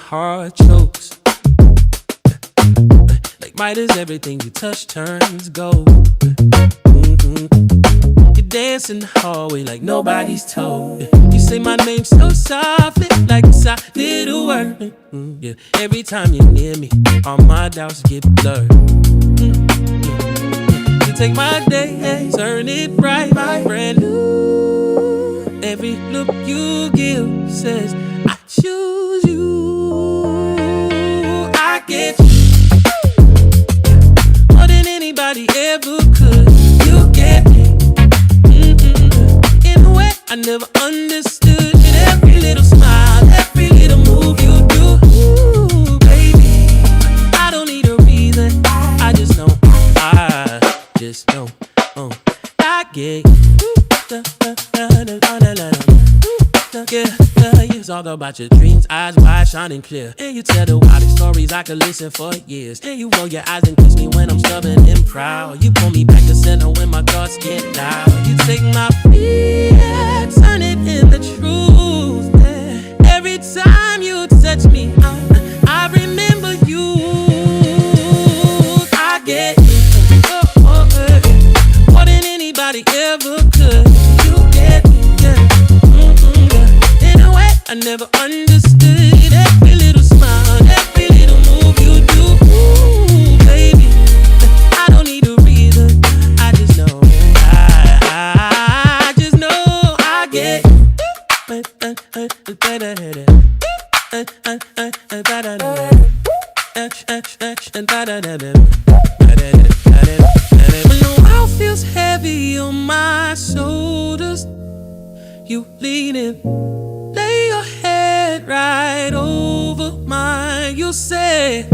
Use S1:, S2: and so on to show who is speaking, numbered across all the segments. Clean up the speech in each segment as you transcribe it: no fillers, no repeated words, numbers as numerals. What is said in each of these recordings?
S1: heart chokes. Like Midas, everything you touch turns gold. You dance in the hallway like nobody's told. You say my name so softly, like it's a little word. Yeah. Every time you're near me, all my doubts get blurred. You take my day, turn it bright, brand new. Every look you give says I choose you. I get you more than anybody ever could. You get me. In a way I never understood. And every little smile, every little move you do. Ooh, baby, I don't need a reason. I just know. I just know. I get you. Yeah, it's all about your dreams, eyes wide, shining clear. And you tell the wildest stories I could listen for years. And you roll your eyes and kiss me when I'm stubborn and proud. You pull me back to center when my thoughts get loud. You take my fear, turn it into truth. Yeah. Every time you touch me, I remember you. I get more than anybody ever could. You get me, yeah. In a way I never understood. Every little smile, every little move you do. Ooh, baby, I don't need a reason. I just know. I just know I get when the world feels heavy on my shoulders, you lean in, lay your head right over mine. You say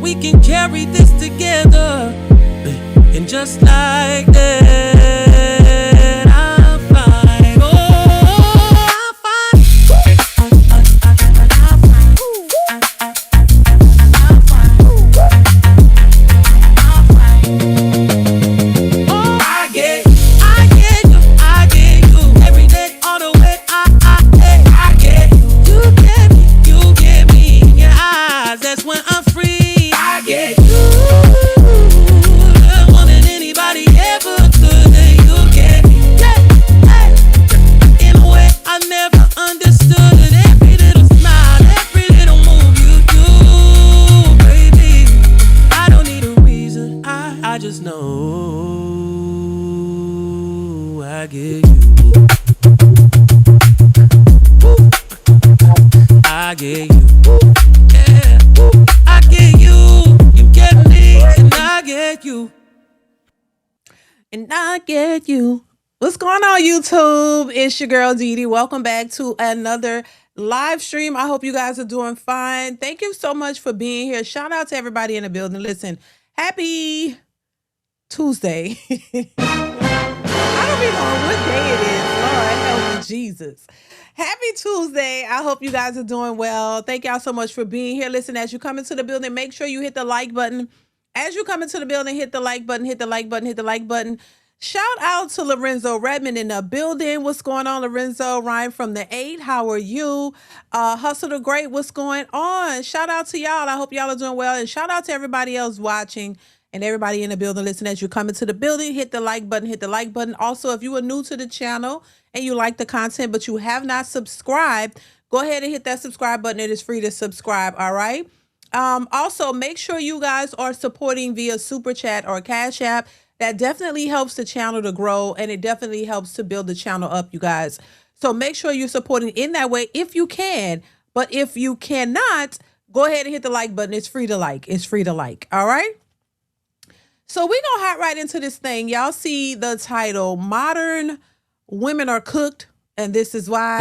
S1: we can carry this together, and just like that, I'm fine. Oh, I'm fine. Oh, I get you every day, all the way. I get you get me in your eyes. That's when I'm free. I get you more than anybody ever could. You get me, yeah, in a way I never understood. Every little smile, every little move you do, baby, I don't need a reason. I just know I get you. I get you. Yeah, I get you. You get me, and I get you.
S2: And I get you. What's going on, YouTube? It's your girl Dee Dee. Welcome back to another live stream. I hope you guys are doing fine. Thank you so much for being here. Shout out to everybody in the building. Listen, happy Tuesday. I don't even know what day it is. Lord help me, Jesus. Happy Tuesday. I hope you guys are doing well. Thank y'all so much for being here. Listen, as you come into the building, make sure you hit the like button. As you come into the building, hit the like button, hit the like button, hit the like button. Shout out to Lorenzo Redmond in the building. What's going on, Lorenzo? Ryan from the 8. How are you? Hustle the Great. What's going on? Shout out to y'all. I hope y'all are doing well. And shout out to everybody else watching and everybody in the building. Listen, as you come into the building, hit the like button, hit the like button. Also, if you are new to the channel and you like the content, but you have not subscribed, go ahead and hit that subscribe button. It is free to subscribe. All right. Also, make sure you guys are supporting via Super Chat or Cash App. That definitely helps the channel to grow, and it definitely helps to build the channel up, you guys. So make sure you're supporting in that way if you can. But if you cannot, go ahead and hit the like button. It's free to like. It's free to like. All right. So we're going to hop right into this thing. Y'all see the title, Modern Women Are Cooked, and this is why.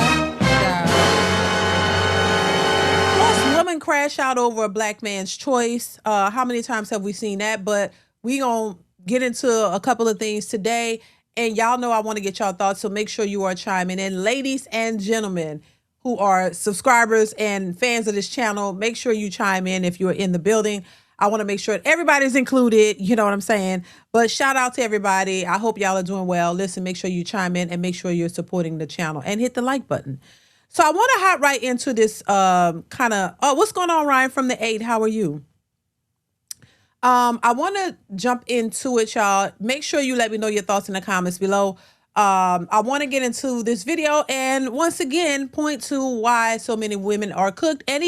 S2: Most women crash out over a black man's choice. How many times have we seen that? But we going to get into a couple of things today. And y'all know I want to get y'all thoughts, so make sure you are chiming in. Ladies and gentlemen who are subscribers and fans of this channel, make sure you chime in if you're in the building. I want to make sure everybody's included. You know what I'm saying? But shout out to everybody. I hope y'all are doing well. Listen, make sure you chime in and make sure you're supporting the channel and hit the like button. So I want to hop right into this kind of, what's going on, Ryan, from the 8? How are you? I want to jump into it, y'all. Make sure you let me know your thoughts in the comments below. I want to get into this video and once again point to why so many women are cooked and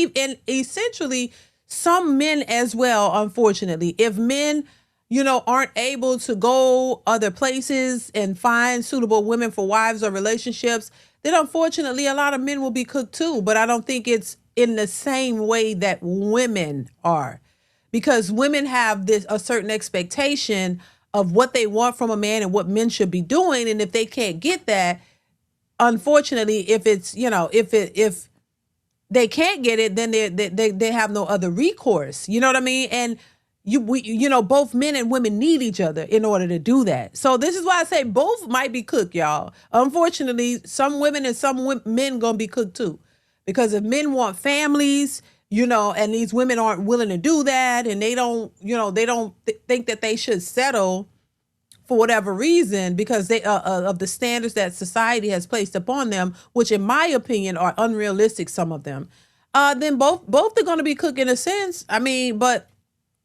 S2: essentially some men as well, unfortunately. If men, aren't able to go other places and find suitable women for wives or relationships, then unfortunately a lot of men will be cooked too. But I don't think it's in the same way that women are, because women have a certain expectation of what they want from a man and what men should be doing. And if they can't get that, unfortunately, if they can't get it, then they have no other recourse. You know what I mean? And both men and women need each other in order to do that. So this is why I say both might be cooked, y'all. Unfortunately, some women and some men gonna be cooked too, because if men want families, and these women aren't willing to do that, and they don't think that they should settle for whatever reason because they of the standards that society has placed upon them, which in my opinion are unrealistic, some of them, then both are going to be cooked in a sense. I mean, but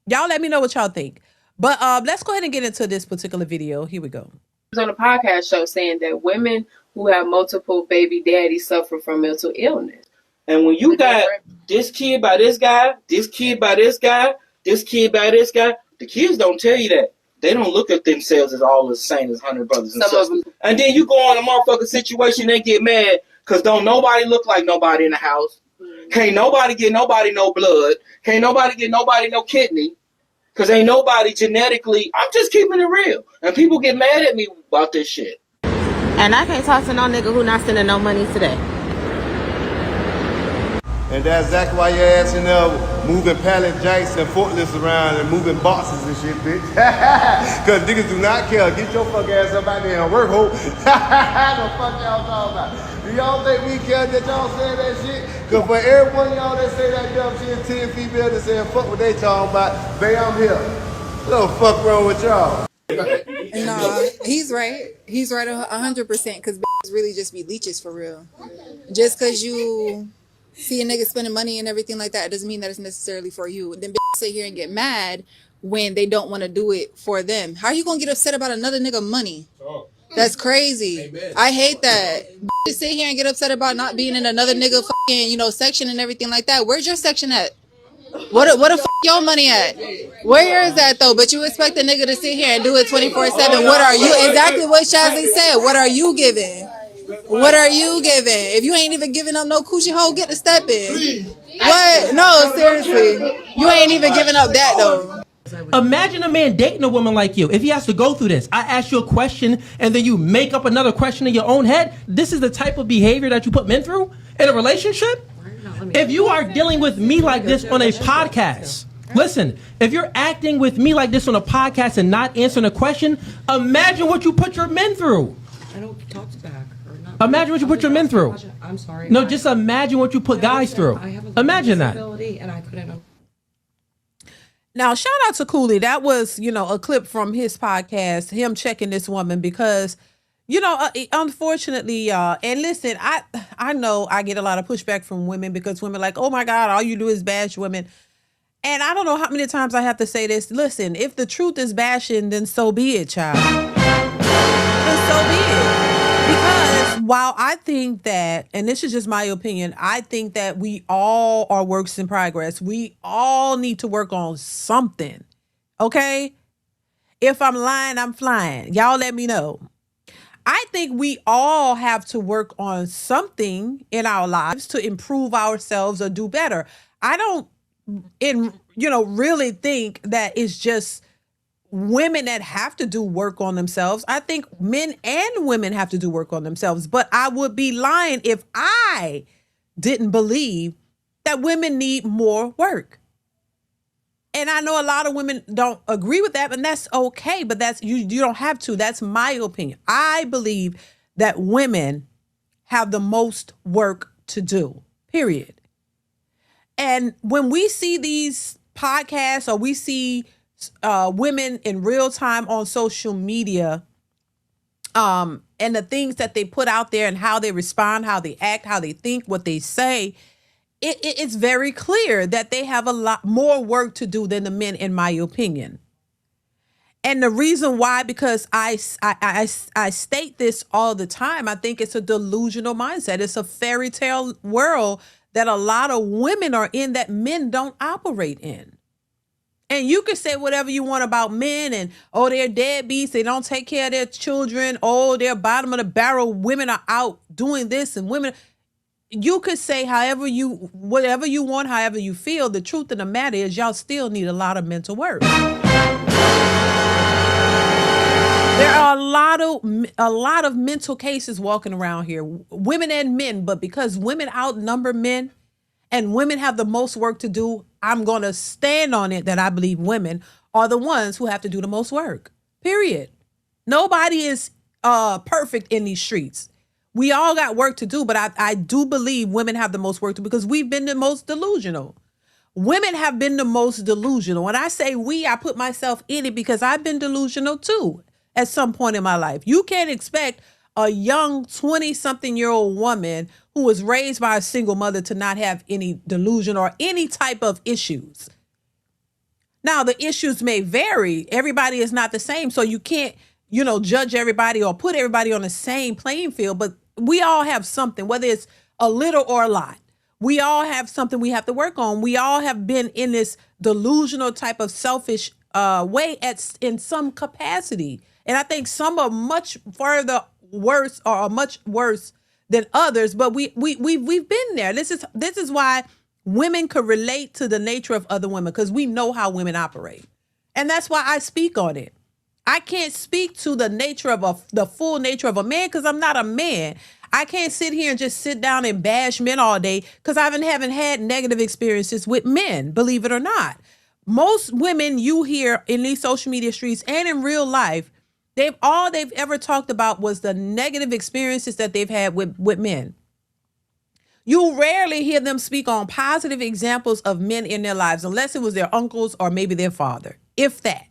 S2: y'all let me know what y'all think. But let's go ahead and get into this particular video. Here we go.
S3: On a podcast show saying that women who have multiple baby daddies suffer from mental illness.
S4: And when you got this kid by this guy, this kid by this guy, this kid by this guy, the kids don't tell you that. They don't look at themselves as all the same as 100 brothers and sisters. And then you go on a motherfucking situation and get mad because don't nobody look like nobody in the house. Can't nobody get nobody no blood. Can't nobody get nobody no kidney. Because ain't nobody genetically, I'm just keeping it real. And people get mad at me about this shit.
S5: And I can't talk to no nigga who not sending no money today.
S6: And that's exactly why your ass in there moving pallet jacks and forklifts around and moving boxes and shit, bitch. Because niggas do not care. Get your fuck ass up out there and work, ho. The fuck y'all talking about? Do y'all think we care that y'all saying that shit? Because for every one of y'all that say that dumb shit, 10 females that say fuck what they talking about, babe, I'm here. What the fuck wrong with y'all?
S7: No, he's right. He's right 100% because really just be leeches for real. Just because you see a nigga spending money and everything like that, it doesn't mean that it's necessarily for you. Then sit here and get mad when they don't want to do it for them. How are you gonna get upset about another nigga money? That's crazy. Amen. I hate that. Just sit here and get upset about not being in another nigga fucking, section and everything like that. Where's your section at? What the your money at? Where is that though? But you expect a nigga to sit here and do it 24/7. What are you? Exactly what Shazzy said. What are you giving? What are you giving? If you ain't even giving up no coochie hole, get to stepping. What? No, seriously. You ain't even giving up that though.
S1: Imagine a man dating a woman like you. If he has to go through this, I ask you a question and then you make up another question in your own head. This is the type of behavior that you put men through in a relationship. If you are dealing with me like this on a podcast, listen, if you're acting with me like this on a podcast and not answering a question, imagine what you put your men through.
S8: I don't talk back.
S1: Imagine what you put your men through.
S8: I'm sorry.
S1: No, just imagine what you put guys through. Imagine that.
S8: And I couldn't.
S2: Now, shout out to Cooley. That was, a clip from his podcast, him checking this woman because, unfortunately, and listen, I know I get a lot of pushback from women because women are like, oh my God, all you do is bash women. And I don't know how many times I have to say this. Listen, if the truth is bashing, then so be it, child. Then so be it. Because while I think that, and this is just my opinion, I think that we all are works in progress. We all need to work on something. Okay? If I'm lying, I'm flying. Y'all let me know. I think we all have to work on something in our lives to improve ourselves or do better. I don't, really think that it's just women that have to do work on themselves. I think men and women have to do work on themselves. But I would be lying if I didn't believe that women need more work. And I know a lot of women don't agree with that, and that's okay. But that's you don't have to. That's my opinion. I believe that women have the most work to do, period. And when we see these podcasts or we see women in real time on social media and the things that they put out there and how they respond, how they act, how they think, what they say, it's very clear that they have a lot more work to do than the men, in my opinion. And the reason why, because I state this all the time, I think it's a delusional mindset. It's a fairy tale world that a lot of women are in that men don't operate in. And you can say whatever you want about men and, oh, they're deadbeats, they don't take care of their children, oh, they're bottom of the barrel, women are out doing this and women. You could say whatever you want, however you feel. The truth of the matter is y'all still need a lot of mental work. There are a lot of mental cases walking around here, women and men, but because women outnumber men and women have the most work to do, I'm going to stand on it that I believe women are the ones who have to do the most work, period. Nobody is perfect in these streets. We all got work to do, but I do believe women have the most work to do because we've been the most delusional. Women have been the most delusional. When I say we, I put myself in it because I've been delusional too at some point in my life. You can't expect a young 20-something-year-old woman who was raised by a single mother to not have any delusion or any type of issues. Now, the issues may vary. Everybody is not the same. So you can't, judge everybody or put everybody on the same playing field. But we all have something, whether it's a little or a lot. We all have something we have to work on. We all have been in this delusional type of selfish way in some capacity. And I think some are much further worse or are much worse than others. But we've been there. This is why women could relate to the nature of other women, because we know how women operate. And that's why I speak on it. I can't speak to the nature of the full nature of a man because I'm not a man. I can't sit here and just sit down and bash men all day because I haven't had negative experiences with men, believe it or not. Most women you hear in these social media streets and in real life, all they've ever talked about was the negative experiences that they've had with men. You rarely hear them speak on positive examples of men in their lives, unless it was their uncles or maybe their father, if that.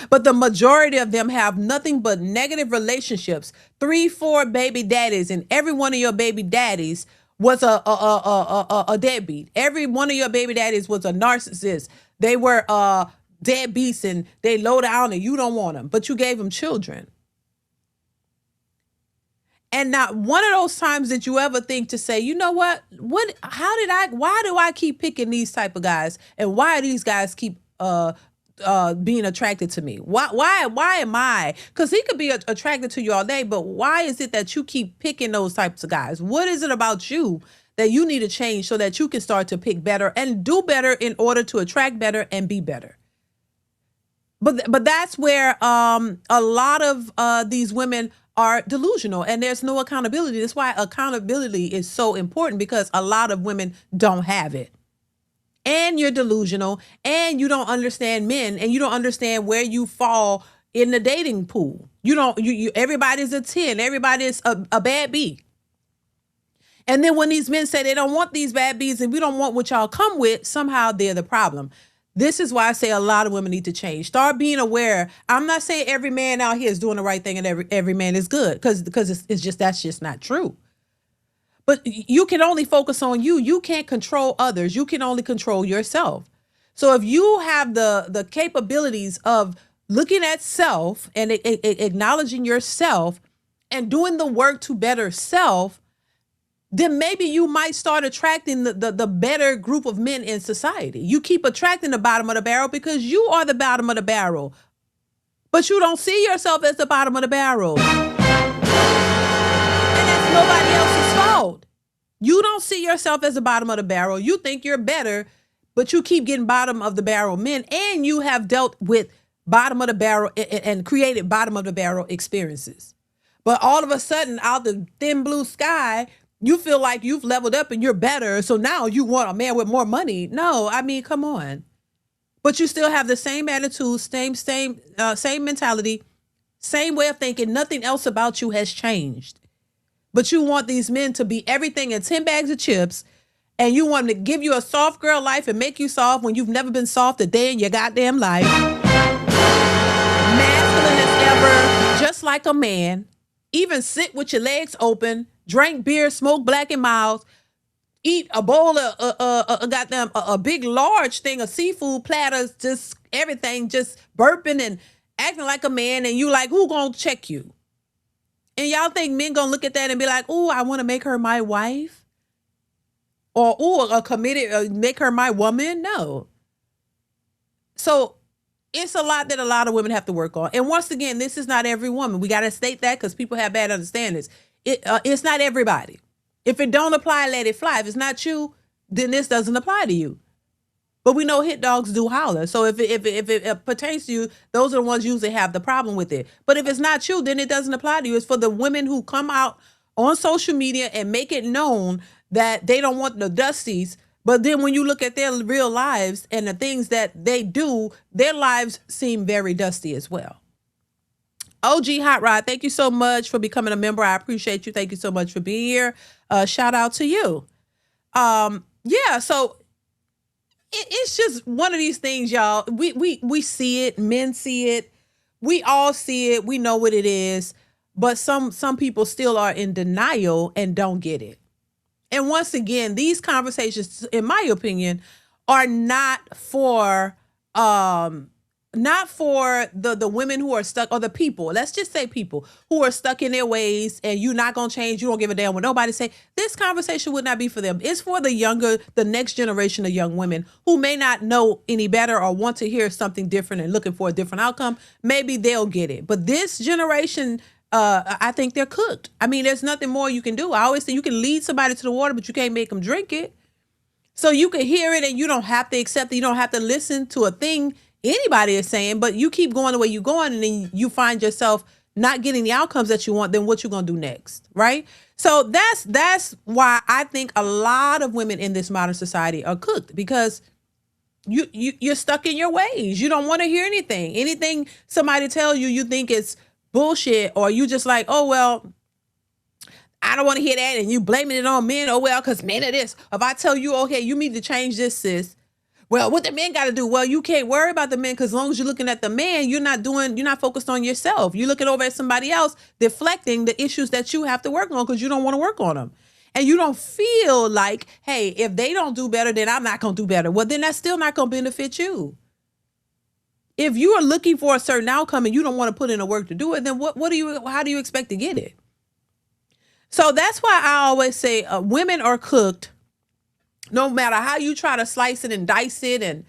S2: But the majority of them have nothing but negative relationships, 3-4 baby daddies, and every one of your baby daddies was a deadbeat. Every one of your baby daddies was a narcissist. They were deadbeats and they low down and you don't want them, but you gave them children. And not one of those times that you ever think to say, you know what, why do I keep picking these type of guys? And why do these guys keep being attracted to me? Why am I? Because he could be attracted to you all day, but why is it that you keep picking those types of guys? What is it about you that you need to change so that you can start to pick better and do better in order to attract better and be better? But that's where a lot of these women are delusional and there's no accountability. That's why accountability is so important, because a lot of women don't have it. And you're delusional and you don't understand men and you don't understand where you fall in the dating pool. Everybody's a 10, everybody's a bad B. And then when these men say they don't want these bad Bs and we don't want what y'all come with, somehow they're the problem. This is why I say a lot of women need to change. Start being aware. I'm not saying every man out here is doing the right thing and every man is good, because that's just not true. But you can only focus on you. You can't control others. You can only control yourself. So if you have the capabilities of looking at self and acknowledging yourself and doing the work to better self, then maybe you might start attracting the better group of men in society. You keep attracting the bottom of the barrel because you are the bottom of the barrel. But you don't see yourself as the bottom of the barrel. And that's nobody else's fault. You don't see yourself as the bottom of the barrel. You think you're better, but you keep getting bottom of the barrel men, and you have dealt with bottom of the barrel and created bottom of the barrel experiences. But all of a sudden, out the thin blue sky, you feel like you've leveled up and you're better. So now you want a man with more money. No, I mean, come on. But you still have the same attitude, same mentality, same way of thinking. Nothing else about you has changed. But you want these men to be everything in 10 bags of chips, and you want them to give you a soft girl life and make you soft when you've never been soft a day in your goddamn life. Masculine as ever, just like a man. even sit with your legs open, drink beer, smoke Black and Milds, eat a bowl of goddamn a big large thing of seafood platters, just everything, just burping and acting like a man, and you like, who gonna check you? And y'all think men gonna look at that and be like, "Ooh, I want to make her my wife," or "Ooh, a committed make her my woman"? No. So it's a lot that a lot of women have to work on. And once again, this is not every woman. We got to state that because people have bad understandings. It's not everybody. If it don't apply, let it fly. If it's not you, then this doesn't apply to you. But we know hit dogs do holler. So if it pertains to you, those are the ones usually have the problem with it. But if it's not you, then it doesn't apply to you. It's for the women who come out on social media and make it known that they don't want the dusties. But then when you look at their real lives and the things that they do, their lives seem very dusty as well. OG Hot Rod, thank you so much for becoming a member. I appreciate you. Thank you so much for being here. Shout out to you. Yeah, so it's just one of these things, y'all. We see it, men see it, we all see it, we know what it is, but some people still are in denial and don't get it. And once again, these conversations, in my opinion, are not for the women who are stuck, or the people, let's just say people who are stuck in their ways and you're not going to change. You don't give a damn what nobody say. This conversation would not be for them. It's for the next generation of young women who may not know any better or want to hear something different and looking for a different outcome. Maybe they'll get it. But this generation, I think they're cooked. I mean, there's nothing more you can do. I always say you can lead somebody to the water, but you can't make them drink it. So you can hear it and you don't have to accept it. You don't have to listen to a thing anybody is saying, but you keep going the way you're going, and then you find yourself not getting the outcomes that you want. Then what you gonna do next, right? So that's why I think a lot of women in this modern society are cooked, because you're stuck in your ways. You don't want to hear anything somebody tell you. You think it's bullshit, or you just like, oh well, I don't want to hear that, and you blaming it on men. Oh well, because men are this. If I tell you, okay, you need to change this, sis. Well, what the men got to do? Well, you can't worry about the men, because as long as you're looking at the man, you're not focused on yourself. You're looking over at somebody else, deflecting the issues that you have to work on because you don't want to work on them. And you don't feel like, hey, if they don't do better, then I'm not going to do better. Well, then that's still not going to benefit you. If you are looking for a certain outcome and you don't want to put in the work to do it, then how do you expect to get it? So that's why I always say women are cooked. No matter how you try to slice it and dice it and,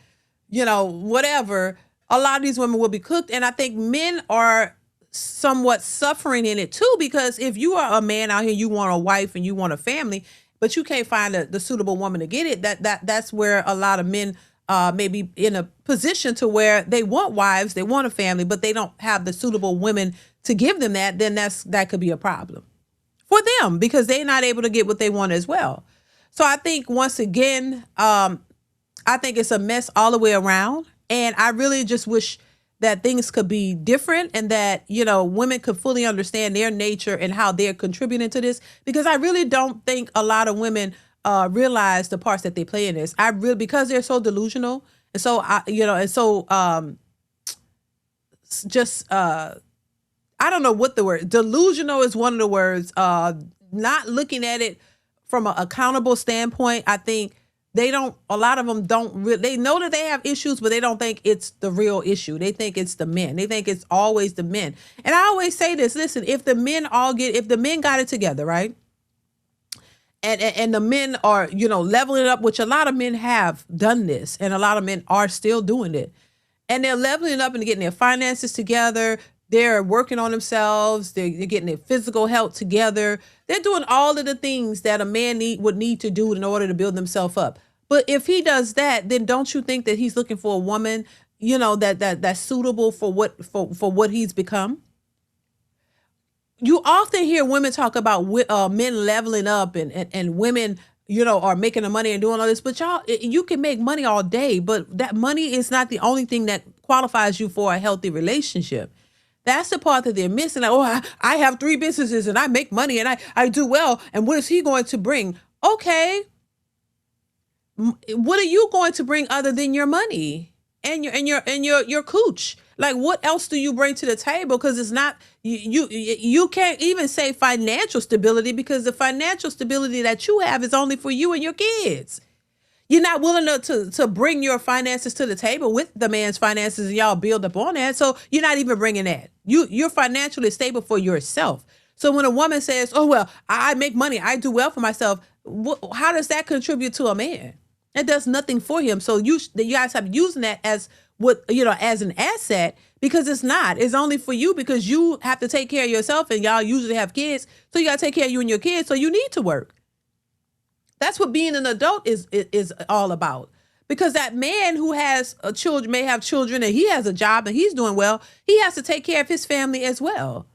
S2: whatever, a lot of these women will be cooked. And I think men are somewhat suffering in it too, because if you are a man out here, you want a wife and you want a family, but you can't find the suitable woman to get it, that's where a lot of men may be in a position to where they want wives, they want a family, but they don't have the suitable women to give them that, then that could be a problem for them, because they're not able to get what they want as well. So I think, once again, I think it's a mess all the way around. And I really just wish that things could be different, and that, women could fully understand their nature and how they're contributing to this, because I really don't think a lot of women realize the parts that they play in this. Because they're so delusional. And so, I don't know what the word, delusional is one of the words, not looking at it from an accountable standpoint. I think a lot of them they know that they have issues, but they don't think it's the real issue. They think it's the men. They think it's always the men. And I always say this, listen, if the men got it together, right? And the men are, leveling it up, which a lot of men have done this, and a lot of men are still doing it. And they're leveling up and getting their finances together. They're working on themselves. They're getting their physical health together. They're doing all of the things that a man would need to do in order to build himself up. But if he does that, then don't you think that he's looking for a woman, that's suitable for what he's become? You often hear women talk about men leveling up and women, are making the money and doing all this. But y'all, you can make money all day, but that money is not the only thing that qualifies you for a healthy relationship. That's the part that they're missing. Like, I have 3 businesses and I make money and I do well. And what is he going to bring? Okay. What are you going to bring other than your money? and your cooch. Like, what else do you bring to the table? Because it's not you can't even say financial stability, because the financial stability that you have is only for you and your kids. You're not willing to bring your finances to the table with the man's finances, and y'all build up on that. So you're not even bringing that. You're financially stable for yourself. So when a woman says, "Oh well, I make money, I do well for myself," how does that contribute to a man? It does nothing for him. So you guys stop using that as as an asset, because it's not. It's only for you, because you have to take care of yourself, and y'all usually have kids, so you got to take care of you and your kids. So you need to work. That's what being an adult is all about. Because that man who has children, may have children, and he has a job and he's doing well, he has to take care of his family as well.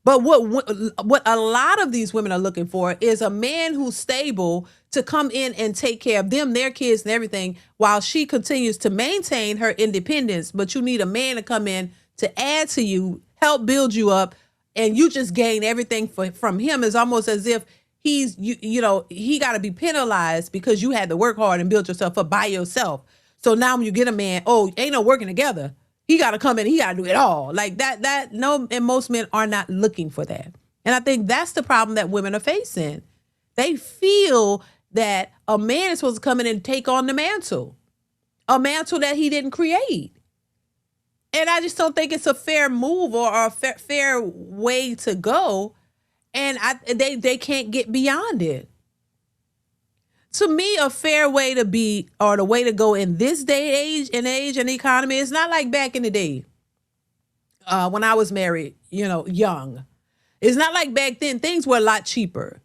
S2: But what a lot of these women are looking for is a man who's stable to come in and take care of them, their kids, and everything, while she continues to maintain her independence. But you need a man to come in to add to you, help build you up, and you just gain everything from him. It's almost as if he got to be penalized because you had to work hard and build yourself up by yourself. So now when you get a man, ain't no working together. He got to come in, he got to do it all. Like that, no, and most men are not looking for that. And I think that's the problem that women are facing. They feel that a man is supposed to come in and take on the mantle, a mantle that he didn't create. And I just don't think it's a fair move or a fair way to go. And they can't get beyond it. To me, a fair way to be, or the way to go in this day and age and economy, is not like back in the day when I was married, young. It's not like back then. Things were a lot cheaper.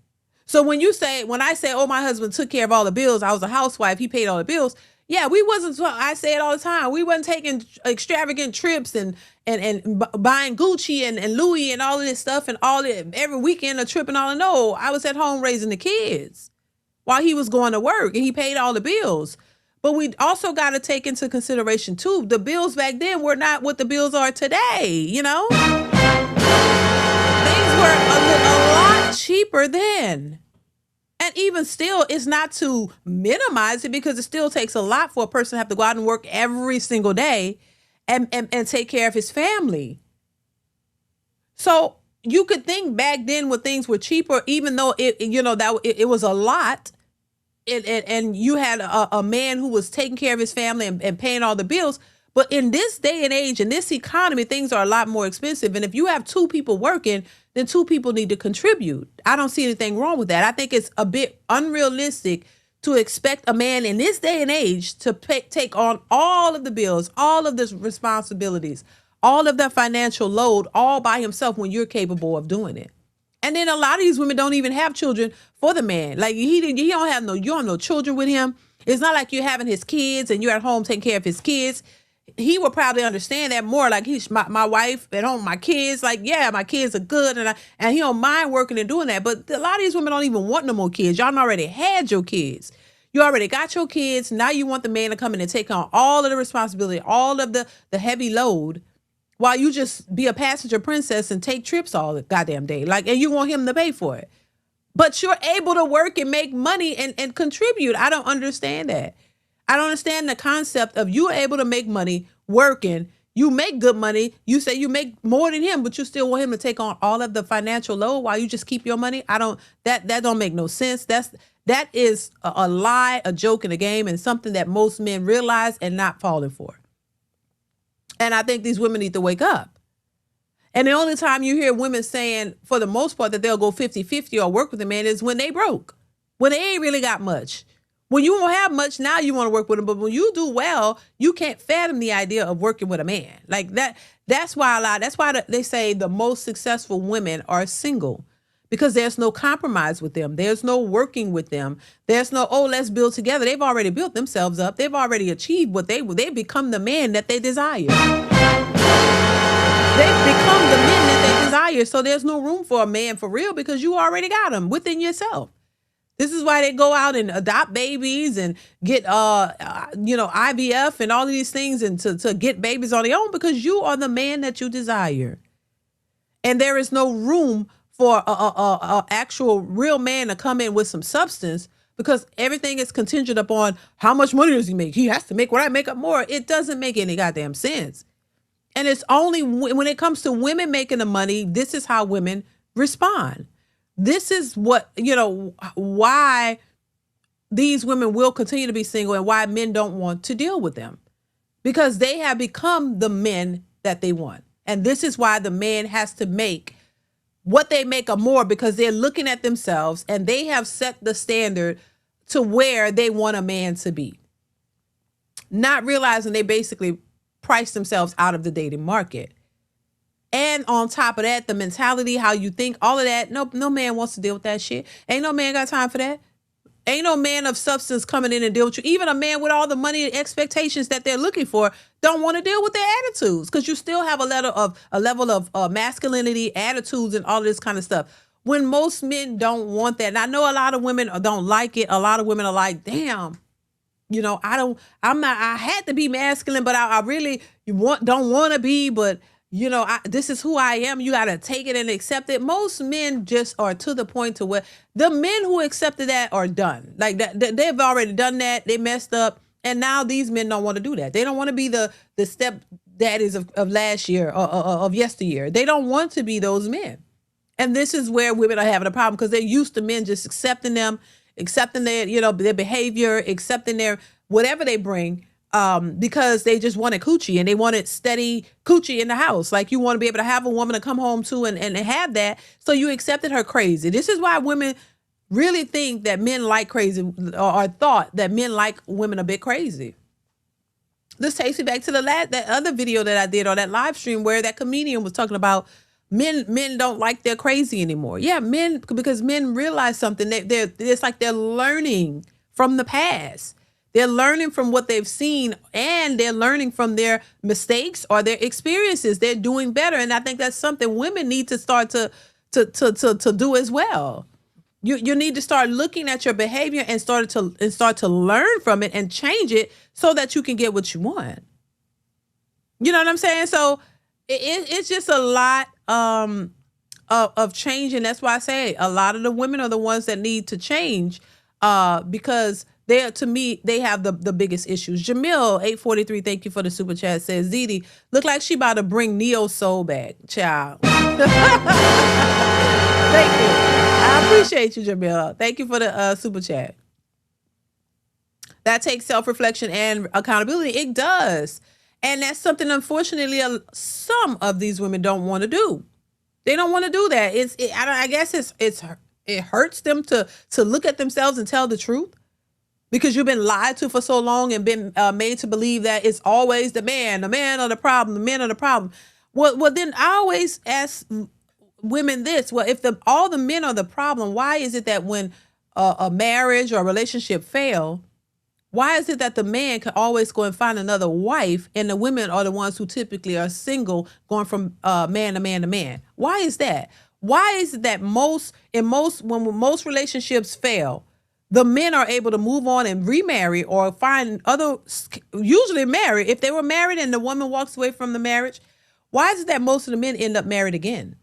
S2: So when I say, oh, my husband took care of all the bills, I was a housewife, he paid all the bills. Yeah, we wasn't, I say it all the time, we wasn't taking extravagant trips and buying Gucci and Louis and all of this stuff and every weekend a trip and all. No, I was at home raising the kids while he was going to work, and he paid all the bills. But we also got to take into consideration too, the bills back then were not what the bills are today, Things were a lot cheaper then. And even still, it's not to minimize it, because it still takes a lot for a person to have to go out and work every single day and take care of his family. So you could think back then when things were cheaper, even though it was a lot, and you had a man who was taking care of his family and paying all the bills. But in this day and age, in this economy, things are a lot more expensive. And if you have two people working, then two people need to contribute. I don't see anything wrong with that. I think it's a bit unrealistic to expect a man in this day and age to take on all of the bills, all of the responsibilities, all of the financial load all by himself when you're capable of doing it. And then a lot of these women don't even have children for the man. Like you don't have no children with him. It's not like you're having his kids and you're at home taking care of his kids. He will probably understand that more. Like he's my wife at home, my kids. Like, yeah, my kids are good, and he don't mind working and doing that. But a lot of these women don't even want no more kids. Y'all already had your kids. You already got your kids. Now you want the man to come in and take on all of the responsibility, all of the heavy load, while you just be a passenger princess and take trips all the goddamn day. Like, and you want him to pay for it. But you're able to work and make money and contribute. I don't understand that. I don't understand the concept of you able to make money working. You make good money. You say you make more than him, but you still want him to take on all of the financial load while you just keep your money. That don't make no sense. That is a lie, a joke, and a game, and something that most men realize and not falling for. And I think these women need to wake up. And the only time you hear women saying, for the most part, that they'll go 50-50 or work with a man is when they broke, when they ain't really got much. When you don't have much, now you want to work with them. But when you do well, you can't fathom the idea of working with a man like that. That's why they say the most successful women are single, because there's no compromise with them. There's no working with them. There's no, let's build together. They've already built themselves up. They've already achieved what they've become the man that they desire. They've become the men that they desire. So there's no room for a man for real, because you already got him within yourself. This is why they go out and adopt babies and get, IVF and all of these things, and to get babies on their own, because you are the man that you desire. And there is no room for a actual real man to come in with some substance, because everything is contingent upon how much money does he make? He has to make what I make up more. It doesn't make any goddamn sense. And it's only when it comes to women making the money, this is how women respond. This is what, why these women will continue to be single and why men don't want to deal with them, because they have become the men that they want. And this is why the man has to make what they make or more, because they're looking at themselves and they have set the standard to where they want a man to be, not realizing they basically price themselves out of the dating market. And on top of that, the mentality, how you think, all of that, no man wants to deal with that shit. Ain't no man got time for that. Ain't no man of substance coming in and deal with you. Even a man with all the money and expectations that they're looking for don't want to deal with their attitudes, because you still have a level of masculinity, attitudes, and all of this kind of stuff. When most men don't want that, and I know a lot of women don't like it. A lot of women are like, damn, I had to be masculine, but I really don't want to be, but this is who I am. You got to take it and accept it. Most men just are to the point to where the men who accepted that are done. Like that, they've already done that. They messed up. And now these men don't want to do that. They don't want to be the step daddies of last year or of yesteryear. They don't want to be those men. And this is where women are having a problem, because they're used to men just accepting them, accepting their, their behavior, accepting their whatever they bring. Because they just wanted coochie, and they wanted steady coochie in the house. Like, you want to be able to have a woman to come home to and have that. So you accepted her crazy. This is why women really think that men like crazy, or thought that men like women a bit crazy. This takes me back to that other video that I did on that live stream where that comedian was talking about men don't like their crazy anymore. Yeah, because men realize something. It's like they're learning from the past. They're learning from what they've seen, and they're learning from their mistakes or their experiences. They're doing better. And I think that's something women need to start to do as well. You need to start looking at your behavior and start to learn from it and change it so that you can get what you want. You know what I'm saying? So it's just a lot of change. And that's why I say a lot of the women are the ones that need to change, because to me, they have the biggest issues. Jamil, 843, thank you for the super chat, says, Dee look like she about to bring Neo Soul back, child. Thank you. I appreciate you, Jamil. Thank you for the super chat. That takes self-reflection and accountability. It does. And that's something, unfortunately, some of these women don't want to do. They don't want to do that. I guess it hurts them to look at themselves and tell the truth, because you've been lied to for so long and been made to believe that it's always the man are the problem, the men are the problem. Well, then I always ask women this: well, if all the men are the problem, why is it that when a marriage or a relationship fail, why is it that the man can always go and find another wife, and the women are the ones who typically are single, going from man to man to man? Why is that? Why is it that when most relationships fail, the men are able to move on and remarry or find usually marry? If they were married and the woman walks away from the marriage, why is it that most of the men end up married again?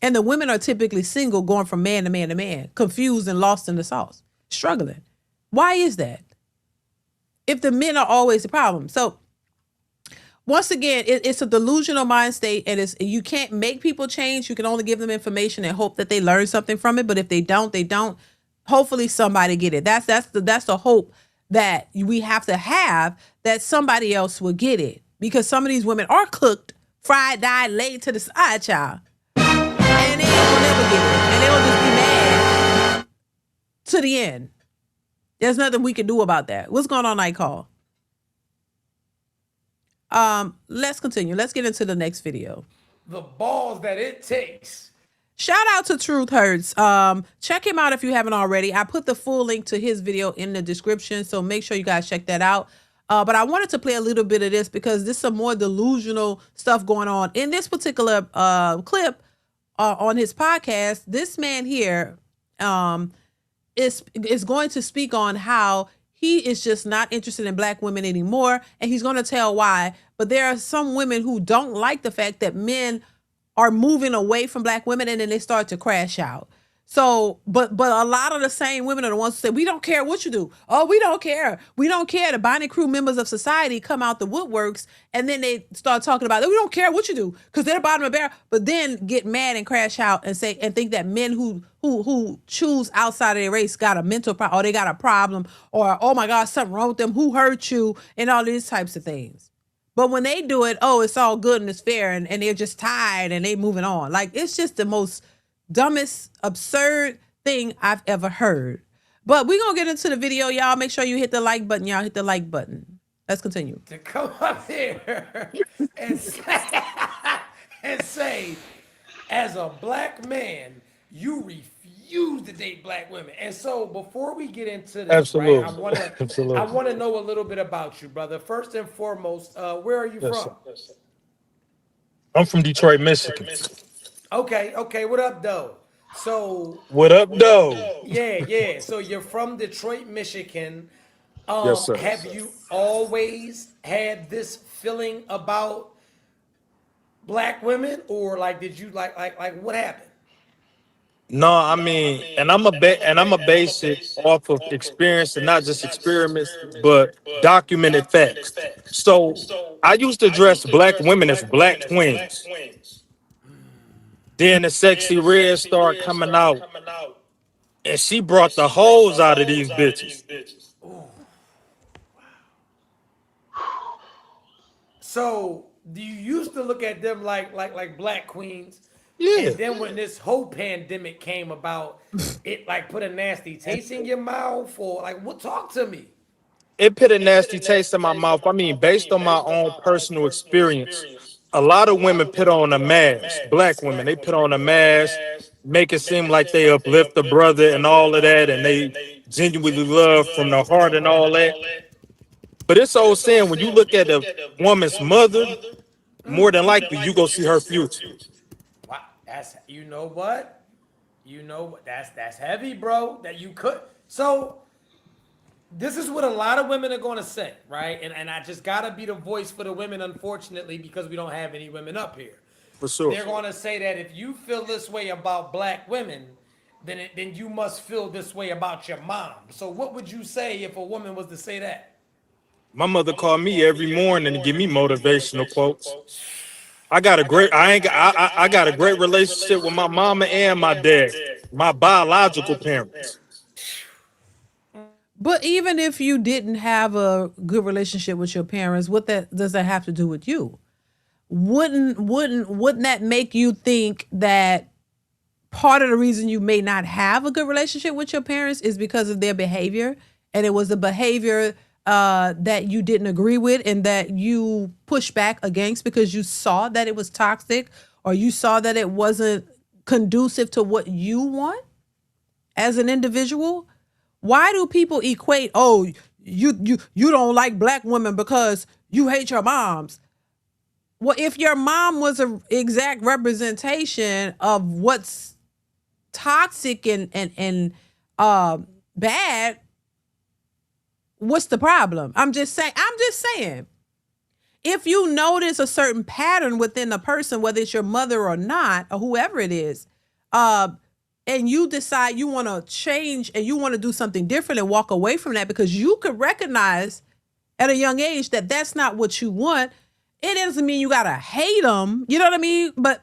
S2: And the women are typically single, going from man to man to man, confused and lost in the sauce, struggling. Why is that? If the men are always the problem. So once again, it's a delusional mind state, and you can't make people change. You can only give them information and hope that they learn something from it. But if they don't, they don't. Hopefully somebody get it. That's the hope that we have to have, that somebody else will get it, because some of these women are cooked, fried, dyed, laid to the side, child, and they will never get it, and they will just be mad to the end. There's nothing we can do about that. What's going on, Night Call? Let's continue. Let's get into the next video.
S9: The balls that it takes.
S2: Shout out to Truth Hurts. Check him out if you haven't already. I put the full link to his video in the description, so make sure you guys check that out. But I wanted to play a little bit of this, because there's some more delusional stuff going on in this particular clip on his podcast. This man here is going to speak on how he is just not interested in black women anymore, and he's going to tell why. But there are some women who don't like the fact that men are moving away from black women, and then they start to crash out. So, but a lot of the same women are the ones who say, we don't care what you do. Oh, we don't care. We don't care. The binding crew members of society come out the woodworks and then they start talking about, we don't care what you do because they're the bottom of the barrel, but then get mad and crash out and say, and think that men who choose outside of their race got a mental problem or they got a problem or, oh my God, something wrong with them. Who hurt you? And all these types of things. But when they do it, oh, it's all good and it's fair and they're just tired and they moving on. Like, it's just the most dumbest, absurd thing I've ever heard. But we're going to get into the video, y'all. Make sure you hit the like button. Y'all hit the like button. Let's continue.
S9: To come up here and say, as a black man, you refuse to date black women. And so before we get into this,
S10: Absolutely.
S9: right, I want to know a little bit about you, brother. First and foremost, where are you from?
S10: Sir. I'm from Detroit, Michigan.
S9: Okay. What up, though? So.
S10: What up, though?
S9: Yeah. So you're from Detroit, Michigan.
S10: Yes, sir.
S9: Have you always had this feeling about black women, or like did you like what happened?
S10: No, I mean, and I'm a base it off of experience and not just experiments, but documented facts. So I used to address black women as black twins. Then the sexy red started coming out, and she brought the hoes out of these bitches.
S9: So do you used to look at them like black queens?
S10: Yeah.
S9: And then when this whole pandemic came about, it like put a nasty taste in your mouth, or like what? Talk to me.
S10: It put a nasty taste in my mouth. I mean, based on my own personal experience, a lot of women put on a mask. Black women, they put on a mask, make it seem like they uplift the brother and all of that, and they genuinely love from the heart and all that. But it's old saying, when you look at a woman's mother, more than likely you go see her future.
S9: Wow, that's that's heavy, bro. That you could. So this is what a lot of women are going to say, right? And I just gotta be the voice for the women, unfortunately, because we don't have any women up here.
S10: For sure.
S9: They're going to say that if you feel this way about black women, then you must feel this way about your mom. So what would you say if a woman was to say that?
S10: My mother called me every morning to give me motivational quotes. I got a great relationship with my mama and my dad, my biological parents.
S2: But even if you didn't have a good relationship with your parents, what does that have to do with you? Wouldn't that make you think that part of the reason you may not have a good relationship with your parents is because of their behavior, and it was a behavior that you didn't agree with and that you pushed back against because you saw that it was toxic or you saw that it wasn't conducive to what you want as an individual? Why do people equate, oh, you don't like black women because you hate your moms? Well, if your mom was an exact representation of what's toxic and bad, what's the problem? I'm just saying. If you notice a certain pattern within a person, whether it's your mother or not, or whoever it is, and you decide you want to change and you want to do something different and walk away from that because you could recognize at a young age that that's not what you want, it doesn't mean you gotta hate them. You know what I mean? But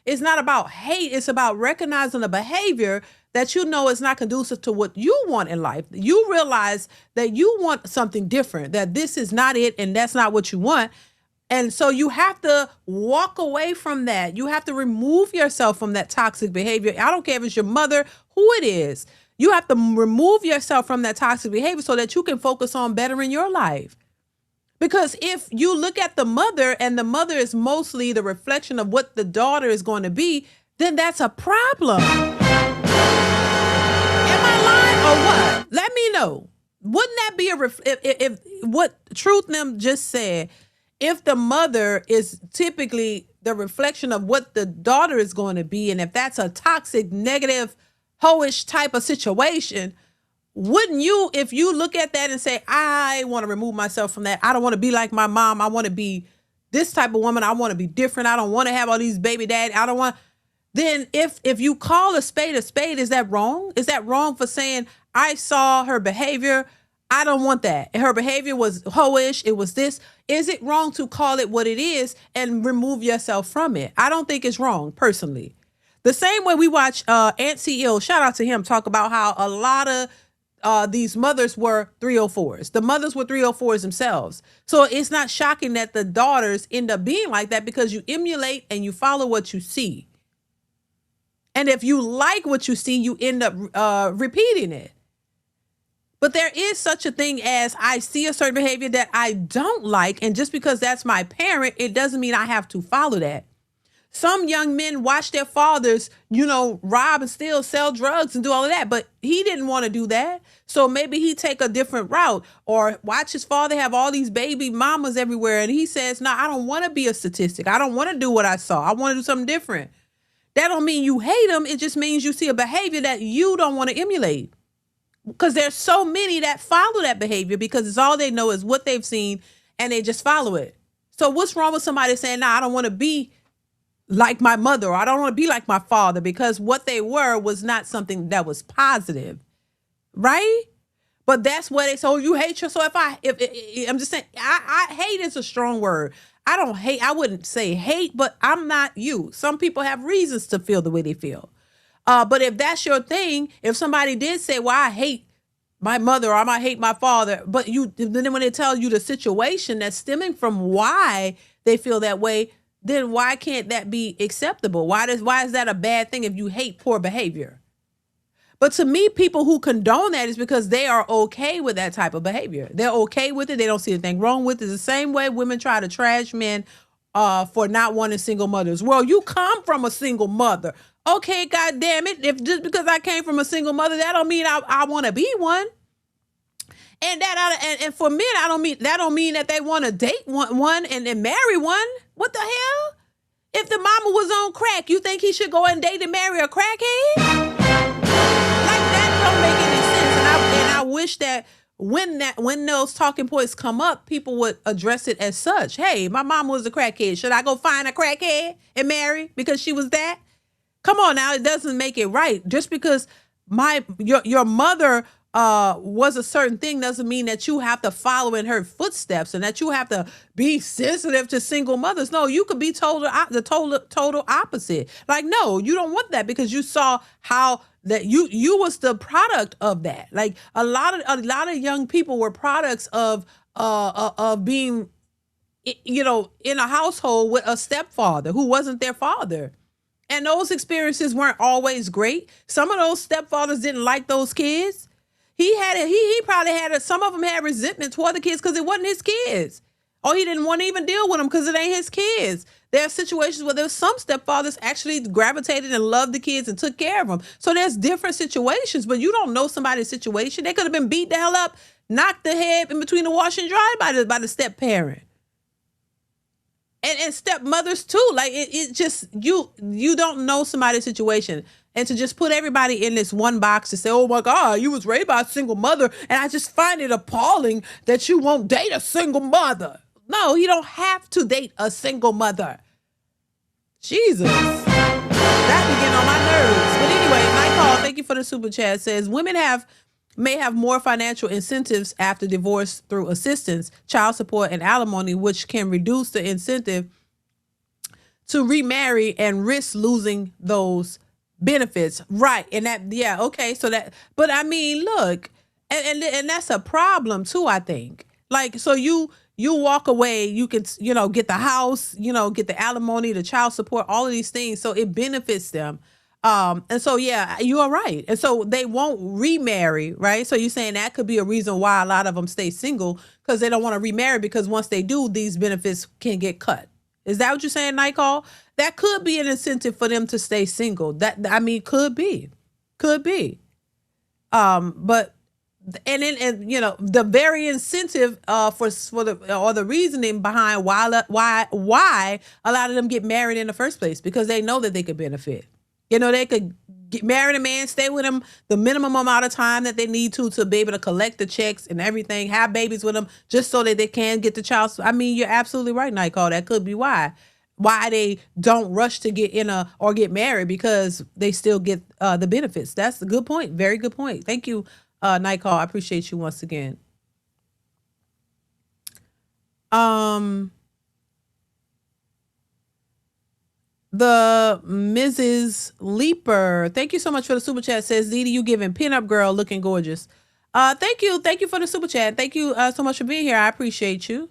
S2: it's not about hate. It's about recognizing a behavior that you know is not conducive to what you want in life. You realize that you want something different, that this is not it and that's not what you want. And so you have to walk away from that. You have to remove yourself from that toxic behavior. I don't care if it's your mother, who it is. You have to remove yourself from that toxic behavior so that you can focus on bettering your life. Because if you look at the mother and the mother is mostly the reflection of what the daughter is going to be, then that's a problem. Am I lying or what? Let me know. Wouldn't that be if what Truth Them just said, if the mother is typically the reflection of what the daughter is going to be, and if that's a toxic, negative, hoish type of situation, wouldn't you, if you look at that and say, I want to remove myself from that, I don't want to be like my mom, I want to be this type of woman, I want to be different, I don't want to have all these baby daddy, I don't want, then if you call a spade, is that wrong? Is that wrong for saying, I saw her behavior, I don't want that. Her behavior was hoish, it was this. Is it wrong to call it what it is and remove yourself from it? I don't think it's wrong, personally. The same way we watch Aunt CEO, shout out to him, talk about how a lot of these mothers were 304s. The mothers were 304s themselves. So it's not shocking that the daughters end up being like that, because you emulate and you follow what you see. And if you like what you see, you end up repeating it. But there is such a thing as, I see a certain behavior that I don't like, and just because that's my parent, it doesn't mean I have to follow that. Some young men watch their fathers, rob and steal, sell drugs and do all of that, but he didn't want to do that. So maybe he take a different route, or watch his father have all these baby mamas everywhere, and he says, no, I don't want to be a statistic. I don't want to do what I saw. I want to do something different. That don't mean you hate them. It just means you see a behavior that you don't want to emulate. Because there's so many that follow that behavior because it's all they know is what they've seen, and they just follow it. So what's wrong with somebody saying, nah, I don't want to be like my mother, or I don't want to be like my father, because what they were was not something that was positive, right? But that's what they say. Oh, you hate your. So if I'm just saying, I hate is a strong word. I don't hate. I wouldn't say hate, but I'm not you. Some people have reasons to feel the way they feel. But if that's your thing, if somebody did say, well, I hate my mother, or I might hate my father, but then when they tell you the situation that's stemming from why they feel that way, then why can't that be acceptable? Why is that a bad thing if you hate poor behavior? But to me, people who condone that is because they are okay with that type of behavior. They're okay with it. They don't see anything wrong with it. The same way women try to trash men for not wanting single mothers. Well, you come from a single mother. Okay, God damn it. If just because I came from a single mother, that don't mean I want to be one. And and for men, that don't mean that they want to date one and marry one. What the hell? If the mama was on crack, you think he should go and date and marry a crackhead? Like, that don't make any sense. And I wish that when those talking points come up, people would address it as such. Hey, my mom was a crackhead. Should I go find a crackhead and marry because she was that? Come on now, it doesn't make it right. Just because your mother was a certain thing doesn't mean that you have to follow in her footsteps and that you have to be sensitive to single mothers. No, you could be the total opposite. Like, no, you don't want that because you saw how that you was the product of that. Like a lot of young people were products of being, in a household with a stepfather who wasn't their father. And those experiences weren't always great. Some of those stepfathers didn't like those kids. He probably had some of them had resentment toward the kids because it wasn't his kids. Or he didn't want to even deal with them because it ain't his kids. There are situations where there's some stepfathers actually gravitated and loved the kids and took care of them. So there's different situations, but you don't know somebody's situation. They could have been beat the hell up, knocked the head in between the wash and dry by the step parent. And stepmothers too. Like it just, you don't know somebody's situation. And to just put everybody in this one box to say, oh my God, you was raised by a single mother. And I just find it appalling that you won't date a single mother. No, you don't have to date a single mother. Jesus. That be getting on my nerves. But anyway, Mike Hall, thank you for the super chat, says women may have more financial incentives after divorce through assistance, child support, and alimony, which can reduce the incentive to remarry and risk losing those benefits. Right. And that, yeah, okay. So that, but I mean, look, and that's a problem too, I think. Like, so you walk away, you can, get the house, get the alimony, the child support, all of these things. So it benefits them. And so, yeah, you are right. And so they won't remarry, right? So you're saying that could be a reason why a lot of them stay single because they don't want to remarry because once they do, these benefits can get cut. Is that what you're saying, Nicole? That could be an incentive for them to stay single. Could be. But the very incentive for the reasoning behind why a lot of them get married in the first place, because they know that they could benefit. They could get married a man, stay with him the minimum amount of time that they need to be able to collect the checks and everything, have babies with them just so that they can get the child. I mean, you're absolutely right, Nicole. That could be why. why they don't rush to get in or get married, because they still get the benefits. That's a good point. Very good point. Thank you, Night Call. I appreciate you once again. The Mrs. Leaper, thank you so much for the super chat. Says, DeeDee, you giving pinup girl looking gorgeous. Thank you for the super chat. Thank you so much for being here. I appreciate you.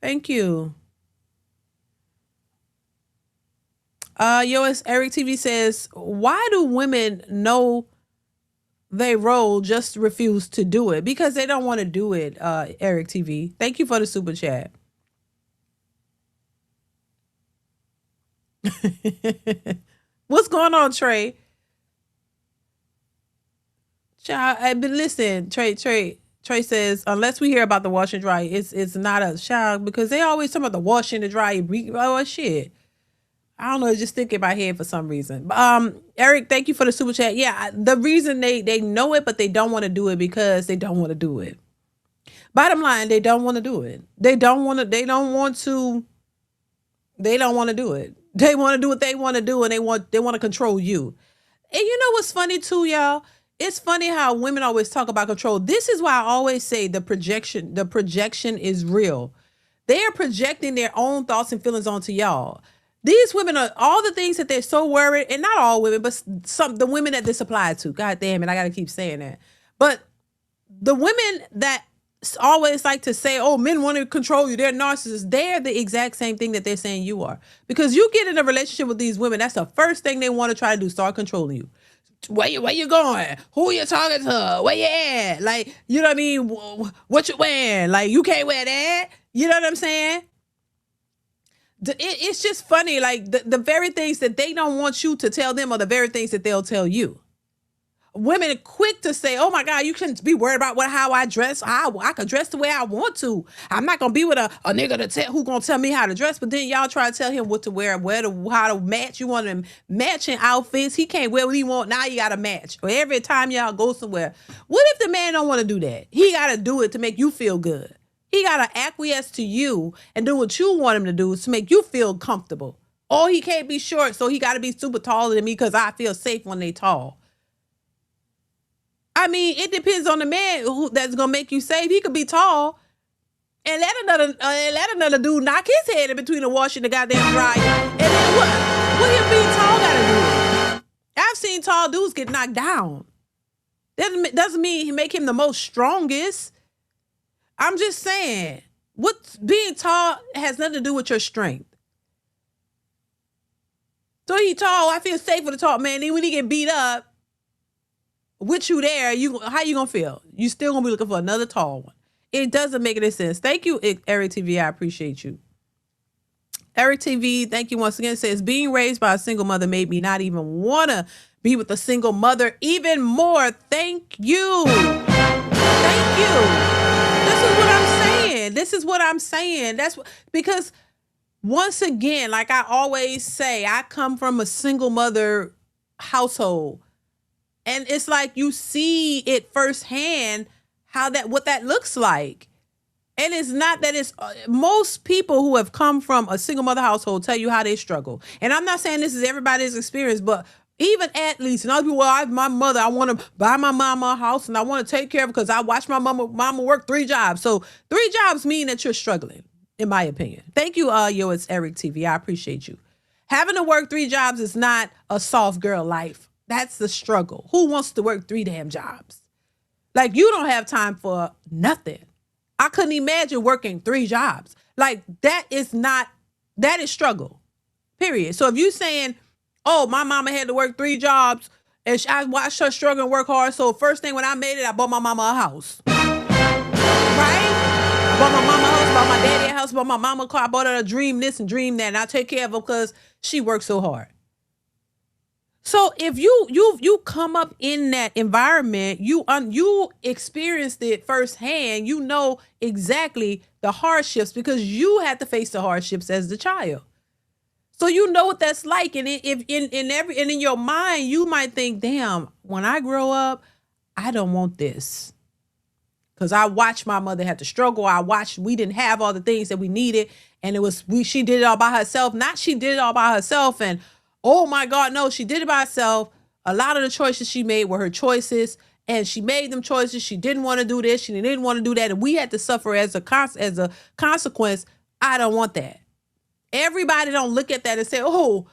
S2: Thank you. Yois Eric TV says, why do women know they role just refuse to do it? Because they don't want to do it. Eric TV, thank you for the super chat. What's going on, Trey? Child, but listen, Trey says, unless we hear about the wash and dry, it's not a shock, because they always talk about the wash and the dry. Oh shit, I don't know, it's just sticking in my head for some reason. Eric, thank you for the super chat. Yeah, the reason they know it, but they don't want to do it because they don't want to do it. Bottom line, they don't want to do it. They don't want to do it. They want to do what they want to do, and they want to control you. And you know what's funny too, y'all? It's funny how women always talk about control. This is why I always say the projection is real. They are projecting their own thoughts and feelings onto y'all. These women are all the things that they're so worried, and not all women, but the women that this applies to. God damn it, I gotta keep saying that. But the women that always like to say, oh, men want to control you, they're narcissists, they're the exact same thing that they're saying you are. Because you get in a relationship with these women, that's the first thing they want to try to do, start controlling you. Where you going? Who you talking to? Where you at? Like, you know what I mean? What you wearing? Like, you can't wear that. You know what I'm saying? It's just funny. Like, the very things that they don't want you to tell them are the very things that they'll tell you. Women are quick to say, oh my God, you shouldn't be worried about how I dress. I can dress the way I want to. I'm not going to be with a nigga who going to tell me how to dress. But then y'all try to tell him what to wear, how to match. You want them matching outfits. He can't wear what he want. Now you got to match. Or every time y'all go somewhere. What if the man don't want to do that? He got to do it to make you feel good. He got to acquiesce to you and do what you want him to do to make you feel comfortable. Or he can't be short, so he got to be super taller than me because I feel safe when they tall. I mean, it depends on the man that's gonna make you safe. He could be tall, and let another dude knock his head in between the wash and the goddamn dryer. And then what him being tall gotta do? I've seen tall dudes get knocked down. Doesn't mean he make him the most strongest. I'm just saying, what being tall has nothing to do with your strength. So he tall, I feel safe with a tall man. Then when he get beat up with you there, how you gonna feel? You still gonna be looking for another tall one. It doesn't make any sense. Thank you, Eric TV. I appreciate you. Eric TV, thank you once again. Says, being raised by a single mother made me not even wanna be with a single mother even more. Thank you. Thank you. This is what I'm saying. That's because once again, like I always say, I come from a single mother household. And it's like you see it firsthand what that looks like. And it's not that it's most people who have come from a single mother household tell you how they struggle. And I'm not saying this is everybody's experience, but even athletes and other people, my mother, I want to buy my mama a house and I want to take care of her because I watch my mama work 3 jobs. So 3 jobs mean that you're struggling, in my opinion. Thank you, it's Eric TV. I appreciate you. Having to work 3 jobs is not a soft girl life. That's the struggle. Who wants to work 3 damn jobs? Like, you don't have time for nothing. I couldn't imagine working 3 jobs. Like, that is struggle, period. So if you saying, oh, my mama had to work 3 jobs and I watched her struggle and work hard, so first thing when I made it, I bought my mama a house. Right? I bought my mama a house, bought my daddy a house, bought my mama a car, I bought her a dream this and dream that, and I take care of her because she worked so hard. So if you come up in that environment, you experienced it firsthand, you know exactly the hardships because you had to face the hardships as the child. So you know what that's like. And if in your mind, you might think, damn, when I grow up, I don't want this. Because I watched my mother have to struggle. I watched, we didn't have all the things that we needed. And she did it all by herself. Not she did it all by herself. And oh my God, no, she did it by herself. A lot of the choices she made were her choices. And she made them choices. She didn't want to do this. She didn't want to do that. And we had to suffer as a consequence. I don't want that. Everybody don't look at that and say, oh,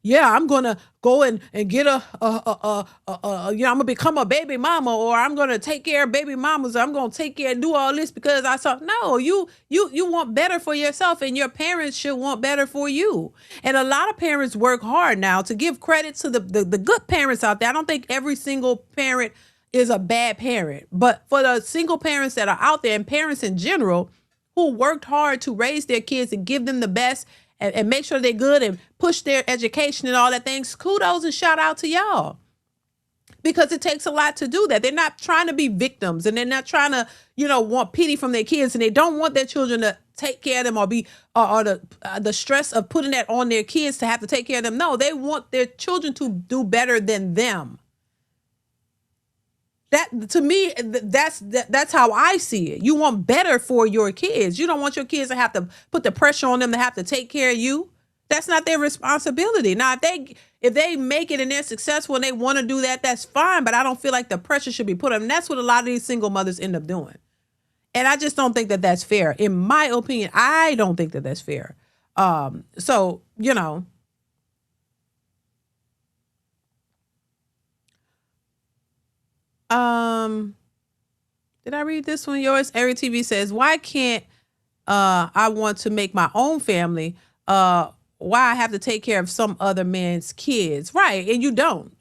S2: yeah, I'm gonna go and get I'm gonna become a baby mama, or I'm gonna take care of baby mamas, or I'm gonna take care and do all this because I saw. No, you want better for yourself, and your parents should want better for you. And a lot of parents work hard now. To give credit to the good parents out there, I don't think every single parent is a bad parent, but for the single parents that are out there and parents in general who worked hard to raise their kids and give them the best and make sure they're good and push their education and all that things, kudos and shout out to y'all. Because it takes a lot to do that. They're not trying to be victims, and they're not trying to, want pity from their kids, and they don't want their children to take care of them or be or the stress of putting that on their kids to have to take care of them. No, they want their children to do better than them. That, to me, that's how I see it. You want better for your kids. You don't want your kids to have to put the pressure on them to have to take care of you. That's not their responsibility. Now, if they make it and they're successful and they want to do that, that's fine. But I don't feel like the pressure should be put on them. That's what a lot of these single mothers end up doing. And I just don't think that that's fair. In my opinion, I don't think that that's fair. Did I read this one? Yours, Ari TV says, why can't I want to make my own family? Why I have to take care of some other man's kids? Right. And you don't.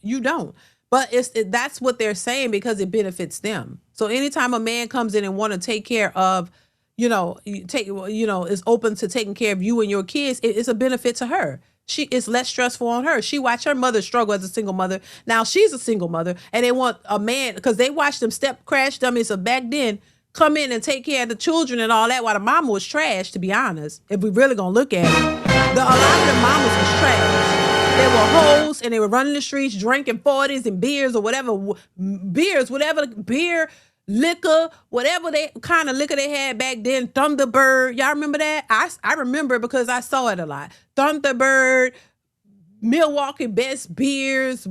S2: But that's what they're saying because it benefits them. So anytime a man comes in and want to take care of, is open to taking care of you and your kids, it's a benefit to her. It's less stressful on her. She watched her mother struggle as a single mother. Now she's a single mother, and they want a man, because they watched them step crash dummies of back then come in and take care of the children and all that while the mama was trash, to be honest. If we really gonna look at it, a lot of the mamas was trash. They were hoes, and they were running the streets drinking 40s and beers or whatever, beer, liquor, whatever kind of liquor they had back then. Thunderbird, y'all remember that? I remember because I saw it a lot. Thunderbird, Milwaukee Best beers,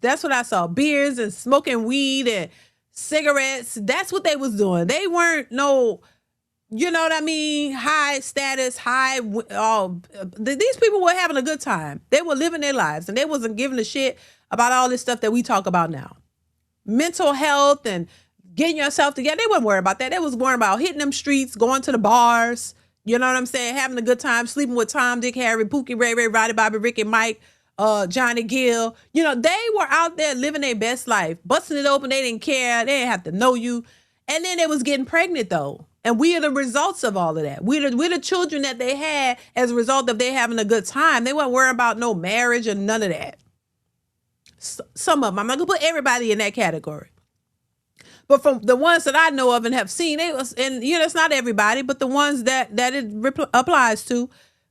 S2: that's what I saw. Beers and smoking weed and cigarettes. That's what they was doing. They weren't high status, these people were having a good time. They were living their lives, and they wasn't giving a shit about all this stuff that we talk about now. Mental health and getting yourself together. They weren't worried about that. They was worried about hitting them streets, going to the bars, you know what I'm saying? Having a good time, sleeping with Tom, Dick, Harry, Pookie, Ray, Roddy, Bobby, Rick, and Mike, Johnny Gill. They were out there living their best life, busting it open. They didn't care. They didn't have to know you. And then they was getting pregnant, though. And we are the results of all of that. We're the children that they had as a result of they having a good time. They weren't worried about no marriage or none of that. Some of them. I'm not going to put everybody in that category. But from the ones that I know of and have seen, it's not everybody, but the ones that it applies to,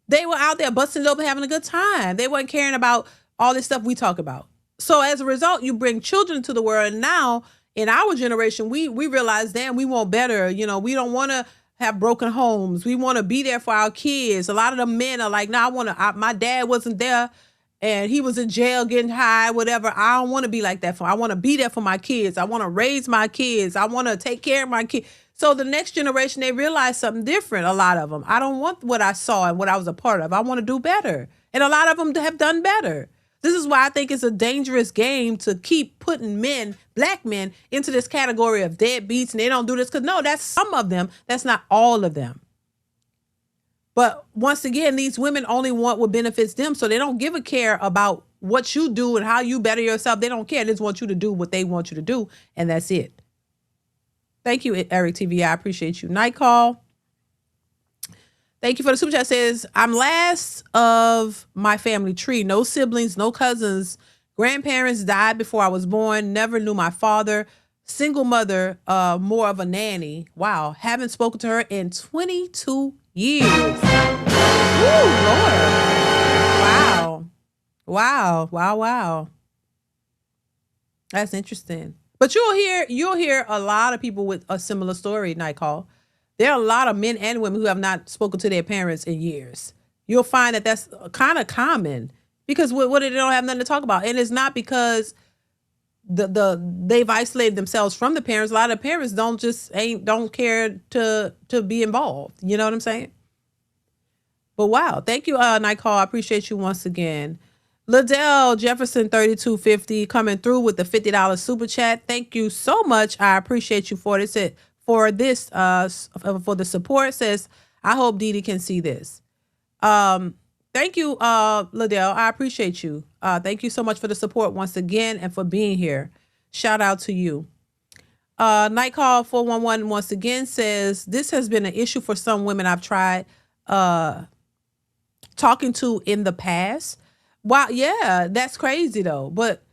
S2: they were out there busting it open, having a good time. They weren't caring about all this stuff we talk about. So as a result, you bring children to the world. And now in our generation, we realize, damn, we want better. We don't want to have broken homes. We want to be there for our kids. A lot of the men are like, no, my dad wasn't there, and he was in jail getting high, whatever. I don't want to be like that. I want to be there for my kids. I want to raise my kids. I want to take care of my kids. So the next generation, they realize something different, a lot of them. I don't want what I saw and what I was a part of. I want to do better. And a lot of them have done better. This is why I think it's a dangerous game to keep putting black men, into this category of deadbeats, and they don't do this. Because no, that's some of them. That's not all of them. But once again, these women only want what benefits them. So they don't give a care about what you do and how you better yourself. They don't care. They just want you to do what they want you to do. And that's it. Thank you, Eric TV. I appreciate you. Night Call. Thank you for the super chat. Says, I'm last of my family tree. No siblings, no cousins. Grandparents died before I was born. Never knew my father. Single mother, more of a nanny. Wow. Haven't spoken to her in 22 years. Ooh, Lord. Wow. That's interesting. But you'll hear a lot of people with a similar story, Nightcall. There are a lot of men and women who have not spoken to their parents in years. You'll find that that's kind of common because what they don't have nothing to talk about, and it's not because they've isolated themselves from the parents. A lot of parents don't care to be involved. You know what I'm saying? But wow, thank you, Nightcall. I appreciate you once again. Liddell Jefferson 3250 coming through with the $50 super chat. Thank you so much. I appreciate you for this for the support. Says, I hope Dee Dee can see this. Thank you, Liddell. I appreciate you. Thank you so much for the support once again and for being here. Shout out to you. Nightcall 411 once again says, this has been an issue for some women I've tried talking to in the past. Wow, yeah, that's crazy though. But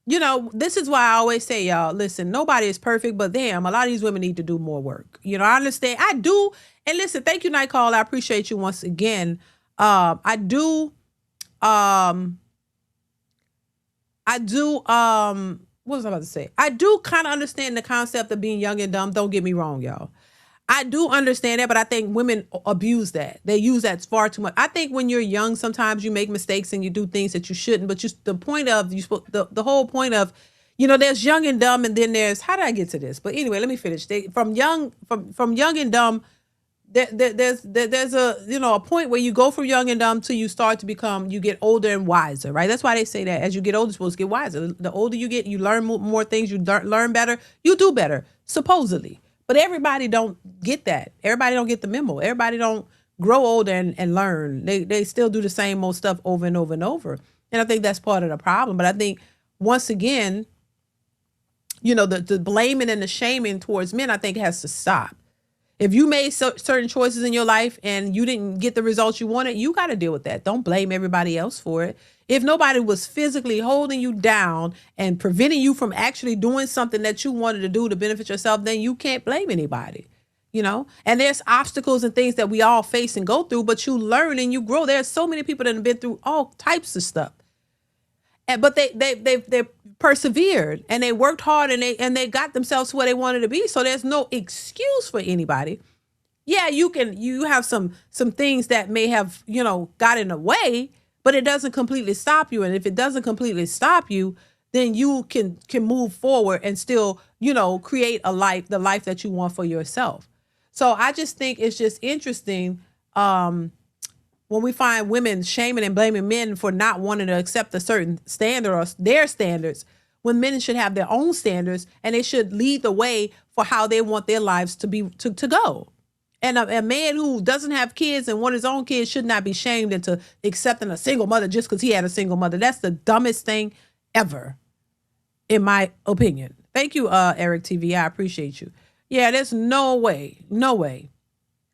S2: you know, this is why I always say, y'all, listen, nobody is perfect, but damn, a lot of these women need to do more work. You know, I understand. I do. And listen, thank you, Nightcall. I appreciate you once again. I do, what was I about to say? I do kind of understand the concept of being young and dumb. Don't get me wrong, y'all. I do understand that, but I think women abuse that. They use that far too much. I think when you're young, sometimes you make mistakes and you do things that you shouldn't. But the whole point of, you know, there's young and dumb, and then there's, how did I get to this? But anyway, let me finish. From young and dumb, there's a point where you go from young and dumb till you start to become, you get older and wiser, right? That's why they say that as you get older, you're supposed to get wiser. The older you get, you learn more things, you learn better, you do better, supposedly. But everybody don't get that. Everybody don't get the memo. Everybody don't grow older and learn. They still do the same old stuff over and over and over. And I think that's part of the problem. But I think, once again, you know, the blaming and the shaming towards men, I think has to stop. If you made certain choices in your life and you didn't get the results you wanted, you got to deal with that. Don't blame everybody else for it. If nobody was physically holding you down and preventing you from actually doing something that you wanted to do to benefit yourself, then you can't blame anybody, you know? And there's obstacles and things that we all face and go through, but you learn and you grow. There's so many people that have been through all types of stuff. But they persevered and they worked hard and they got themselves to where they wanted to be. So there's no excuse for anybody. Yeah, you have some things that may have, you know, got in the way, but it doesn't completely stop you. And if it doesn't completely stop you, then you can move forward and still, you know, create the life that you want for yourself. So I just think it's just interesting when we find women shaming and blaming men for not wanting to accept a certain standard or their standards, when men should have their own standards and they should lead the way for how they want their lives to go. And a man who doesn't have kids and want his own kids should not be shamed into accepting a single mother just because he had a single mother. That's the dumbest thing ever, in my opinion. Thank you, Eric TV. I appreciate you. Yeah, there's no way.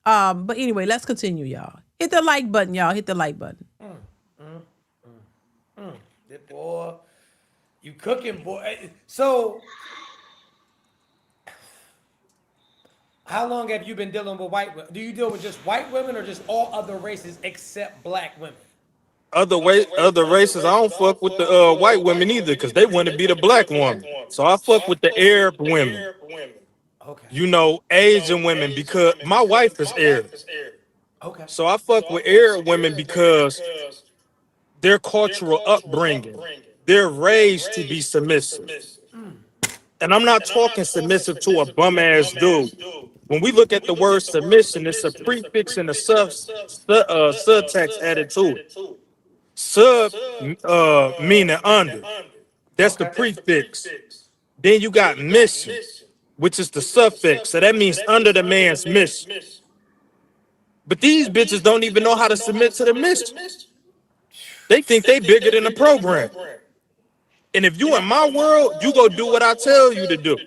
S2: But anyway, let's continue, y'all. Hit the like button, y'all. Hit the like button.
S9: Boy, you cooking, boy. So, how long have you been dealing with white women? Do you deal with just white women or just all other races except black women?
S10: Other races, I don't fuck with the white women either, because they want to be the black woman. So I fuck with the Arab women.
S9: Okay.
S10: You know, Asian women, because my wife is Arab.
S9: Okay.
S10: So I fuck with Arab women because their cultural upbringing, they're raised to be submissive. And I'm not talking submissive to a bum ass dude. When we look at the word submission, it's a prefix and a subtext added to it. Sub meaning under. That's the prefix. Then you got mission, which is the suffix. So that means under the man's mission. But these bitches don't even know how to submit to the mission. They think they bigger than the program. And if you in my world, you go do what I tell you to do.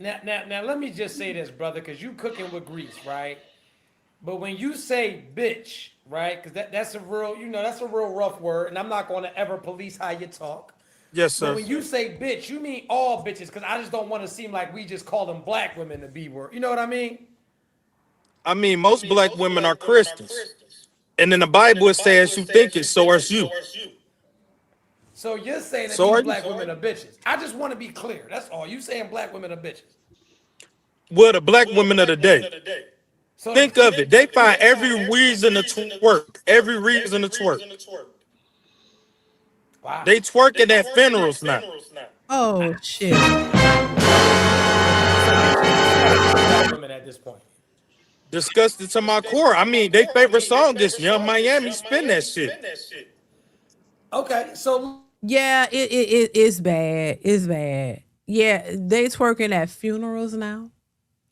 S9: Now, let me just say this, brother, because you cooking with grease, right? But when you say bitch, right? Because that's a real, that's a real rough word, and I'm not going to ever police how you talk.
S10: Yes, sir.
S9: But when you say bitch, you mean all bitches, because I just don't want to seem like we just call them black women the B word. You know what I mean?
S10: I mean, most black women are Christians. And in the Bible, it says you think it, so are you.
S9: So you're saying that
S10: So
S9: these
S10: are you.
S9: black women are bitches. I just want to be clear. That's all. You saying black women are bitches.
S10: Well, the black women of the day.
S9: So
S10: Think of it. They find every reason to twerk. Every reason to twerk.
S9: wow.
S10: They twerking at funerals now.
S2: Oh shit.
S9: Black women at this point.
S10: Disgusted to my core. I mean, their favorite song is Young Miami. Spin that shit.
S9: Okay, so
S2: Yeah, it is bad. It's bad. Yeah, they twerking at funerals now.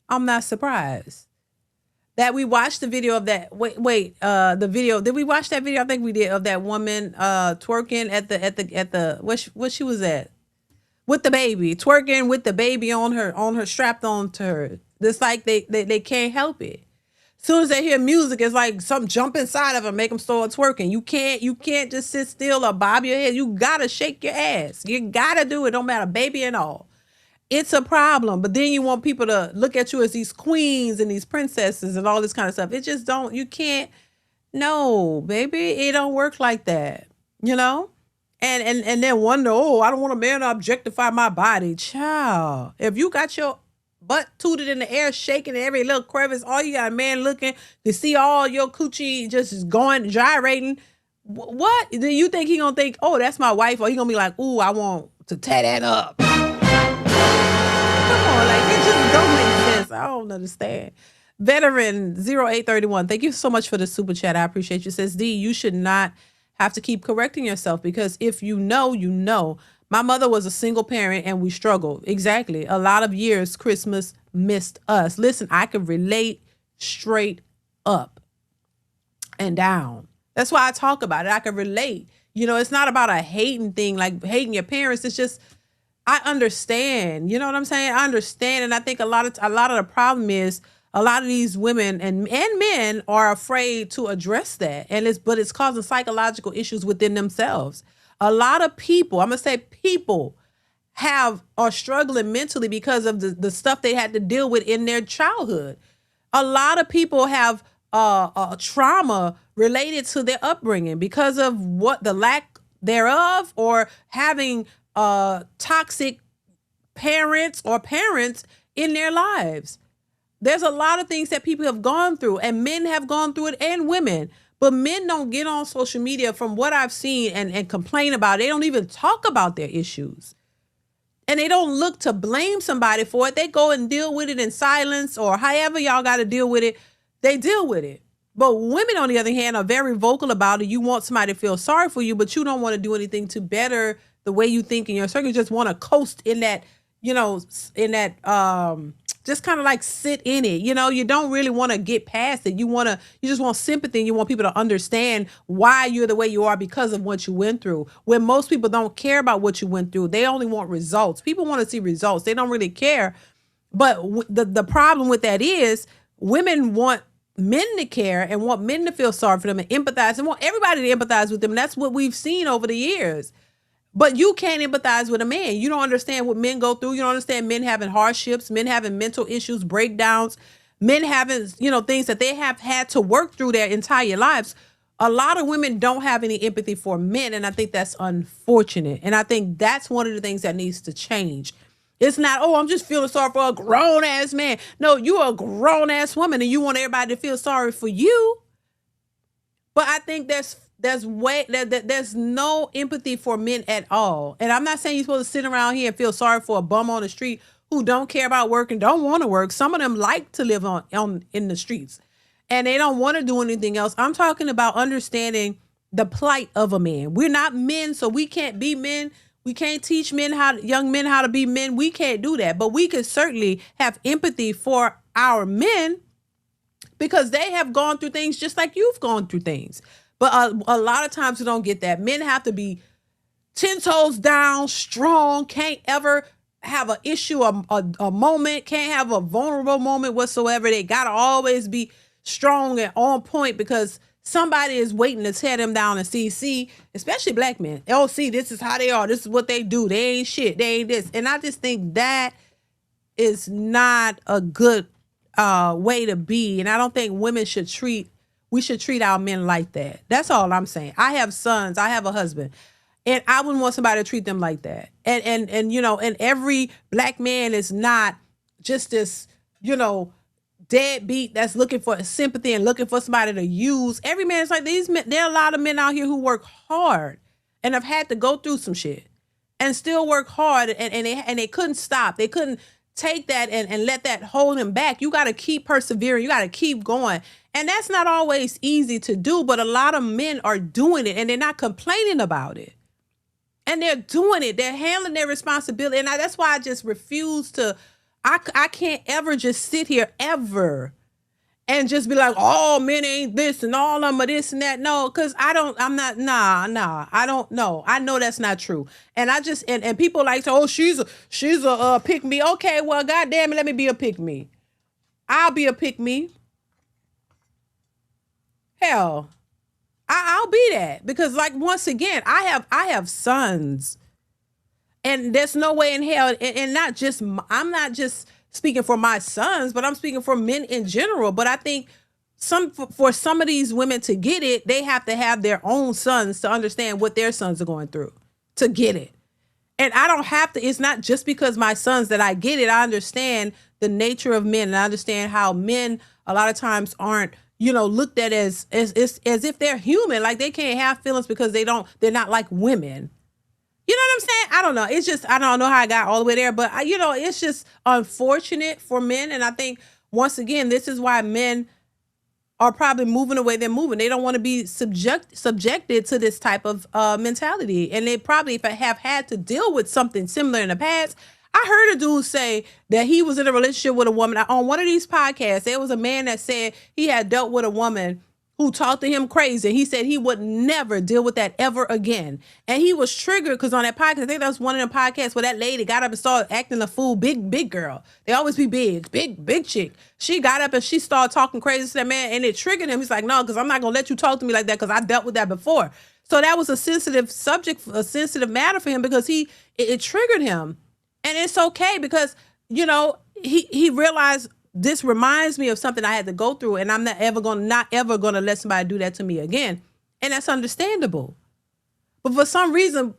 S2: I'm not surprised that we watched the video of that. The video. Did we watch that video? I think we did, of that woman twerking at the what she was at with the baby, twerking with the baby on her strapped onto her. It's like they can't help it. Soon as they hear music, it's like something jump inside of them, make them start twerking. You can't just sit still or bob your head. You gotta shake your ass. You gotta do it. Don't matter, baby and all. It's a problem. But then you want people to look at you as these queens and these princesses and all this kind of stuff. It just don't. You can't. No, baby, it don't work like that. You know. And then wonder, oh, I don't want a man to objectify my body. Child, if you got your butt tooted in the air, shaking in every little crevice, all you got a man looking to see all your coochie just going, gyrating. What? Do you think he gonna think, oh, that's my wife? Or he gonna be like, ooh, I want to tear that up? Come on, like, it just don't make sense. I don't understand. Veteran 0831, thank you so much for the super chat. I appreciate you. Says, D, you should not have to keep correcting yourself, because if you know, you know. My mother was a single parent and we struggled. Exactly. A lot of years Christmas missed us. Listen, I can relate straight up and down. That's why I talk about it. I can relate. You know, it's not about a hating thing, like hating your parents. It's just, I understand. You know what I'm saying? I understand. And I think a lot of the problem is a lot of these women and men are afraid to address that. And it's causing psychological issues within themselves. A lot of people, I'm going to say people, are struggling mentally because of the stuff they had to deal with in their childhood. A lot of people have trauma related to their upbringing because of what the lack thereof, or having toxic parents or parents in their lives. There's a lot of things that people have gone through, and men have gone through it, and women. But men don't get on social media, from what I've seen, and complain about it. They don't even talk about their issues. And they don't look to blame somebody for it. They go and deal with it in silence, or however y'all got to deal with it, they deal with it. But women, on the other hand, are very vocal about it. You want somebody to feel sorry for you, but you don't want to do anything to better the way you think in your circle. You just want to coast in that, just kind of like sit in it. You know, you don't really want to get past it. You just want sympathy, and you want people to understand why you're the way you are because of what you went through. When most people don't care about what you went through, they only want results. People want to see results. They don't really care. But the problem with that is women want men to care and want men to feel sorry for them and empathize, and want everybody to empathize with them. And that's what we've seen over the years. But you can't empathize with a man. You don't understand what men go through. You don't understand men having hardships, men having mental issues, breakdowns, men having, things that they have had to work through their entire lives. A lot of women don't have any empathy for men, and I think that's unfortunate. And I think that's one of the things that needs to change. It's not, oh, I'm just feeling sorry for a grown-ass man. No, you're a grown-ass woman, and you want everybody to feel sorry for you. But I think there's no empathy for men at all. And I'm not saying you're supposed to sit around here and feel sorry for a bum on the street who don't care about work and don't want to work. Some of them like to live in the streets, and they don't want to do anything else. I'm talking about understanding the plight of a man. We're not men, so we can't be men. We can't teach young men how to be men. We can't do that. But we could certainly have empathy for our men, because they have gone through things just like you've gone through things. But a lot of times we don't get that. Men have to be 10 toes down, strong, can't ever have an issue, a moment, can't have a vulnerable moment whatsoever. They got to always be strong and on point, because somebody is waiting to tear them down and see, especially black men. Oh, see, this is how they are. This is what they do. They ain't shit. They ain't this. And I just think that is not a good way to be. And I don't think we should treat our men like that. That's all I'm saying. I have sons. I have a husband. And I wouldn't want somebody to treat them like that. And you know, and every black man is not just this, you know, deadbeat that's looking for sympathy and looking for somebody to use. Every man is like these men. There are a lot of men out here who work hard and have had to go through some shit and still work hard, and they couldn't stop. They couldn't take that and let that hold them back. You got to keep persevering. You got to keep going. And that's not always easy to do, but a lot of men are doing it and they're not complaining about it. And they're doing it. They're handling their responsibility. And that's why I just refuse to, I can't ever just sit here ever and just be like, oh, men ain't this and all of them are this and that. No, because I don't know. I know that's not true. And I just, and people like, oh, she's a pick me. Okay, well, goddamn it, let me be a pick me. I'll be a pick me. Hell, I'll be that, because like, once again, I have sons, and there's no way in hell, and not just, I'm not just speaking for my sons, but I'm speaking for men in general. But I think for some of these women to get it, they have to have their own sons to understand what their sons are going through to get it. And I don't have to, it's not just because my sons that I get it. I understand the nature of men, and I understand how men a lot of times aren't, you know, looked at as if they're human. Like they can't have feelings because they're not like women. You know what I'm saying? I don't know. It's just, I don't know how I got all the way there, but you know, it's just unfortunate for men. And I think, once again, this is why men are probably moving the way they're moving. They don't want to be subjected to this type of mentality. And they probably have had to deal with something similar in the past. I heard a dude say that he was in a relationship with a woman. On one of these podcasts, there was a man that said he had dealt with a woman who talked to him crazy. He said he would never deal with that ever again. And he was triggered because on that podcast, I think that was one of the podcasts where that lady got up and started acting a fool. Big girl. They always be big chick. She got up and she started talking crazy to that man, and it triggered him. He's like, no, because I'm not going to let you talk to me like that, because I dealt with that before. So that was a sensitive subject, a sensitive matter for him, because it triggered him. And it's okay, because, you know, he realized, this reminds me of something I had to go through, and I'm not ever going to let somebody do that to me again. And that's understandable. But for some reason,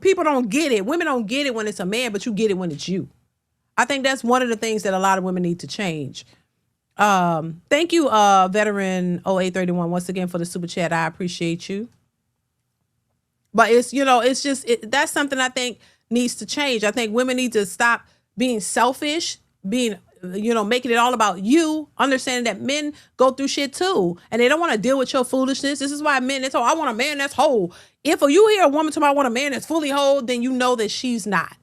S2: people don't get it. Women don't get it when it's a man, but you get it when it's you. I think that's one of the things that a lot of women need to change. Thank you, veteran 0831, once again for the super chat. I appreciate you. But it's, you know, it's just, that's something I think needs to change. I think women need to stop being selfish, being, you know, making it all about you, understanding that men go through shit too, and they don't want to deal with your foolishness. This is why men, they say, I want a man that's whole. If you hear a woman talking about, I want a man that's fully whole, then you know that she's not.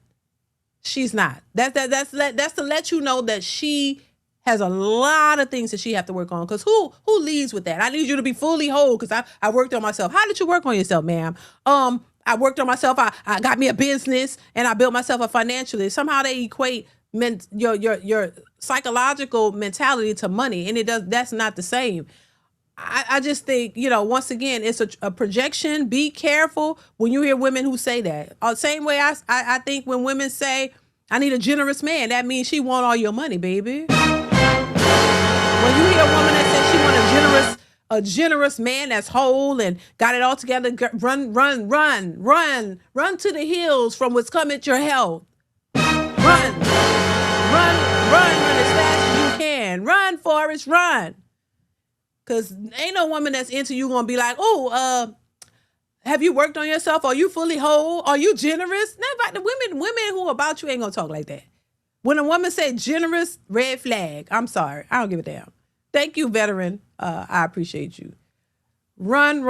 S2: She's not. That's to let you know that she has a lot of things that she have to work on. Because who leads with that? I need you to be fully whole because I worked on myself. How did you work on yourself, ma'am? I worked on myself. I got me a business and I built myself up financially. Somehow they equate your psychological mentality to money, and that's not the same. I just think, you know, once again, it's a projection. Be careful when you hear women who say that. Same way I think when women say, I need a generous man, that means she want all your money, baby. When you hear a woman that says she want a generous man that's whole and got it all together, run to the hills from what's coming your health. Run as fast as you can. Run, Forrest, run. Because ain't no woman that's into you gonna be like, oh, have you worked on yourself? Are you fully whole? Are you generous? Nobody, the women who about you ain't gonna talk like that. When a woman say generous, red flag. I'm sorry, I don't give a damn. Thank you, veteran. I appreciate you. Run.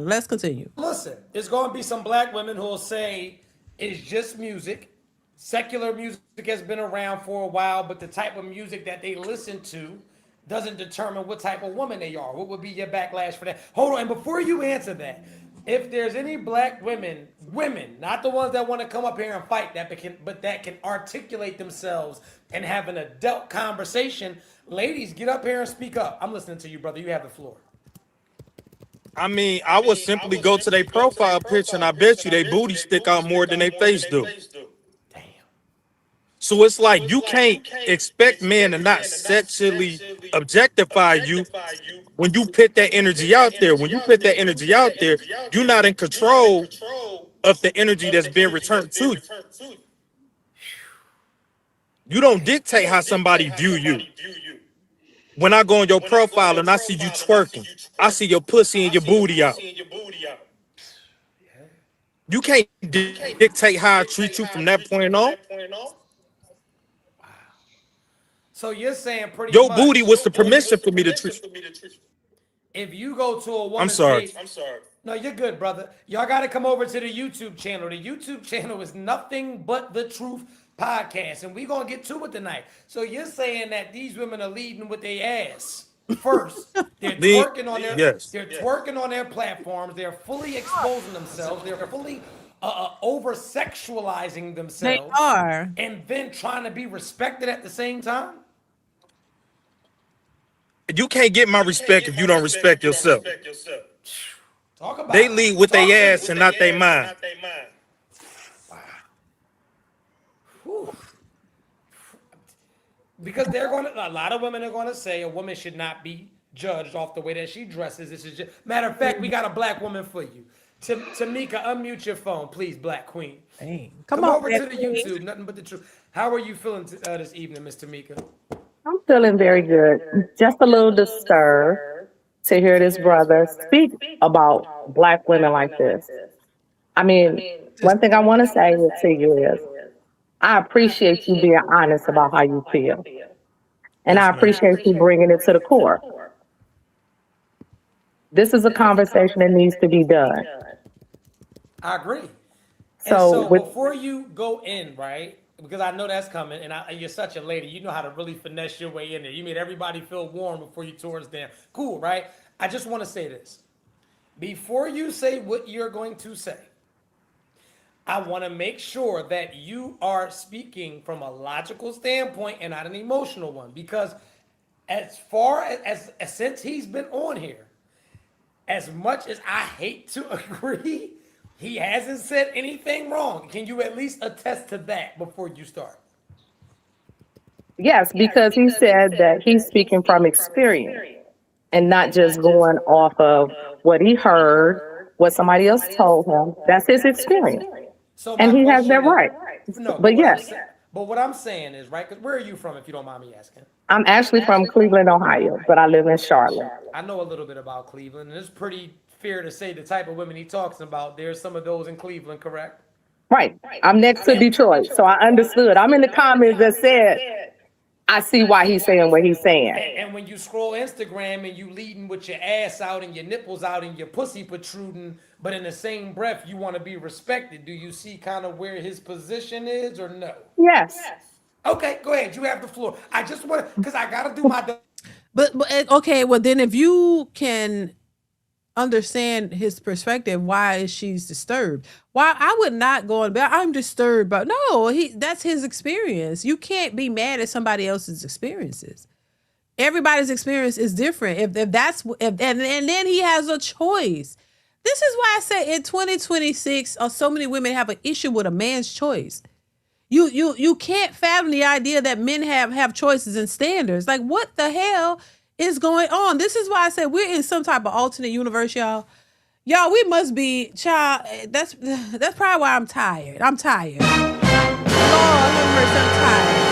S2: Let's continue.
S9: Listen, there's gonna be some black women who will say it's just music. Secular music has been around for a while, but the type of music that they listen to doesn't determine what type of woman they are. What would be your backlash for that? Hold on, and before you answer that, if there's any black women, not the ones that want to come up here and fight, that can articulate themselves and have an adult conversation, ladies, get up here and speak up. I'm listening to you, brother. You have the floor.
S10: I mean, I would simply go to their profile picture, and I bet you they booty stick out more than they face do. So it's like you can't expect men to not sexually objectify you when you put that energy out there. When you put that energy out there, you're not in control of the energy that's being returned to you. You don't dictate how somebody view you. When I go on your profile and I see you twerking, I see your pussy and your booty out. You can't dictate how I treat you from that point on.
S9: So you're saying pretty
S10: Your
S9: much
S10: booty was the permission for me to treat you.
S9: if you go to a
S10: I'm
S9: woman's
S10: sorry.
S9: page, no, you're good, brother. Y'all got to come over to the YouTube channel. The YouTube channel is Nothing But the Truth Podcast, and we're going to get to it tonight. So you're saying that these women are leading with their ass first. They're twerking on their they're twerking on their platforms. They're fully exposing themselves. They're fully over sexualizing themselves.
S2: They are.
S9: And then trying to be respected at the same time.
S10: You can't get my respect if you don't respect yourself.
S9: Talk about
S10: They lead with their ass and not their mind.
S9: Whew. Because they're going to, a lot of women are going to say a woman should not be judged off the way that she dresses. This is just, matter of fact, we got a black woman for you. Tamika, unmute your phone, please, Black Queen.
S2: Dang.
S9: Come over to the YouTube, Nothing But the Truth. How are you feeling this evening, Miss Tamika?
S11: I'm feeling very good. Just a little disturbed to hear this brother speak about black women like this. I mean, one thing I want to say to you is, I appreciate you being honest about how you feel. And I appreciate you bringing it to the core. This is a conversation that needs to be done.
S9: I agree.
S11: So
S9: before you go in, right, because I know that's coming, and you're such a lady, you know how to really finesse your way in there. You made everybody feel warm before you towards them. Cool, right? I just want to say this. Before you say what you're going to say, I want to make sure that you are speaking from a logical standpoint and not an emotional one. Because as far as since he's been on here, as much as I hate to agree, he hasn't said anything wrong. Can you at least attest to that before you start?
S11: yes, because he said that he's speaking from experience and not just going off of what he heard, what somebody else told him. That's his experience.
S9: So
S11: and he has that right. But yes.
S9: But what I'm saying is, right, because where are you from, if you don't mind me asking?
S11: I'm actually from Cleveland, Ohio, but I live in Charlotte.
S9: I know a little bit about Cleveland, and it's pretty fair to say the type of women he talks about, there's some of those in Cleveland, correct?
S11: Right. I'm next to Detroit, so I understood. I'm in the comments that said, I see why he's saying what he's saying.
S9: And when you scroll Instagram and you leading with your ass out and your nipples out and your pussy protruding, but in the same breath you want to be respected, do you see kind of where his position is or no?
S11: Yes.
S9: Okay, go ahead. You have the floor. I just want to, because I got to do my...
S2: But okay, well then if you can understand his perspective, why is she's disturbed? Why I would not go on, but I'm disturbed, but no, that's his experience. You can't be mad at somebody else's experiences. Everybody's experience is different. And then he has a choice. This is why I say in 2026, so many women have an issue with a man's choice. You can't fathom the idea that men have choices and standards. Like, what the hell is going on? This is why I said we're in some type of alternate universe, y'all. Y'all, we must be, child. That's probably why I'm tired. I'm tired. Lord have mercy, I'm tired.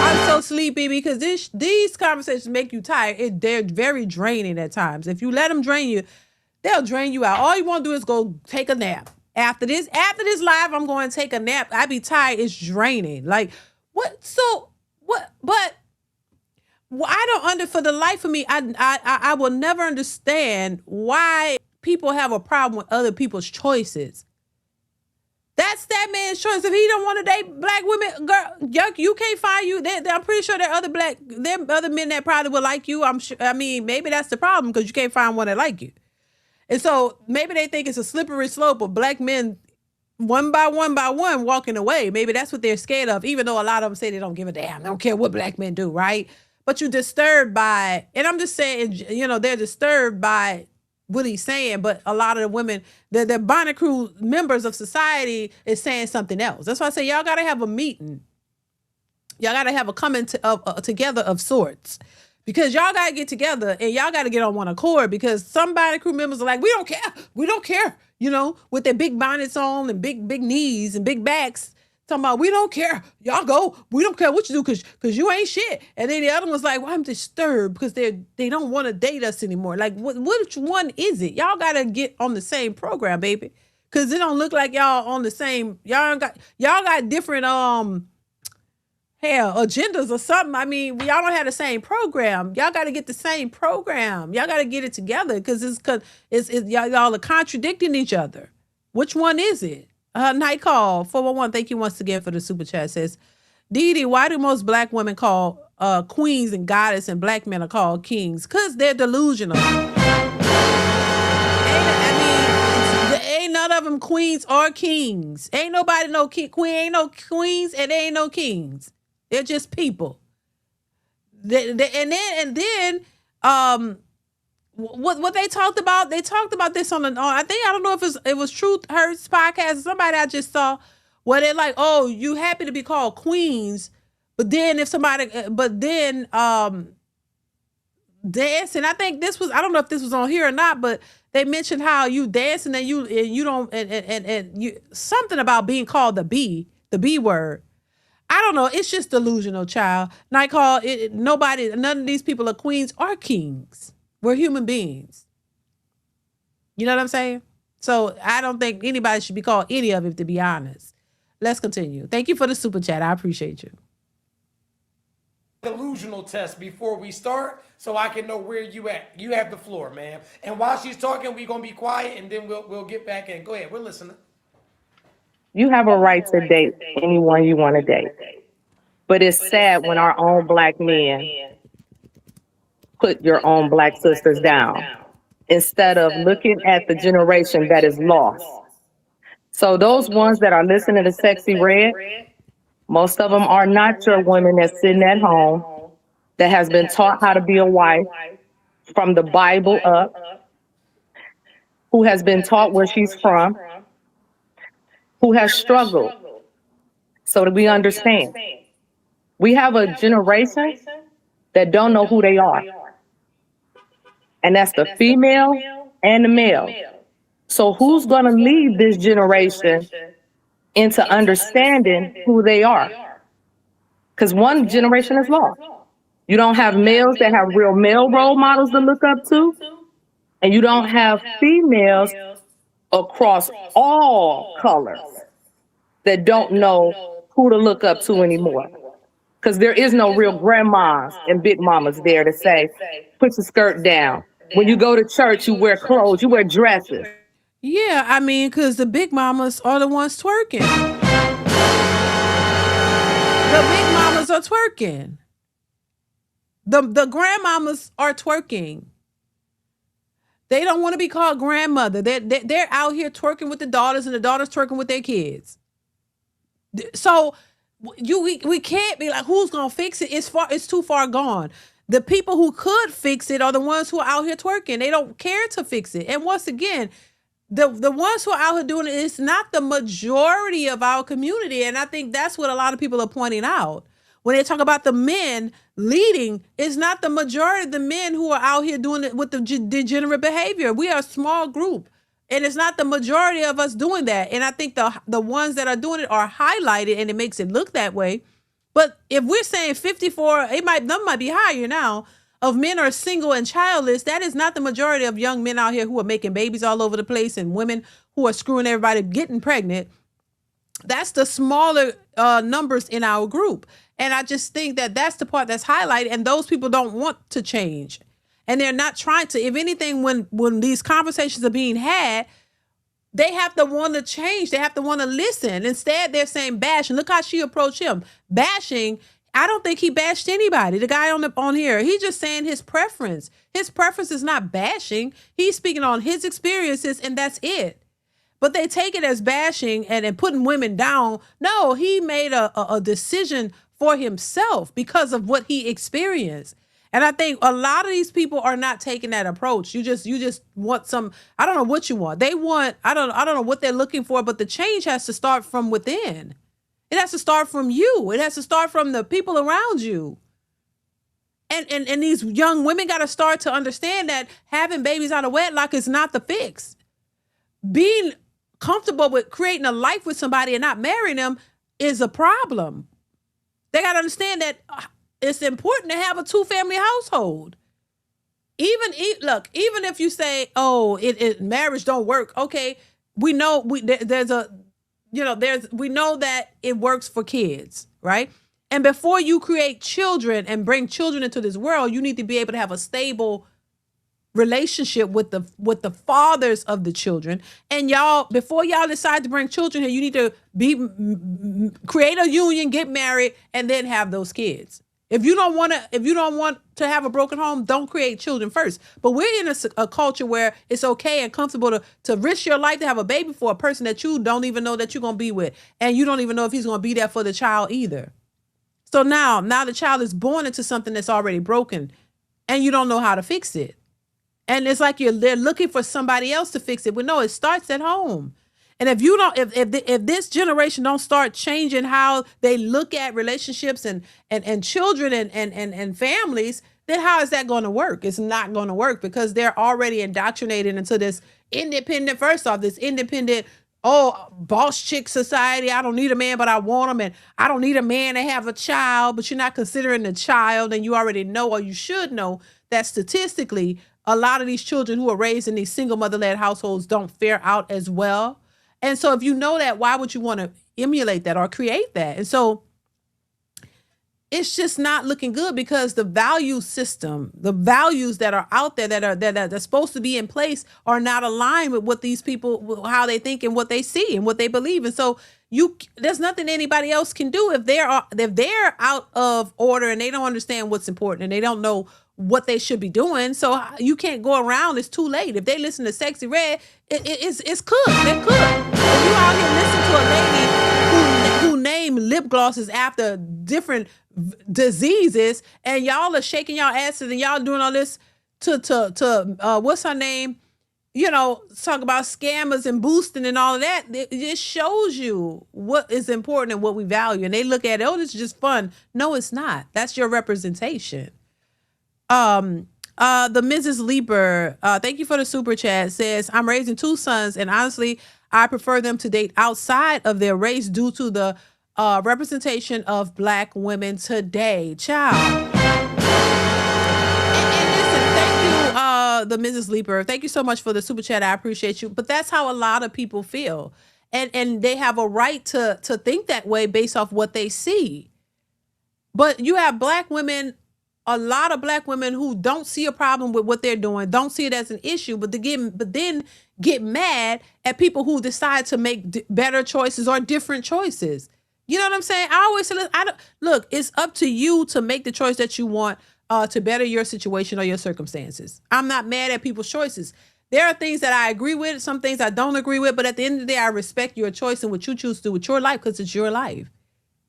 S2: I'm so sleepy because these conversations make you tired. They're very draining at times. If you let them drain you, they'll drain you out. All you want to do is go take a nap. After this live, I'm going to take a nap. I be tired. It's draining. Like, what? So, what? But I don't for the life of me, I will never understand why people have a problem with other people's choices. That's that man's choice. If he don't want to date black women, girl, you can't find you. I'm pretty sure there are other men that probably would like you. I'm sure. I mean, maybe that's the problem because you can't find one that like you. And so maybe they think it's a slippery slope of black men one by one walking away. Maybe that's what they're scared of, even though a lot of them say they don't give a damn. They don't care what black men do, right? But you're disturbed by, and I'm just saying, they're disturbed by what he's saying, but a lot of the women, the Bonnet Crew members of society is saying something else. That's why I say y'all got to have a meeting. Y'all got to have a coming together of sorts. Because y'all got to get together and y'all got to get on one accord because some Bonnet Crew members are like, we don't care. We don't care. you know, with their big bonnets on and big knees and big backs, talking about, we don't care, y'all go, we don't care what you do because you ain't shit. And then the other one's like, well, I'm disturbed because they don't want to date us anymore. Like, which one is it? Y'all gotta get on the same program, baby, because it don't look like y'all on the same. Y'all got different agendas or something. I mean, y'all don't have the same program. Y'all got to get the same program. Y'all got to get it together because y'all are contradicting each other. Which one is it? Night Call 411. Thank you once again for the super chat. Says, Dee, why do most black women call queens and goddess and black men are called kings? Because they're delusional. Ain't none of them queens or kings. Ain't nobody no queen, ain't no queens, and they ain't no kings. They're just people. What they talked about? They talked about this on I don't know if it was Truth Hurts podcast or somebody I just saw where they're like, oh, you happy to be called queens, but then dancing. I think this was, I don't know if this was on here or not, but they mentioned how you dancing and you don't you something about being called the B word. I don't know. It's just delusional, child. Night Call, none of these people are queens or kings. We're human beings. You know what I'm saying? So I don't think anybody should be called any of it, to be honest. Let's continue. Thank you for the super chat. I appreciate you.
S9: Delusional test before we start so I can know where you at. You have the floor, ma'am. And while she's talking, we're going to be quiet and then we'll get back in. Go ahead. We're listening.
S11: You have a right to date anyone you want to date. But it's sad when our own black men put your own black sisters down instead of looking at the generation that is lost. So those ones that are listening to Sexy Red, most of them are not your women that's sitting at home that has been taught how to be a wife from the Bible up, who has been taught where she's from, who has struggled, so that we understand. We have a generation that don't know who they are. And that's the female and the male. So who's going to lead this generation into understanding who they are? Because one generation is lost. You don't have males that have real male role models to look up to. And you don't have females across all colors that don't know who to look up to anymore. Because there is no real grandmas and big mamas there to say, put your skirt down. When you go to church, you wear clothes, you wear dresses.
S2: Yeah, I mean, because the big mamas are the ones twerking. The big mamas are twerking. The grandmamas are twerking. They don't want to be called grandmother. They're out here twerking with the daughters and the daughters twerking with their kids. So we can't be like, who's gonna fix it? It's too far gone. The people who could fix it are the ones who are out here twerking. They don't care to fix it. And once again, the ones who are out here doing it is not the majority of our community. And I think that's what a lot of people are pointing out. When they talk about the men leading, it's not the majority of the men who are out here doing it with the degenerate behavior. We are a small group. And it's not the majority of us doing that. And I think the ones that are doing it are highlighted and it makes it look that way. But if we're saying 54, them might be higher now, of men are single and childless, that is not the majority of young men out here who are making babies all over the place and women who are screwing everybody getting pregnant. That's the smaller numbers in our group. And I just think that that's the part that's highlighted, and those people don't want to change. And they're not trying to. If anything, when these conversations are being had, they have to want to change. They have to want to listen. Instead, they're saying bashing. Look how she approached him. Bashing. I don't think he bashed anybody. The guy on here, he's just saying his preference. His preference is not bashing. He's speaking on his experiences, and that's it. But they take it as bashing and putting women down. No, he made a decision for himself because of what he experienced. And I think a lot of these people are not taking that approach. You just want some, I don't know what you want. They want, I don't know what they're looking for, but the change has to start from within. It has to start from you. It has to start from the people around you. And these young women got to start to understand that having babies out of wedlock is not the fix. being comfortable with creating a life with somebody and not marrying them is a problem. They got to understand that it's important to have a 2-family household. Even if you say, oh, marriage don't work. Okay, we know we know that it works for kids, right? And before you create children and bring children into this world, you need to be able to have a stable relationship with the fathers of the children. And y'all, before y'all decide to bring children here, you need to create a union, get married, and then have those kids. If you don't want to have a broken home, don't create children first. But we're in a culture where it's okay and comfortable to risk your life to have a baby for a person that you don't even know that you're going to be with. And you don't even know if he's going to be there for the child either. So now the child is born into something that's already broken and you don't know how to fix it. And it's like they're looking for somebody else to fix it. But no, it starts at home. And if you don't, if this generation don't start changing how they look at relationships and children and families, then how is that going to work? It's not going to work because they're already indoctrinated into this independent, boss chick society. I don't need a man, but I want him. And I don't need a man to have a child, but you're not considering the child. And you already know, or you should know, that statistically, a lot of these children who are raised in these single mother-led households don't fare out as well. And so if you know that, why would you want to emulate that or create that? And so it's just not looking good because the value system, the values that are out there that are supposed to be in place are not aligned with what these people, how they think and what they see and what they believe. And so there's nothing anybody else can do if they're out of order and they don't understand what's important and they don't know what they should be doing. So you can't go around. It's too late. If they listen to Sexy Red, it's cooked. They're cooked. If you out here listen to a lady who named lip glosses after different diseases and y'all are shaking y'all asses and y'all doing all this to what's her name? Talk about scammers and boosting and all of that. It shows you what is important and what we value. And they look at it, oh, this is just fun. No, it's not. That's your representation. The Mrs. Leaper, thank you for the super chat, says, I'm raising 2 sons and honestly, I prefer them to date outside of their race due to the representation of Black women today. Child. And listen, thank you, the Mrs. Leaper. Thank you so much for the super chat. I appreciate you. But that's how a lot of people feel. And they have a right to think that way based off what they see. But you have Black women, a lot of Black women who don't see a problem with what they're doing, don't see it as an issue, but then get mad at people who decide to make better choices or different choices. You know what I'm saying? I always say, look, it's up to you to make the choice that you want to better your situation or your circumstances. I'm not mad at people's choices. There are things that I agree with, some things I don't agree with, but at the end of the day, I respect your choice and what you choose to do with your life because it's your life.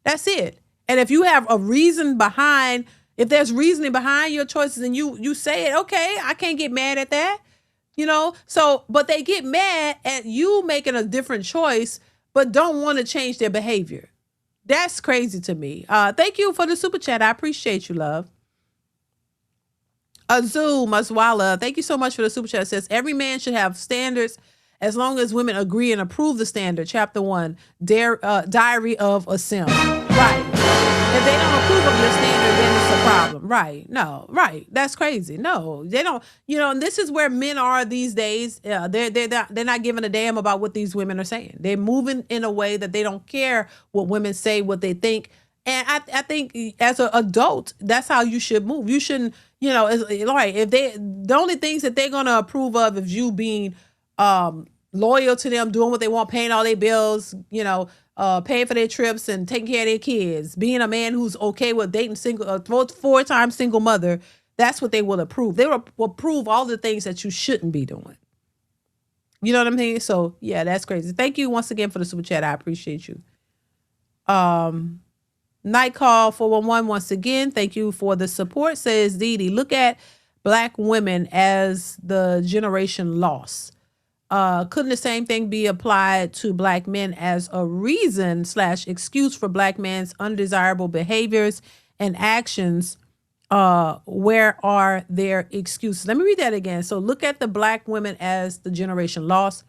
S2: That's it. And if you have a reason behind, if there's reasoning behind your choices and you say it, okay, I can't get mad at that, So, but they get mad at you making a different choice, but don't want to change their behavior. That's crazy to me. Thank you for the super chat. I appreciate you, love. Azul Maswala, thank you so much for the super chat. It says, every man should have standards as long as women agree and approve the standard. Chapter 1, Diary of a Sim. Right. If they don't approve of your standard, then it's a problem. Right. No. Right. That's crazy. No, they don't. And this is where men are these days. They're not giving a damn about what these women are saying. They're moving in a way that they don't care what women say, what they think. And I think as an adult, that's how you should move. You shouldn't, like if the only things that they're going to approve of is you being loyal to them, doing what they want, paying all their bills, paying for their trips and taking care of their kids, being a man who's okay with dating single, 4-time single mother. That's what they will approve. They will approve all the things that you shouldn't be doing. You know what I mean? So yeah, that's crazy. Thank you once again for the super chat. I appreciate you. Night Call 411 once again. Thank you for the support. Says Dee, look at Black women as the generation lost. Couldn't the same thing be applied to Black men as a reason/excuse for Black men's undesirable behaviors and actions? Where are their excuses? Let me read that again. So look at the Black women as the generation lost.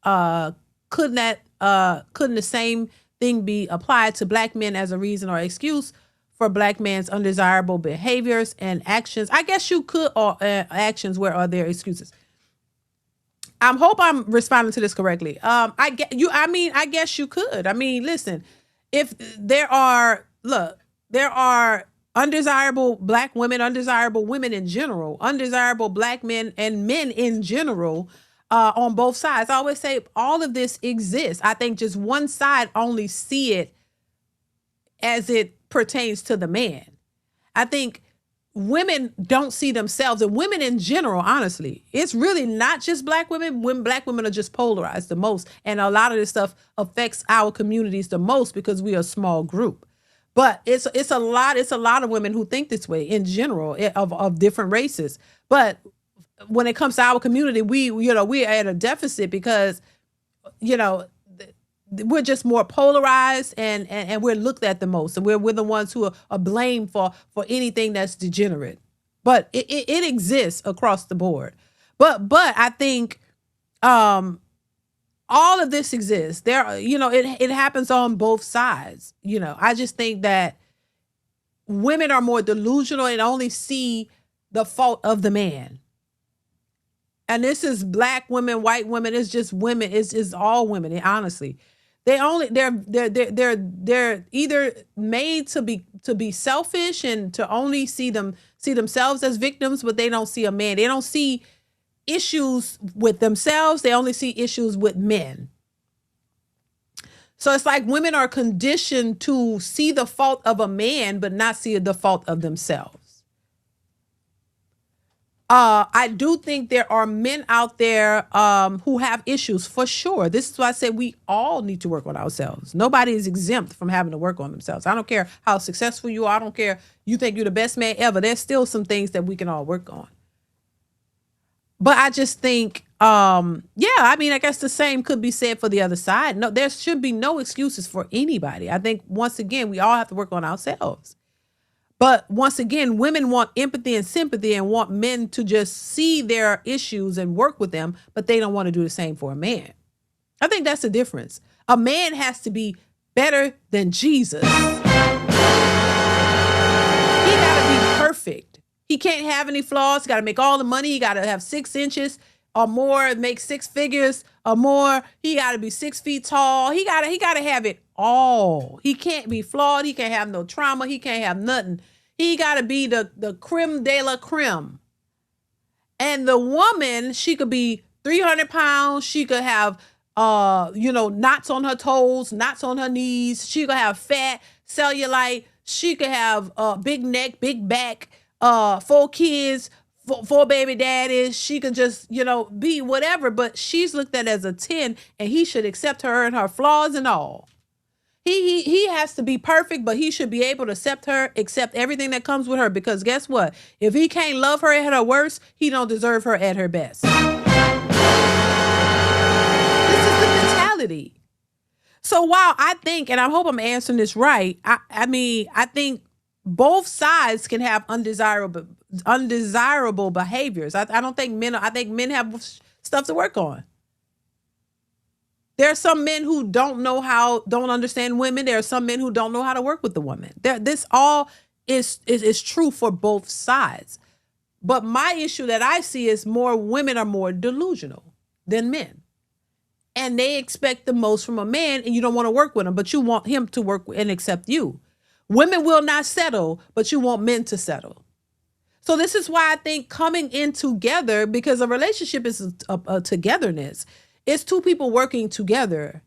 S2: couldn't the same thing be applied to black men as a reason or excuse for black men's undesirable behaviors and actions? I guess you could, or actions where are there excuses. I hope I'm responding to this correctly. I guess you could. I mean, listen, if there are undesirable black women, undesirable women in general, undesirable black men and men in general, on both sides. I always say all of this exists. I think just one side only see it as it pertains to the man. I think women don't see themselves, and women in general, honestly, it's really not just black women. Black women are just polarized the most. And a lot of this stuff affects our communities the most because we are a small group. But it's a lot of women who think this way in general of different races. But when it comes to our community, we're at a deficit because, we're just more polarized and we're looked at the most, and we're the ones who are blamed for anything that's degenerate. But it exists across the board. But I think all of this exists. It happens on both sides. I just think that women are more delusional and only see the fault of the man. And this is black women, white women. It's just women. It's all women. Honestly, they're either made to be selfish and to only see themselves as victims, but they don't see a man. They don't see issues with themselves. They only see issues with men. So it's like women are conditioned to see the fault of a man, but not see the fault of themselves. I do think there are men out there who have issues for sure. This is why I say we all need to work on ourselves. Nobody is exempt from having to work on themselves. I don't care how successful you are. I don't care you think you're the best man ever. There's still some things that we can all work on. But I just think, I guess the same could be said for the other side. No, there should be no excuses for anybody. I think, once again, we all have to work on ourselves. But once again, women want empathy and sympathy and want men to just see their issues and work with them, but they don't want to do the same for a man. I think that's the difference. A man has to be better than Jesus. He got to be perfect. He can't have any flaws. He got to make all the money. He got to have 6 inches or more, make 6 figures or more. He got to be 6 feet tall. He got to have it all. He can't be flawed. He can't have no trauma. He can't have nothing. He got to be the creme de la creme. And the woman, she could be 300 pounds. She could have, knots on her toes, knots on her knees. She could have fat, cellulite. She could have big neck, big back, 4 kids, 4 baby daddies. She could just, be whatever. But she's looked at as a 10, and he should accept her and her flaws and all. He has to be perfect, but he should be able to accept everything that comes with her, because guess what? If he can't love her at her worst, he don't deserve her at her best. This is the mentality. So while I think, and I hope I'm answering this right, I think both sides can have undesirable behaviors. I don't think I think men have stuff to work on. There are some men who don't understand women. There are some men who don't know how to work with the woman. This all is true for both sides. But my issue that I see is more women are more delusional than men. And they expect the most from a man, and you don't want to work with him, but you want him to work and accept you. Women will not settle, but you want men to settle. So this is why I think coming in together, because a relationship is a togetherness. It's 2 people working together.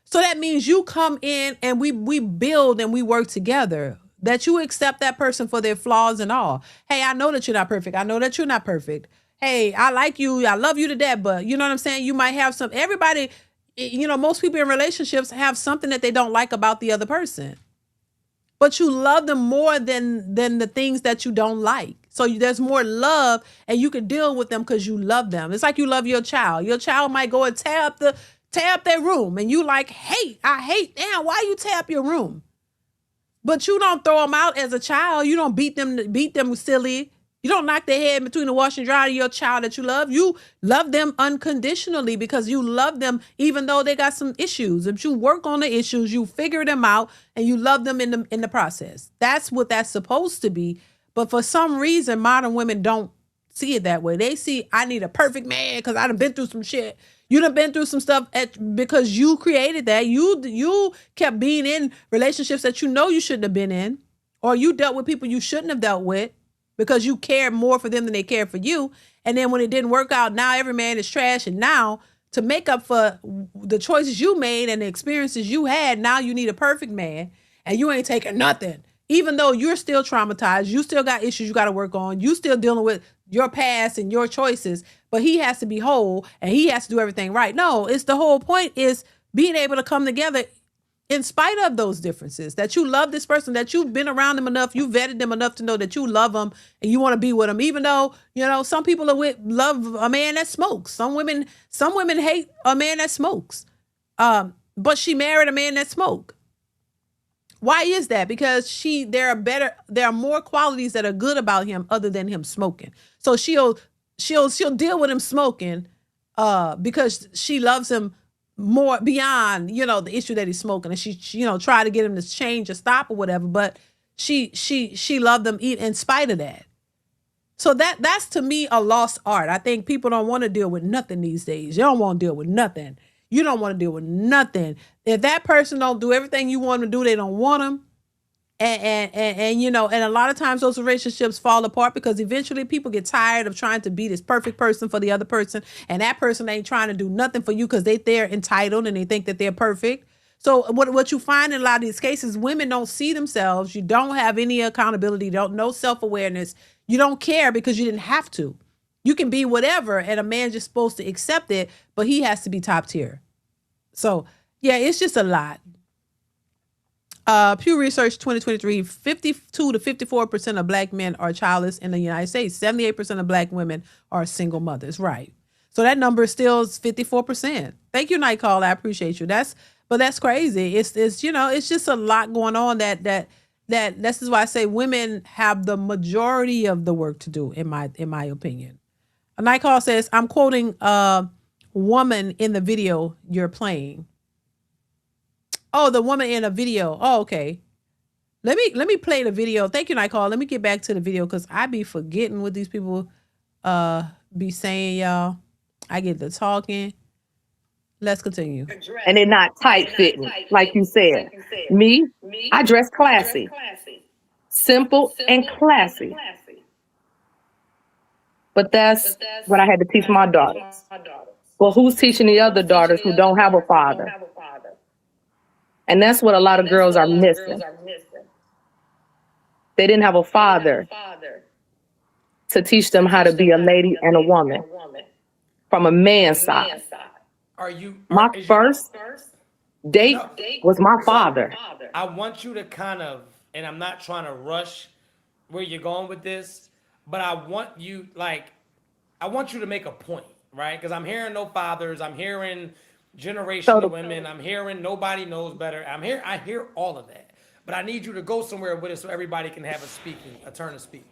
S2: So that means you come in and we build and we work together. That you accept that person for their flaws and all. Hey, I know that you're not perfect. I know that you're not perfect. Hey, I like you. I love you to death. But you know what I'm saying? You might have everybody, most people in relationships have something that they don't like about the other person. But you love them more than the things that you don't like. So there's more love, and you can deal with them because you love them. It's like you love your child. Your child might go and tear up their room, and you like, damn, why you tear up your room? But you don't throw them out as a child. You don't beat them silly. You don't knock their head between the wash and dry of your child that you love. You love them unconditionally because you love them even though they got some issues. If you work on the issues, you figure them out and you love them in the process. That's what that's supposed to be. But for some reason, modern women don't see it that way. They see, I need a perfect man because I done been through some shit. You done been through some stuff because you created that. You kept being in relationships that you know you shouldn't have been in, or you dealt with people you shouldn't have dealt with because you cared more for them than they cared for you. And then when it didn't work out, now every man is trash. And now to make up for the choices you made and the experiences you had, now you need a perfect man and you ain't taking nothing. Even though you're still traumatized, you still got issues you got to work on. You still dealing with your past and your choices, but he has to be whole and he has to do everything right. No, it's the whole point is being able to come together in spite of those differences, that you love this person, that you've been around them enough, you vetted them enough to know that you love them and you want to be with them, even though, you know, some people love a man that smokes. Some women hate a man that smokes. But she married a man that smoked. Why is that? Because there are more qualities that are good about him other than him smoking. So she'll deal with him smoking because she loves him more beyond, you know, the issue that he's smoking, and she you know, try to get him to change or stop or whatever, but she loved them in spite of that. So that's to me a lost art. I think people don't want to deal with nothing these days. You don't want to deal with nothing. You don't want to deal with nothing. If that person don't do everything you want them to do, they don't want them. And you know, and a lot of times those relationships fall apart because eventually people get tired of trying to be this perfect person for the other person, and that person ain't trying to do nothing for you because they're entitled and they think that they're perfect. So what you find in a lot of these cases, women don't see themselves. You don't have any accountability. No self-awareness. You don't care because you didn't have to. You can be whatever, and a man's just supposed to accept it, but he has to be top tier. So yeah, it's just a lot. Pew Research 2023, 52 to 54% of black men are childless in the United States. 78% of black women are single mothers. Right. So that number still is 54%. Thank you, Night Call. I appreciate you. That's crazy. It's you know, it's just a lot going on that this is why I say women have the majority of the work to do, in my opinion. A Night Call says, I'm quoting a woman in the video you're playing. Oh, the woman in a video. Oh, okay. Let me play the video. Thank you, Night Call. Let me get back to the video because I be forgetting what these people be saying, y'all. I get to talking. Let's continue.
S11: And they're not tight fitting, like you said. Me, I dress classy, simple and classy. But that's what I had to teach my daughters. Well, who's teaching the other daughters who don't have a father? And that's what a lot of girls are missing. They didn't have a father to teach them how to be a lady and a woman from a man's side. My first date was my father.
S9: I want you to kind of, and I'm not trying to rush where you're going with this, but I want you to make a point, right? Because I'm hearing no fathers, I'm hearing generational women, I'm hearing nobody knows better. I hear all of that, but I need you to go somewhere with it so everybody can have a turn of speaking.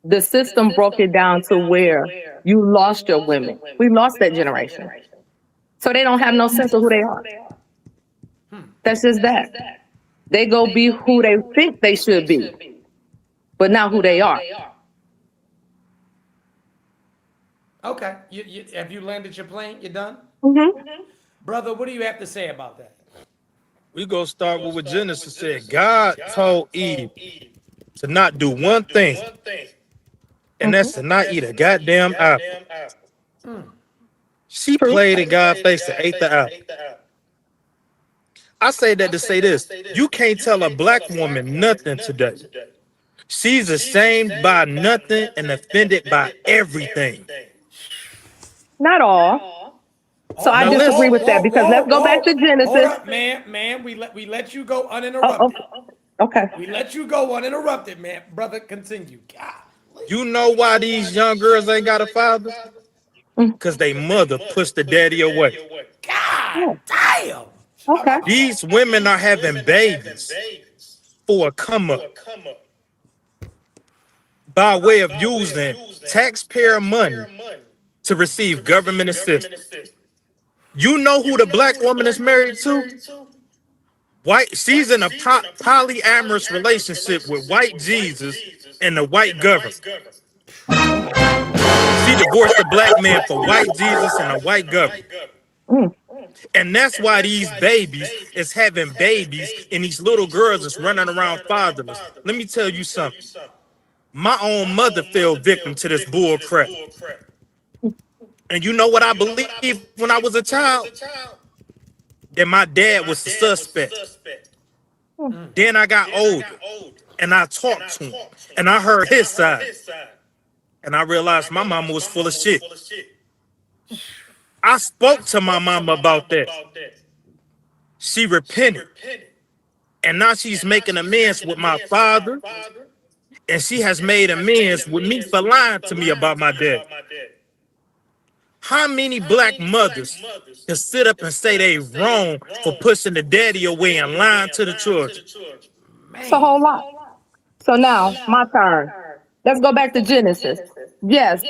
S11: The system broke it down to where you lost your women. We lost that generation. So they don't have no sense of who they are. That's just that. They go be who they think they should be, but not who they are.
S9: Okay, have you landed your plane? You done?
S11: Mm-hmm.
S9: Brother, what do you have to say about that?
S10: We gonna start with what Genesis said. God told Eve to not do one thing, and that's to not eat a goddamn apple. She played in God's face and ate the apple. I say that to say this. You can't tell a black woman nothing today. She's ashamed by nothing and offended by everything.
S11: Not all. So I disagree with that because let's go back to Genesis.
S9: Hold up, man. We let you go uninterrupted.
S11: Okay.
S9: We let you go uninterrupted, man. Brother, continue. God.
S10: You know why these young girls ain't got a father? Because they mother pushed the daddy away.
S9: God damn.
S11: Okay.
S10: These women are having babies for a come up. by way of using taxpayer money to receive government assistance. You know who the black woman is married to? White. She's in a polyamorous relationship with white Jesus and the white government. She divorced the black man for white Jesus and a white government. And that's why these babies is having babies and these little girls is running around fatherless. Let me tell you something. My own mother fell victim to this bull crap. And you know what I believed when I was a child? That my dad was the suspect. Then I got older and I talked to him and I heard his side. And I realized my mama was full of shit. I spoke to my mama about that. She repented. And now she's making amends with my father. And she has made amends with me for lying to me about my dad. How many black mothers can sit up and say they wrong for pushing the daddy away and lying to the children?
S11: It's a whole lot. So now, my turn. Let's go back to Genesis. Yes,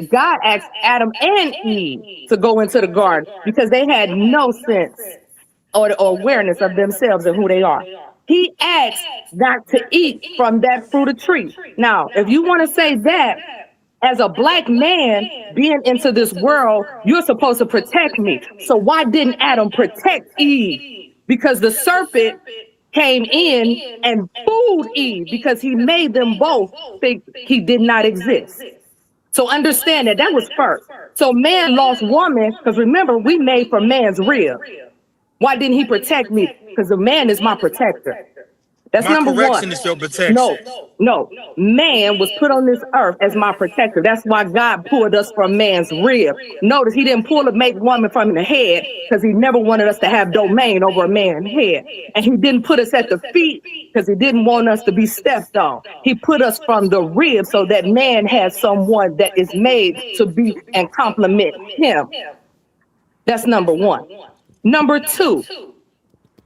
S11: God asked Adam and Eve to go into the garden because they had no sense or awareness of themselves and who they are. He asked not to eat from that fruit of tree. Now, if you want to say that, as a black man being into this world, you're supposed to protect me. So why didn't Adam protect Eve? Because the serpent came in and fooled Eve because he made them both think he did not exist. So understand that was first. So man lost woman, because remember, we made from man's rib. Why didn't he protect me? Because the man is my protector. That's
S10: my
S11: number
S10: correction
S11: one.
S10: is your protection.
S11: No. Man was put on this earth as my protector. That's why God pulled us from man's rib. Notice he didn't make woman from the head because he never wanted us to have domain over a man's head. And he didn't put us at the feet because he didn't want us to be stepped on. He put us from the rib so that man has someone that is made to be and complement him. That's number one. Number two.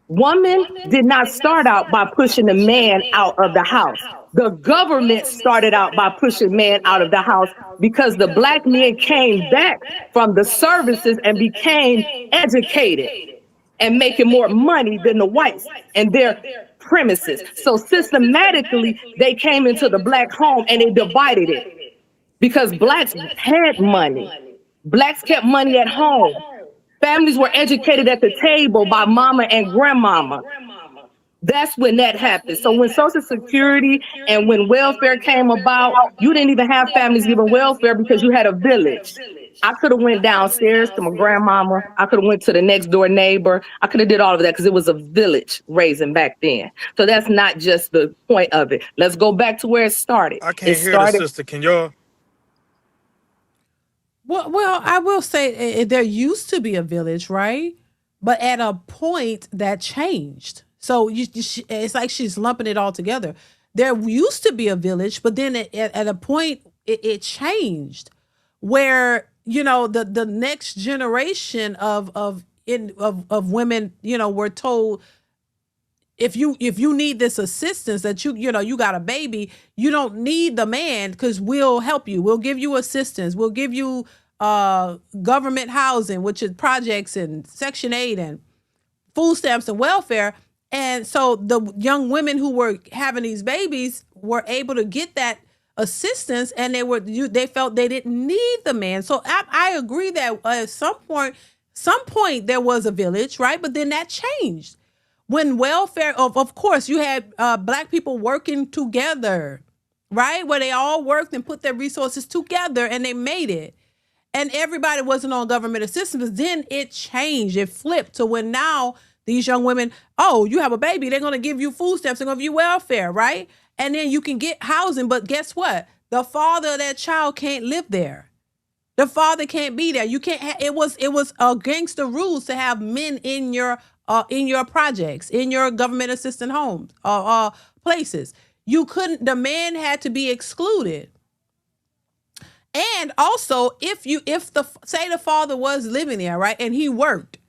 S11: Woman did not start out by pushing the man out of the house. The government started out by pushing man out of the house because the black men came back from the services and became educated and making more money than the whites and their premises. So systematically, they came into the black home and they divided it because blacks had money. Blacks kept money at home. Families were educated at the table by mama and grandmama. That's when that happened. So when Social Security and when welfare came about, you didn't even have families giving welfare because you had a village. I could have went downstairs to my grandmama. I could have went to the next door neighbor. I could have did all of that because it was a village raising back then. So that's not just the point of it. Let's go back to where it started.
S10: I can't hear the sister. Can y'all?
S2: Well, I will say there used to be a village, right? But at a point that changed. So it's like she's lumping it all together. There used to be a village, but then at a point it changed, where the next generation of women were told, if you need this assistance that you got a baby, you don't need the man because we'll help you. We'll give you assistance. We'll give you government housing, which is projects and Section 8 and food stamps and welfare. And so the young women who were having these babies were able to get that assistance, and they felt they didn't need the man. So I agree that at some point there was a village, right? But then that changed. When welfare, of course, you had black people working together, right? Where they all worked and put their resources together and they made it. And everybody wasn't on government assistance. Then it changed. It flipped to when now these young women, you have a baby, they're going to give you food stamps, they're going to give you welfare, right? And then you can get housing. But guess what? The father of that child can't live there. The father can't be there. You can't. It was against the rules to have men in your projects, in your government assistant homes, places. You couldn't. The man had to be excluded. And also, if the father was living there, right, and he worked,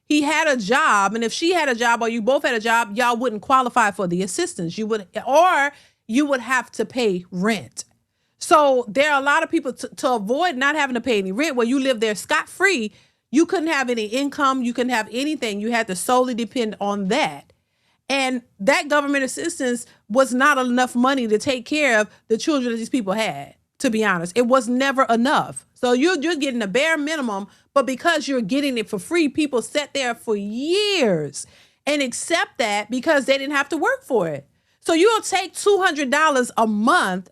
S2: he had a job, and if she had a job or you both had a job, y'all wouldn't qualify for the assistance. You would have to pay rent. So there are a lot of people to avoid not having to pay any rent where you live there scot-free. You couldn't have any income. You couldn't have anything. You had to solely depend on that. And that government assistance was not enough money to take care of the children that these people had, to be honest. It was never enough. So you're getting the bare minimum, but because you're getting it for free, people sat there for years and accept that because they didn't have to work for it. So you'll take $200 a month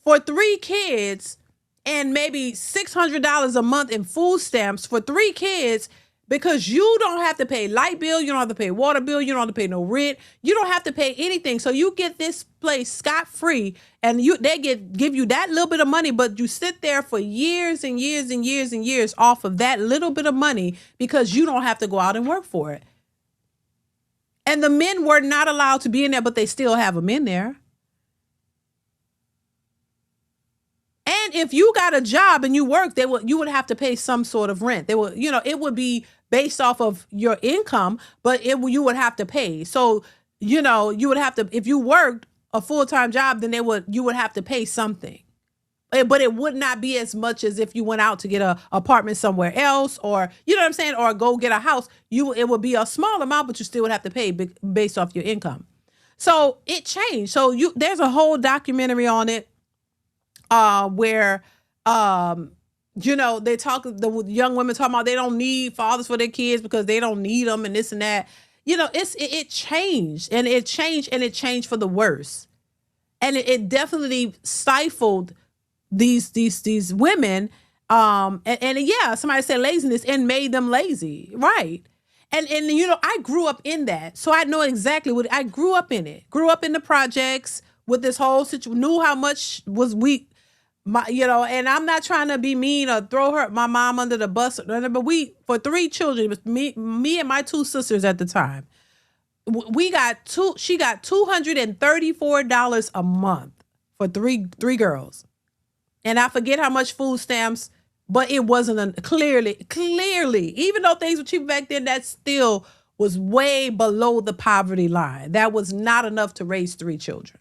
S2: for 3 kids and maybe $600 a month in food stamps for 3 kids because you don't have to pay light bill, you don't have to pay water bill, you don't have to pay no rent, you don't have to pay anything. So you get this place scot-free and they give you that little bit of money, but you sit there for years and years and years and years off of that little bit of money because you don't have to go out and work for it. And the men were not allowed to be in there, but they still have them in there. And if you got a job and you work, you would have to pay some sort of rent. It would be based off of your income, but you would have to pay. So, you would have to, if you worked a full-time job, then you would have to pay something. But it would not be as much as if you went out to get an apartment somewhere else, or, you know what I'm saying, or go get a house. It would be a small amount, but you still would have to pay based off your income. So it changed. So there's a whole documentary on it. Where, the young women talking about they don't need fathers for their kids because they don't need them and this and that. It changed and it changed for the worse. And it definitely stifled these women. Somebody said laziness and made them lazy. Right. And I grew up in that. So I know exactly I grew up in it. Grew up in the projects with this whole situation, knew how much was weak. And I'm not trying to be mean or throw my mom under the bus, but for 3 children, it was me and my 2 sisters at the time. She got $234 a month for three girls. And I forget how much food stamps, but it wasn't clearly, even though things were cheap back then, that still was way below the poverty line. That was not enough to raise 3 children.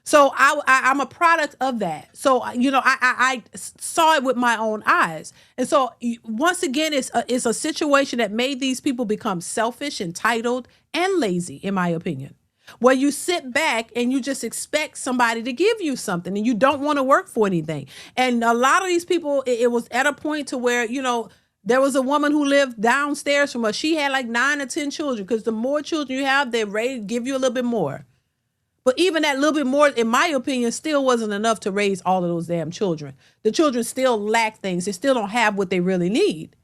S2: So I'm a product of that. So, I saw it with my own eyes. And so once again, it's a situation that made these people become selfish, entitled, and lazy, in my opinion. Where you sit back and you just expect somebody to give you something and you don't want to work for anything. And a lot of these people, it was at a point to where, there was a woman who lived downstairs from us. She had like 9 or 10 children because the more children you have, they're ready to give you a little bit more. But even that little bit more, in my opinion, still wasn't enough to raise all of those damn children. The children still lack things. They still don't have what they really need.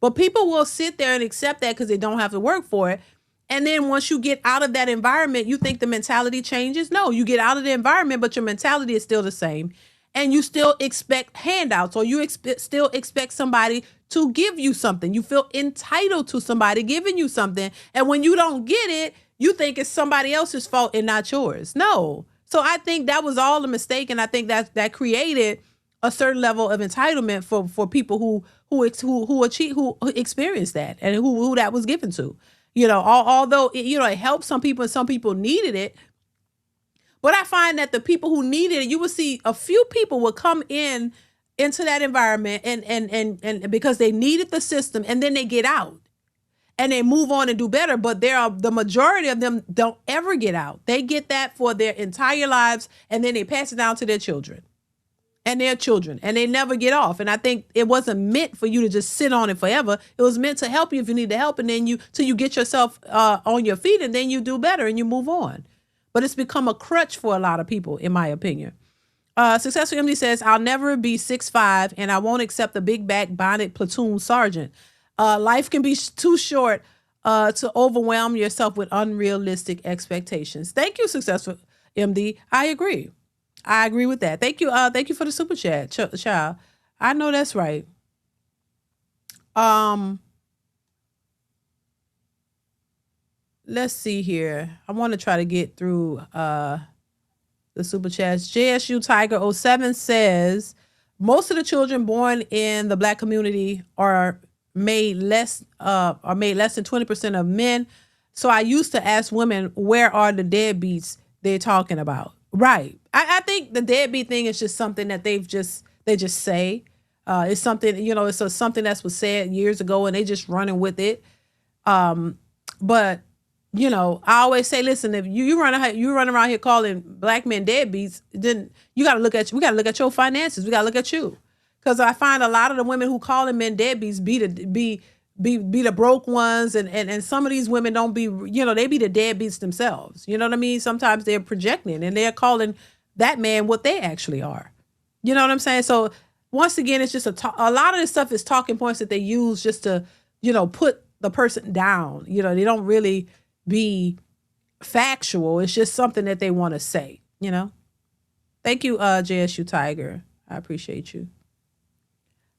S2: But people will sit there and accept that because they don't have to work for it. And then once you get out of that environment, you think the mentality changes? No, you get out of the environment, but your mentality is still the same. And you still expect handouts, or you still expect somebody to give you something. You feel entitled to somebody giving you something. And when you don't get it, you think it's somebody else's fault and not yours. No. So I think that was all a mistake. And I think that created a certain level of entitlement for people who experienced that and who that was given to. Although it helped some people and some people needed it. But I find that the people who needed it, you will see a few people will come into that environment and because they needed the system, and then they get out. And they move on and do better, but the majority of them don't ever get out. They get that for their entire lives, and then they pass it down to their children and their children, and they never get off. And I think it wasn't meant for you to just sit on it forever. It was meant to help you if you need the help, and then till you get yourself on your feet, and then you do better and you move on. But it's become a crutch for a lot of people, in my opinion. Successful MD says, I'll never be 6'5", and I won't accept the big back bonnet platoon sergeant. Life can be too short to overwhelm yourself with unrealistic expectations. Thank you, Successful MD. I agree with that. Thank you. Thank you for the super chat, child. I know that's right. Let's see here. I want to try to get through the super chats. JSU Tiger 07 says most of the children born in the Black community are made less than 20% of men. So I used to ask women, where are the deadbeats they're talking about? Right. I think the deadbeat thing is just something that they just say. It's something, it's something that was said years ago and they just running with it. But I always say, listen, if you run around here calling black men deadbeats, then we got to look at your finances. We got to look at you. Because I find a lot of the women who calling men deadbeats be the broke ones, and some of these women don't be, they be the deadbeats themselves. You know what I mean? Sometimes they're projecting and they're calling that man what they actually are. You know what I'm saying? So once again, it's just a lot of this stuff is talking points that they use just to, put the person down. They don't really be factual. It's just something that they want to say, Thank you, JSU Tiger. I appreciate you.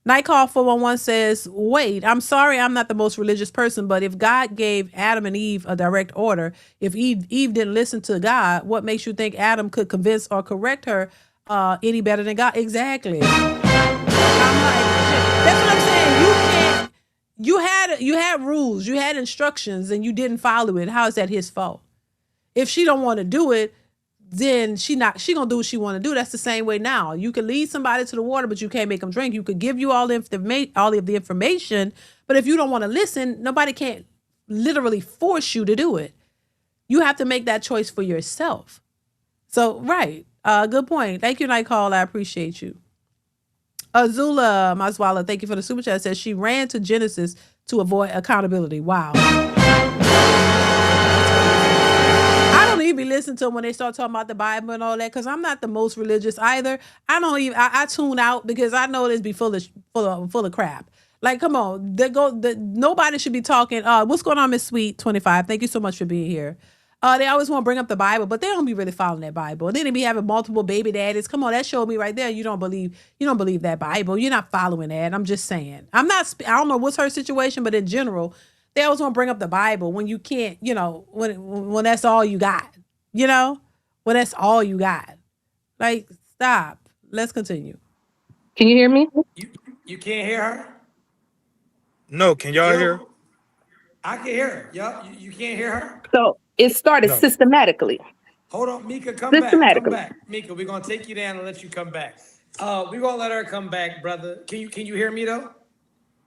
S2: Nightcall 411 says, wait, I'm sorry I'm not the most religious person, but if God gave Adam and Eve a direct order, if Eve didn't listen to God, what makes you think Adam could convince or correct her any better than God? Exactly. I'm like, that's what I'm saying. You can't. You had rules, you had instructions, and you didn't follow it. How is that his fault? If she don't want to do it, then she gonna do what she want to do. That's the same way now. You can lead somebody to the water, but you can't make them drink. You could give you all of the information, but if you don't want to listen, nobody can't literally force you to do it. You have to make that choice for yourself. So, right. Good point. Thank you, Nightcall. I appreciate you. Azula Maswala, thank you for the super chat. Says she ran to Genesis to avoid accountability. Wow. I don't even listen to them when they start talking about the Bible and all that, because I'm not the most religious either. I tune out because I know this be full of crap. Like, come on, nobody should be talking. What's going on, Miss Sweet 25? Thank you so much for being here. They always want to bring up the Bible, but they don't be really following that Bible. And then they be having multiple baby daddies. Come on, that showed me right there. You don't believe that Bible. You're not following that. I'm just saying. I don't know what's her situation, but in general, they always want to bring up the Bible when you can't, when that's all you got, when that's all you got. Like, stop. Let's continue.
S11: Can you hear me?
S9: You can't hear her?
S10: No, can y'all hear?
S9: I can hear her. Yup, you can't hear her?
S11: So it started systematically.
S9: Hold on, Mika, come back. Mika, we're gonna take you down and let you come back. We're gonna let her come back, brother. Can you hear me though?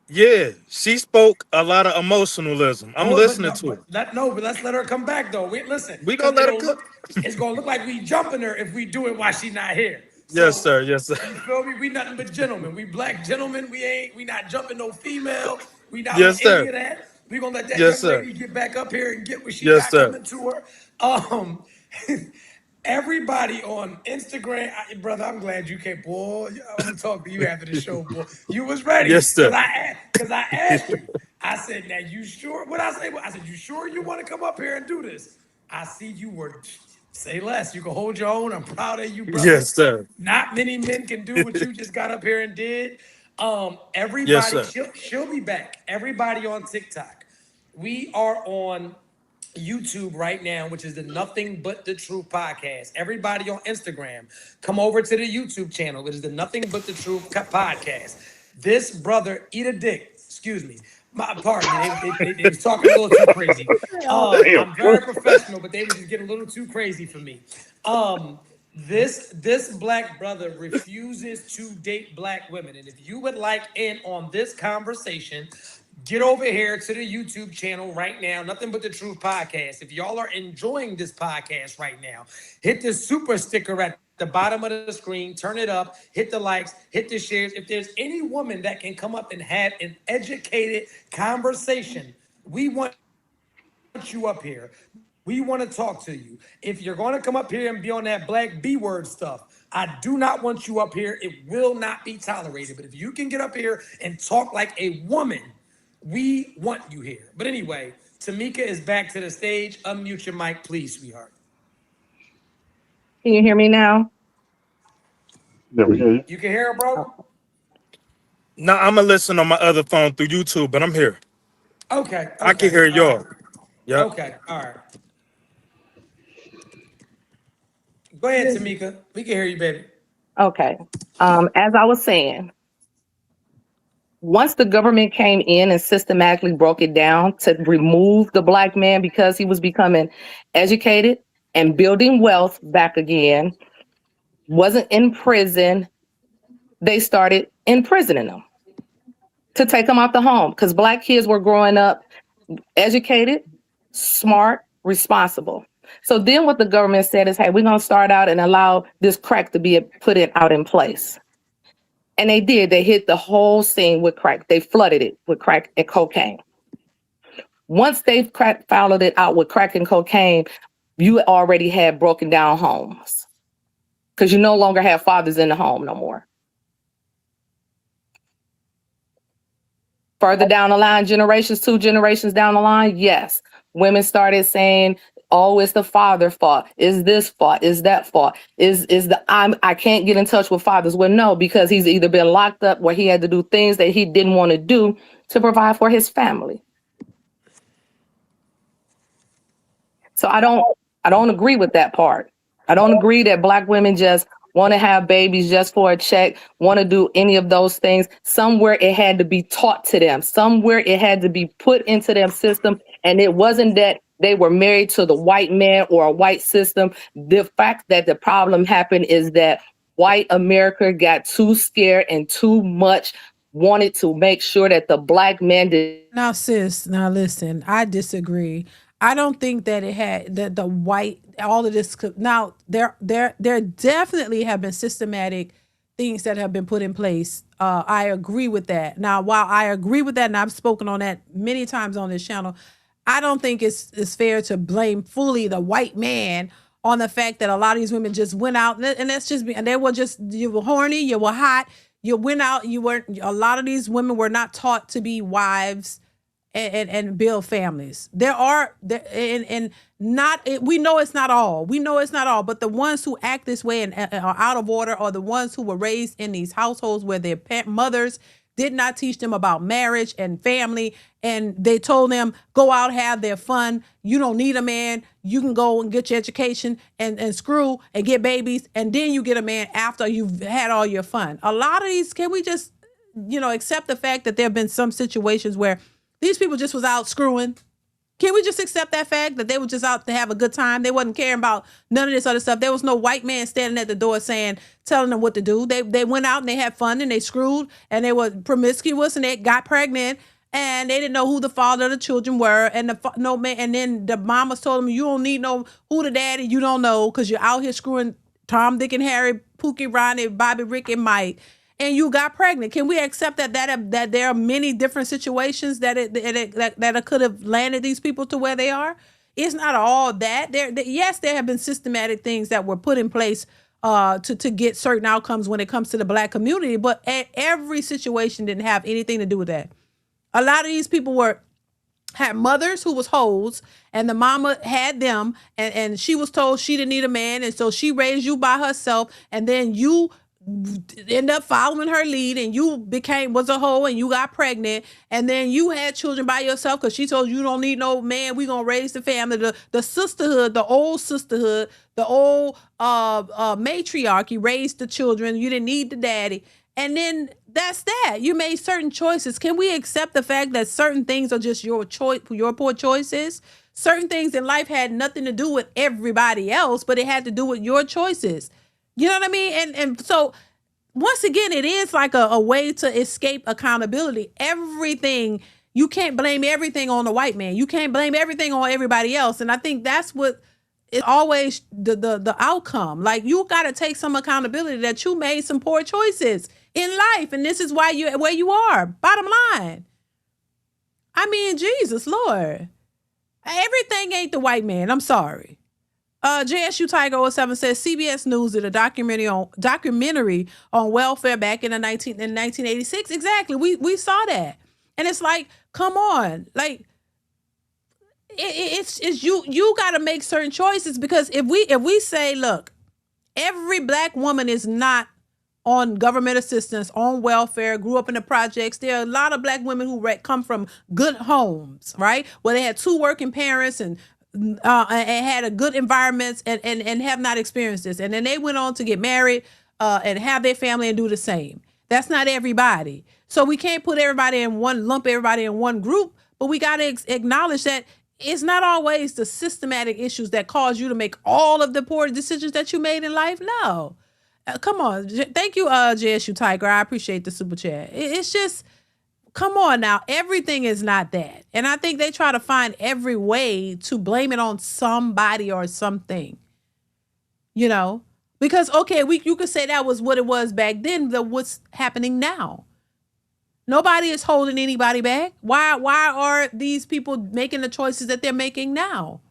S10: Yeah, she spoke a lot of emotionalism. I'm listening to her.
S9: But let's let her come back though. Listen,
S10: We gonna let her come.
S9: It's gonna look like we jumping her if we do it while she's not here.
S10: Yes, sir. Yes, sir.
S9: You feel me? We nothing but gentlemen. We black gentlemen. We not jumping no female. We not
S10: yes,
S9: any of that. We gonna let that young lady get back up here and get what she got coming to her. Everybody on Instagram, brother, I'm glad you came, boy. I'm gonna talk to you after the show, boy. You was ready.
S10: Yes, sir.
S9: Because I asked you. I said, now you sure? What I say? I said, you sure you want to come up here and do this? I see you were. Say less. You can hold your own. I'm proud of you, brother.
S10: Yes, sir.
S9: Not many men can do what you just got up here and did. Everybody,
S10: yes,
S9: she'll be back. Everybody on TikTok. We are on YouTube right now, which is the Nothing But the Truth podcast. Everybody on Instagram, come over to the YouTube channel. It is the Nothing But the Truth podcast. This brother, eat a dick. Excuse me. My pardon. They was talking a little too crazy. I'm very professional, but they were just getting a little too crazy for me. This black brother refuses to date black women, and if you would like in on this conversation, get over here to the YouTube channel right now, Nothing But the Truth podcast. If y'all are enjoying this podcast right now, hit the super sticker at the bottom of the screen, turn it up, hit the likes, hit the shares. If there's any woman that can come up and have an educated conversation, we want you up here. We want to talk to you. If you're going to come up here and be on that black B word stuff, I do not want you up here. It will not be tolerated. But if you can get up here and talk like a woman, we want you here. But anyway, Tamika is back to the stage. Unmute your mic, please, sweetheart.
S11: Can you hear me now?
S9: Yeah, we hear you. You can hear her, bro?
S10: No, I'm going to listen on my other phone through YouTube, but I'm here.
S9: Okay.
S10: I can hear y'all. Yep.
S9: Okay, all right. Go ahead, Tamika. We can hear you, baby.
S11: Okay. As I was saying, once the government came in and systematically broke it down to remove the black man because he was becoming educated and building wealth back again, wasn't in prison, they started imprisoning them to take them out the home because Black kids were growing up educated, smart, responsible. So then what the government said is, hey, we're going to start out and allow this crack to be out in place. And they did. They hit the whole scene with crack. They flooded it with crack and cocaine. Once they followed it out with crack and cocaine, you already had broken down homes because you no longer have fathers in the home no more. Further down the line, two generations down the line, yes, women started saying, oh, it's the father's fault. Is this fault? Is that fault? I can't get in touch with fathers. Well, no, because he's either been locked up where he had to do things that he didn't want to do to provide for his family. So I don't agree with that part. I don't agree that Black women just want to have babies just for a check, want to do any of those things. Somewhere it had to be taught to them. Somewhere it had to be put into their system. And it wasn't that they were married to the white man or a white system. The fact that the problem happened is that white America got too scared and too much wanted to make sure that the Black man did.
S2: Now, sis, now listen, I disagree. I don't think that it had that the white, all of this could, now there definitely have been systematic things that have been put in place. I agree with that. Now, while I agree with that, and I've spoken on that many times on this channel, I don't think it's fair to blame fully the white man on the fact that a lot of these women just went out and that's just, and they were just, you were horny, you were hot, you went out, you weren't, a lot of these women were not taught to be wives and build families. There are, and not, we know it's not all. We know it's not all, but the ones who act this way and are out of order are the ones who were raised in these households where their mothers did not teach them about marriage and family. And they told them, go out, have their fun. You don't need a man. You can go and get your education and screw and get babies. And then you get a man after you've had all your fun. A lot of these, can we just, accept the fact that there have been some situations where these people just was out screwing? Can we just accept that fact that they were just out to have a good time? They wasn't caring about none of this other stuff. There was no white man standing at the door telling them what to do. They went out and they had fun and they screwed and they were promiscuous and they got pregnant and they didn't know who the father of the children were. And no man. And then the mamas told them, you don't need who the daddy, you don't know, because you're out here screwing Tom, Dick, and Harry, Pookie, Ronnie, Bobby, Rick, and Mike. And you got pregnant. Can we accept that there are many different situations that could have landed these people to where they are? It's not all that. Yes, there have been systematic things that were put in place to get certain outcomes when it comes to the Black community, but every situation didn't have anything to do with that. A lot of these people had mothers who was hoes, and the mama had them, and she was told she didn't need a man, and so she raised you by herself, and then you end up following her lead and you was a hoe and you got pregnant and then you had children by yourself because she told you don't need no man, we gonna raise the family. The sisterhood, the old sisterhood, the old matriarchy raised the children. You didn't need the daddy. And then that's that. You made certain choices. Can we accept the fact that certain things are just your choice, your poor choices? Certain things in life had nothing to do with everybody else, but it had to do with your choices. You know what I mean? And so once again, it is like a way to escape accountability. Everything, you can't blame everything on the white man. You can't blame everything on everybody else. And I think that's what is always the outcome. Like, you got to take some accountability that you made some poor choices in life. And this is why you're where you are. Bottom line. I mean, Jesus, Lord. Everything ain't the white man. I'm sorry. JSU Tiger 07 says CBS News did a documentary on welfare back in 1986. Exactly. We saw that. And it's like, come on. Like, it's you got to make certain choices, because if we say, look, every Black woman is not on government assistance, on welfare, grew up in the projects. There are a lot of Black women who come from good homes, right? Where they had two working parents and had a good environments and have not experienced this. And then they went on to get married and have their family and do the same. That's not everybody. So we can't put everybody in lump everybody in one group, but we got to acknowledge that it's not always the systematic issues that cause you to make all of the poor decisions that you made in life. No. Come on. Thank you, JSU Tiger. I appreciate the super chat. It's just, come on now. Everything is not that. And I think they try to find every way to blame it on somebody or something. You know? Because, okay, you could say that was what it was back then, but what's happening now? Nobody is holding anybody back. Why are these people making the choices that they're making now?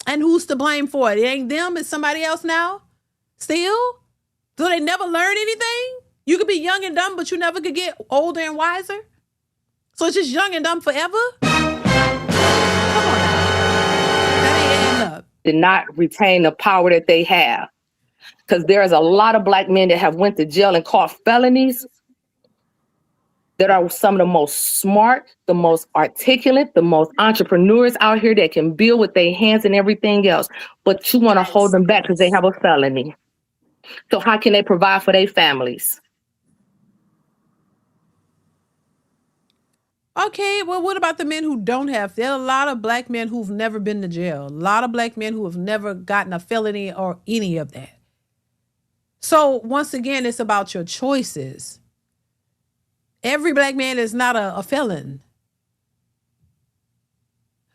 S2: And who's to blame for it? It ain't them, it's somebody else now? Still? Do they never learn anything? You could be young and dumb, but you never could get older and wiser? So it's just young and dumb forever? Come on now. That ain't adding up.
S11: Did not retain the power that they have. Because there's a lot of Black men that have went to jail and caught felonies that are some of the most smart, the most articulate, the most entrepreneurs out here that can build with their hands and everything else. But you want to hold them back because they have a felony. So how can they provide for their families?
S2: Okay, well, what about the men who don't have? There are a lot of Black men who've never been to jail. A lot of Black men who have never gotten a felony or any of that. So once again, it's about your choices. Every Black man is not a felon.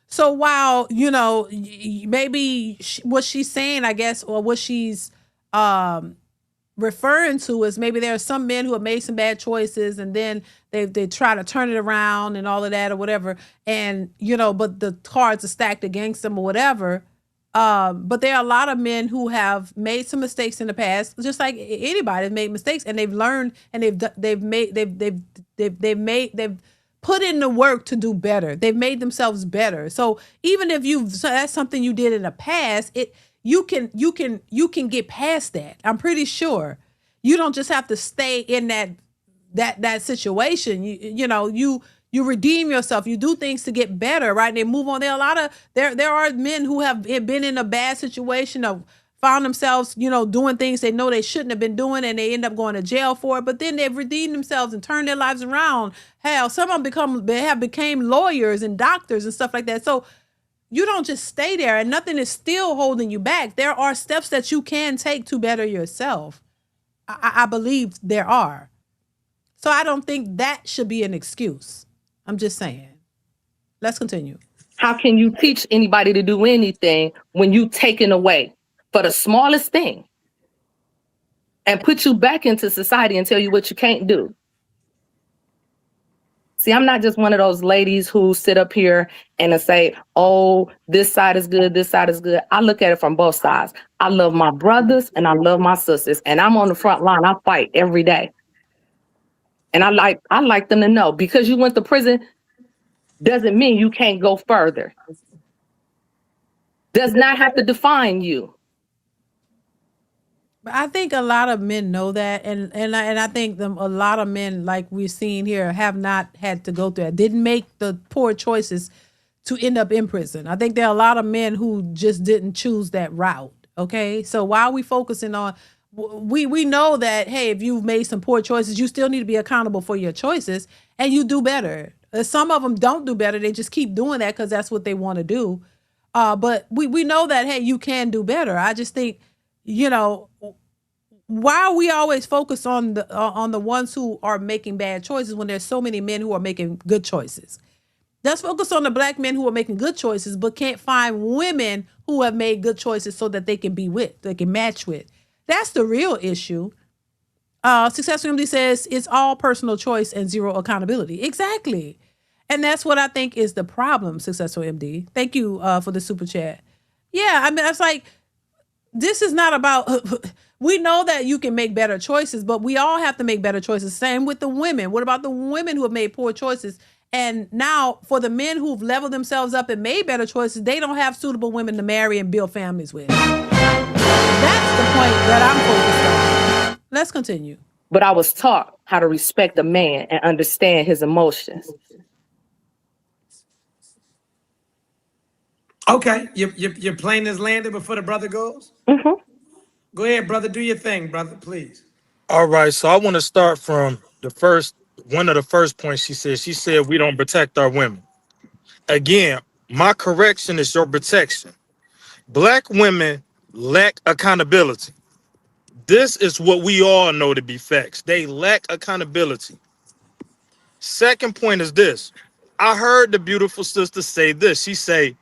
S2: So while, you know, maybe what she's saying, I guess, or what she's referring to is maybe there are some men who have made some bad choices and then they try to turn it around and all of that or whatever. And, you know, but the cards are stacked against them or whatever. But there are a lot of men who have made some mistakes in the past, just like anybody has made mistakes, and they've learned and they've put in the work to do better. They've made themselves better. So even if that's something you did in the past, you can get past that. I'm pretty sure. You don't just have to stay in that situation. You redeem yourself. You do things to get better, right? And they move on. There are men who have been in a bad situation of found themselves, doing things they know they shouldn't have been doing, and they end up going to jail for it. But then they've redeemed themselves and turned their lives around. Hell, some of them became lawyers and doctors and stuff like that. So you don't just stay there, and nothing is still holding you back. There are steps that you can take to better yourself. I believe there are. So I don't think that should be an excuse. I'm just saying. Let's continue.
S11: How can you teach anybody to do anything when you taken away for the smallest thing and put you back into society and tell you what you can't do? See, I'm not just one of those ladies who sit up here and say, oh, this side is good, this side is good. I look at it from both sides. I love my brothers and I love my sisters, and I'm on the front line. I fight every day. And I like them to know, because you went to prison doesn't mean you can't go further. Does not have to define you.
S2: But I think a lot of men know that, and I think a lot of men, like we're seeing here, have not had to go through that. Didn't make the poor choices to end up in prison. I think there are a lot of men who just didn't choose that route. Okay, so why are we focusing on? We know that, hey, if you've made some poor choices, you still need to be accountable for your choices, and you do better. Some of them don't do better; they just keep doing that because that's what they want to do. But we know that, hey, you can do better. I just think, why are we always focused on the ones who are making bad choices when there's so many men who are making good choices? Let's focus on the Black men who are making good choices but can't find women who have made good choices so that they can match with. That's the real issue. Successful MD says it's all personal choice and zero accountability. Exactly. And that's what I think is the problem, Successful MD. Thank you for the super chat. Yeah, I mean, it's like, this is not about, we know that you can make better choices, but we all have to make better choices. Same with the women. What about the women who have made poor choices? And now for the men who've leveled themselves up and made better choices, they don't have suitable women to marry and build families with. That's the point that I'm focused on. Let's continue.
S11: But I was taught how to respect a man and understand his emotions.
S9: Okay, your plane is landed before the brother goes?
S11: Mm-hmm.
S9: Go ahead, brother. Do your thing, brother, please.
S10: All right, so I want to start from one of the first points she said. She said we don't protect our women. Again, my correction is your protection. Black women lack accountability. This is what we all know to be facts. They lack accountability. Second point is this. I heard the beautiful sister say this. She say,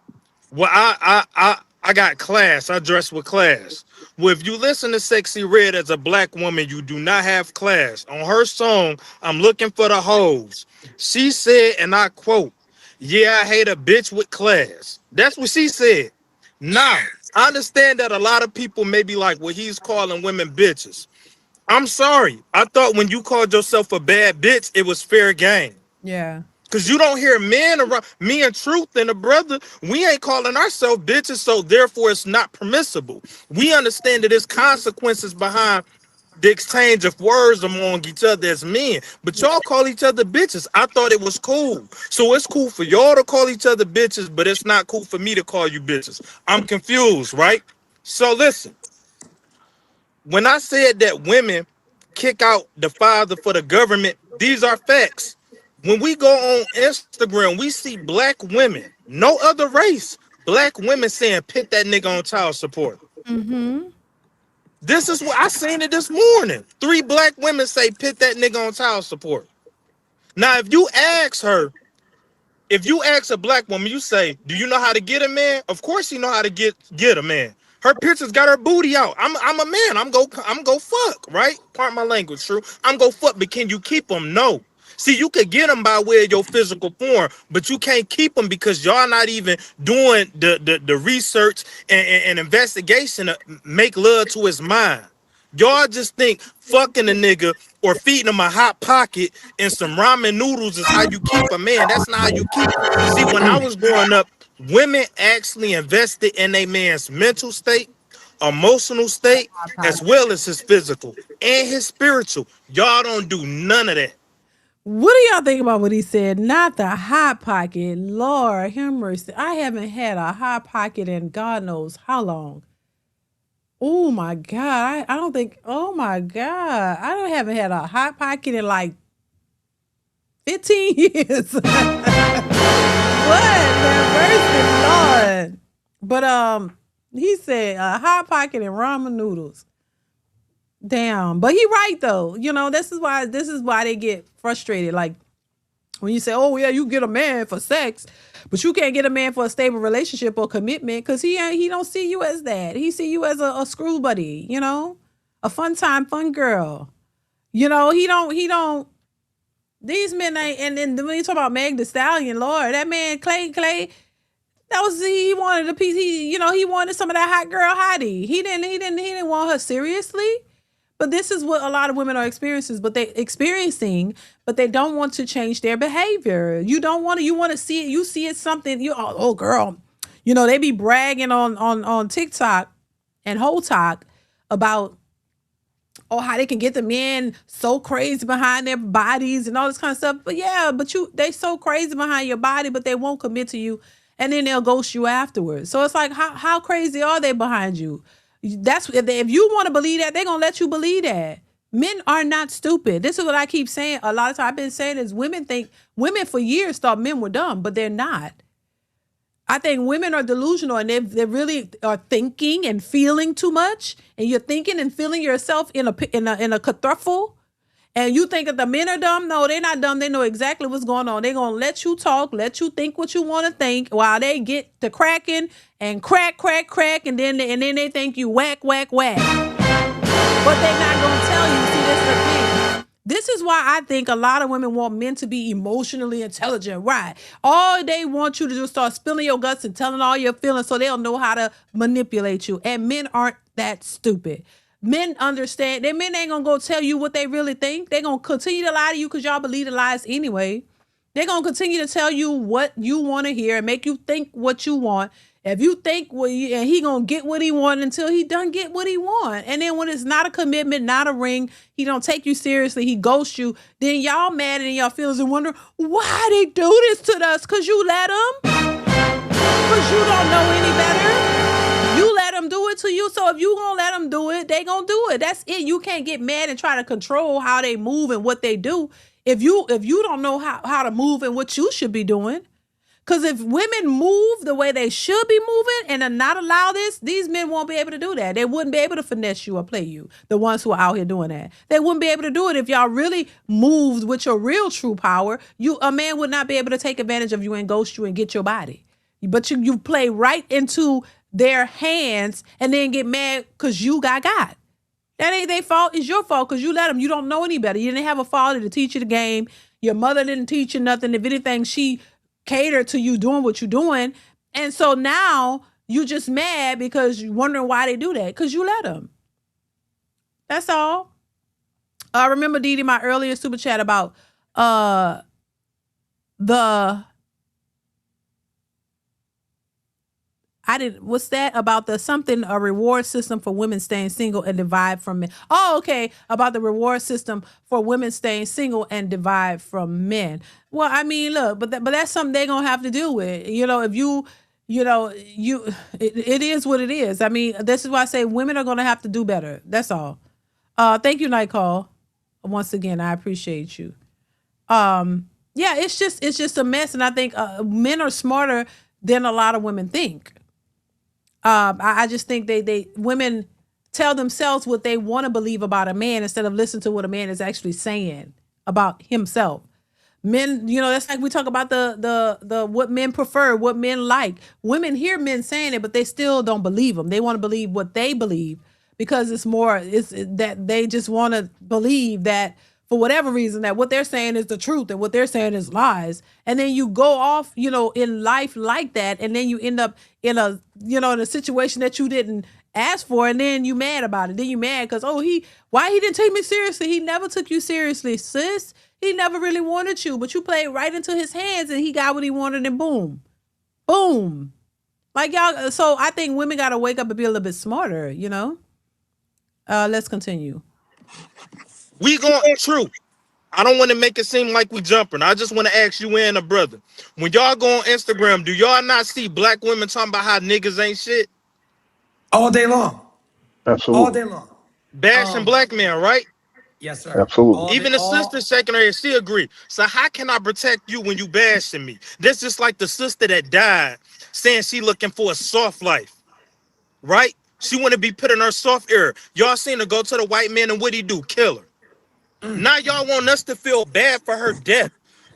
S10: well, I got class. I dress with class. Well, if you listen to Sexy Red as a black woman, you do not have class. On her song, I'm looking for the hoes. She said, and I quote, yeah, I hate a bitch with class. That's what she said. Now, I understand that a lot of people may be like, well, he's calling women bitches. I'm sorry. I thought when you called yourself a bad bitch, it was fair game.
S2: Yeah.
S10: Cause you don't hear men around. Me and Truth and a brother, we ain't calling ourselves bitches, so therefore it's not permissible. We understand that there's consequences behind the exchange of words among each other as men, but y'all call each other bitches. I thought it was cool. So it's cool for y'all to call each other bitches, but it's not cool for me to call you bitches. I'm confused, right? So listen, when I said that women kick out the father for the government, these are facts. When we go on Instagram, we see black women, no other race, black women saying, put that nigga on child support.
S2: Mm-hmm.
S10: This is what I seen it this morning. 3 black women say, put that nigga on child support. Now, if you ask a black woman, you say, do you know how to get a man? Of course you know how to get a man. Her pictures got her booty out. I'm a man. I'm go fuck, right? Pardon my language, true. I'm go fuck, but can you keep them? No. See, you could get them by way of your physical form, but you can't keep them because y'all not even doing the research and investigation to make love to his mind. Y'all just think fucking a nigga or feeding him a hot pocket and some ramen noodles is how you keep a man. That's not how you keep him. See, when I was growing up, women actually invested in a man's mental state, emotional state, as well as his physical and his spiritual. Y'all don't do none of that.
S2: What do y'all think about what he said? Not the hot pocket. Lord have mercy. I haven't had a hot pocket in God knows how long. Oh my God. I don't think, oh my God. Haven't had a hot pocket in like 15 years. What? Mercy, Lord. But he said a hot pocket and ramen noodles. Damn. But he right though. You know, this is why they get frustrated. Like when you say, oh yeah, you get a man for sex, but you can't get a man for a stable relationship or commitment because he don't see you as that. He see you as a screw buddy, you know, a fun time, fun girl. You know, he don't. These men ain't. And then when you talk about Meg Thee Stallion, Lord, that man Clay, that was he wanted a piece. He wanted some of that hot girl hottie. He didn't want her seriously. But this is what a lot of women are experiencing, but they don't want to change their behavior. You want to see it. You see it something. Oh girl, you know they be bragging on TikTok and whole talk about how they can get the men so crazy behind their bodies and all this kind of stuff. But yeah, they so crazy behind your body, but they won't commit to you, and then they'll ghost you afterwards. So it's like how crazy are they behind you? That's if you want to believe that, they're gonna let you believe that. Men are not stupid. This is what I keep saying. A lot of times I've been saying is women for years thought men were dumb, but they're not. I think women are delusional and they really are thinking and feeling too much. And you're thinking and feeling yourself in a kerfuffle. And you think that the men are dumb? No, they're not dumb. They know exactly what's going on. They're going to let you talk, let you think what you want to think while they get to cracking and crack. And then they think you whack. But they're not going to tell you. See, that's the thing. This is why I think a lot of women want men to be emotionally intelligent, right? All they want you to do is start spilling your guts and telling all your feelings so they'll know how to manipulate you. And men aren't that stupid. Men understand. They men ain't gonna go tell you what they really think. They're gonna continue to lie to you because y'all believe the lies anyway. They're gonna continue to tell you what you want to hear and make you think what you want. If you think and he gonna get what he want until he done get what he want. And then when it's not a commitment, not a ring, he don't take you seriously, he ghosts you, then y'all mad and y'all feelings and wonder why they do this to us, because you let them? Because you don't know any better? You let them do it to you. So if you gonna let them do it, they gonna do it. That's it. You can't get mad and try to control how they move and what they do if you don't know how to move and what you should be doing. Because if women move the way they should be moving and are not allow this, these men won't be able to do that. They wouldn't be able to finesse you or play you, the ones who are out here doing that. They wouldn't be able to do it if y'all really moved with your real true power. A man would not be able to take advantage of you and ghost you and get your body. But you play right into their hands and then get mad because you got. That ain't their fault. It's your fault because you let them. You don't know any better. You didn't have a father to teach you the game. Your mother didn't teach you nothing. If anything, she catered to you doing what you're doing. And so now you just mad because you're wondering why they do that. Because you let them. That's all. I remember, DeeDee, my earlier super chat about what's that about a reward system for women staying single and divide from men? Oh, okay. About the reward system for women staying single and divide from men. Well, I mean, look, but that's something they're going to have to deal with. If it is what it is. I mean, this is why I say women are going to have to do better. That's all. Thank you, Night Call. Once again, I appreciate you. Yeah, it's just a mess. And I think men are smarter than a lot of women think. I just think women tell themselves what they want to believe about a man instead of listening to what a man is actually saying about himself. Men, that's like we talk about the what men prefer, what men like. Women hear men saying it, but they still don't believe them. They want to believe what they believe because it's that they just want to believe that for whatever reason that what they're saying is the truth and what they're saying is lies. And then you go off, in life like that, and then you end up in a situation that you didn't ask for, and then you mad about it. Then you mad because why he didn't take me seriously? He never took you seriously, sis. He never really wanted you, but you played right into his hands and he got what he wanted and boom. Boom. Like y'all, so I think women got to wake up and be a little bit smarter, Let's continue.
S10: True. I don't want to make it seem like we jumping. I just want to ask you and a brother. When y'all go on Instagram, do y'all not see black women talking about how niggas ain't shit?
S9: All day long.
S12: Absolutely.
S9: All day long.
S10: Bashing black men, right?
S9: Yes, sir.
S12: Absolutely.
S10: Even the sister shaking her head, she agree. So how can I protect you when you bashing me? That's just like the sister that died saying she looking for a soft life, right? She want to be put in her soft era. Y'all seen her go to the white man and what he do? Kill her. Now y'all want us to feel bad for her death.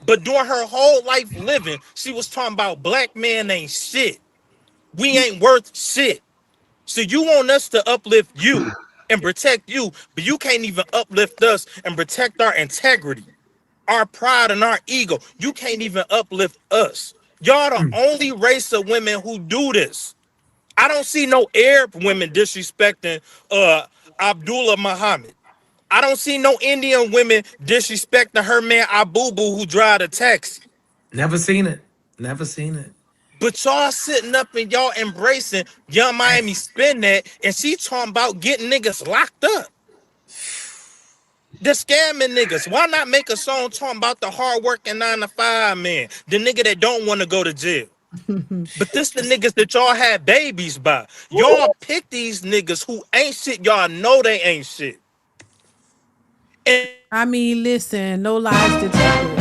S10: But during her whole life living, she was talking about black men ain't shit. We ain't worth shit. So you want us to uplift you and protect you, but you can't even uplift us and protect our integrity, our pride and our ego. You can't even uplift us. Y'all the only race of women who do this. I don't see no Arab women disrespecting Abdullah Muhammad. I don't see no Indian women disrespecting her man Abubu who drive a taxi.
S9: Never seen it. Never seen it.
S10: But y'all sitting up and y'all embracing Young Miami spin that, and she talking about getting niggas locked up. The scamming niggas. Why not make a song talking about the hardworking 9-to-5 man, the nigga that don't want to go to jail? But this the niggas that y'all had babies by. Y'all pick these niggas who ain't shit. Y'all know they ain't shit. And
S2: I mean, listen, no lies detected.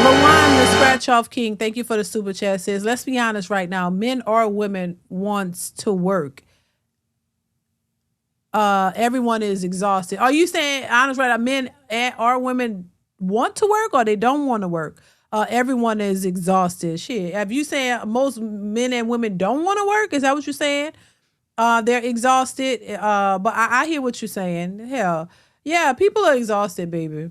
S2: Lawan, the Scratch Off King, thank you for the super chat. Says, let's be honest right now. Men or women wants to work. Everyone is exhausted. Are you saying, honest right now, men or women want to work or they don't want to work? Everyone is exhausted. Shit. Have you saying most men and women don't want to work? Is that what you're saying? They're exhausted. But I hear what you're saying. Hell, yeah, people are exhausted, baby.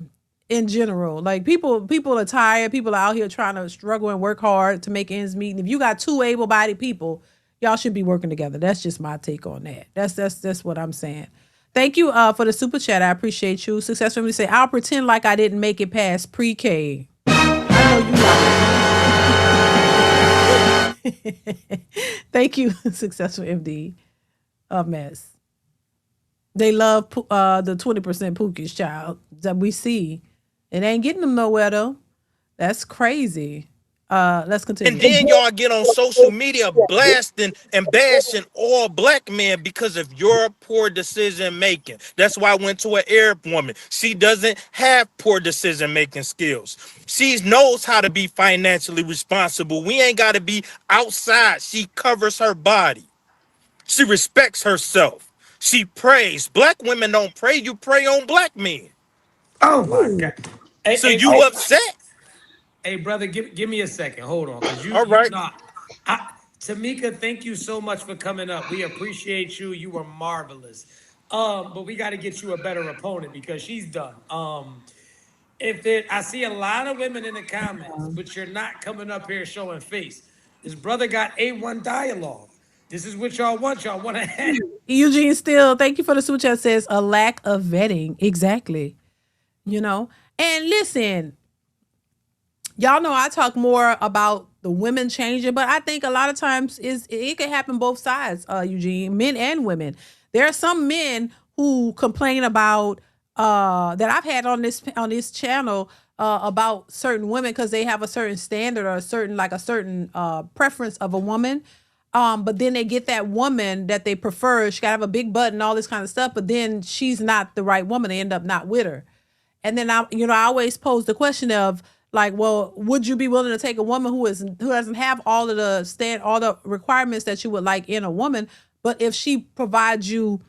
S2: In general, like people are tired. People are out here trying to struggle and work hard to make ends meet. And if you got two able-bodied people, y'all should be working together. That's just my take on that. That's what I'm saying. Thank you for the super chat. I appreciate you. Success Family say, I'll pretend like I didn't make it past pre-K. I know you like. Thank you, Successful MD. A mess. They love the 20% Pookies, child, that we see. It ain't getting them nowhere, though. That's crazy. Let's continue.
S10: And then y'all get on social media blasting and bashing all black men because of your poor decision making. That's why I went to an Arab woman. She doesn't have poor decision making skills. She knows how to be financially responsible. We ain't got to be outside. She covers her body. She respects herself. She prays. Black women don't pray. You pray on black men.
S9: Oh my God. Hey,
S10: So
S9: hey,
S10: you upset?
S9: hey, brother, give me a second. Hold on, because
S10: All right.
S9: Tamika, thank you so much for coming up. We appreciate you. You were marvelous. But we got to get you a better opponent because she's done. I see a lot of women in the comments, but you're not coming up here showing face. This brother got A1 dialogue. This is what y'all want. Y'all want to have.
S2: Eugene Still, thank you for the super chat. Says a lack of vetting. Exactly. You know, and listen, y'all know I talk more about the women changing, but I think a lot of times it can happen both sides, Eugene, men and women. There are some men who complain about that I've had on this channel about certain women because they have a certain standard or a certain preference of a woman. But then they get that woman that they prefer. She gotta have a big butt and all this kind of stuff, but then she's not the right woman. They end up not with her. And then I always pose the question of like, well, would you be willing to take a woman who doesn't have all the requirements that you would like in a woman, but if she provides you,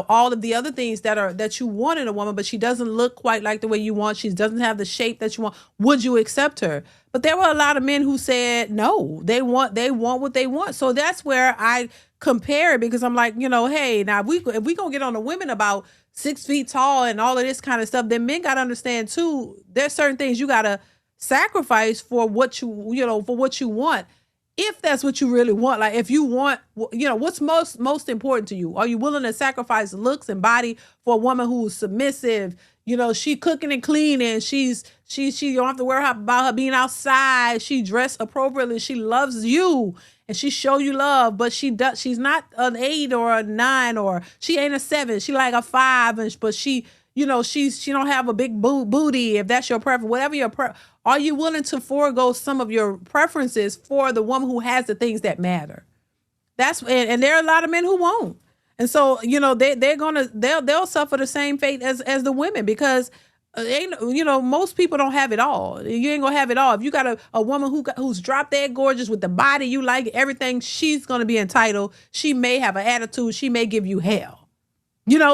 S2: all of the other things that you want in a woman, but she doesn't look quite like the way you want, she doesn't have the shape that you want, would you accept her? But there were a lot of men who said no, they want what they want. So that's where I compare it, because I'm like, hey, now if we gonna get on the women about 6 feet tall and all of this kind of stuff, then men gotta understand too, there's certain things you gotta sacrifice for what for what you want. If that's what you really want, like if you want, what's most important to you? Are you willing to sacrifice looks and body for a woman who's submissive? She cooking and cleaning. She you don't have to worry about her being outside. She dressed appropriately. She loves you and she show you love, but she's not an 8 or a 9, or she ain't a 7. She like a 5, but she don't have a big booty. If that's your preference, whatever your are you willing to forego some of your preferences for the woman who has the things that matter? And there are a lot of men who won't. And so, they'll suffer the same fate as the women, because most people don't have it all. You ain't gonna have it all. If you got a woman who's drop dead gorgeous with the body you like, everything, she's gonna be entitled. She may have an attitude. She may give you hell.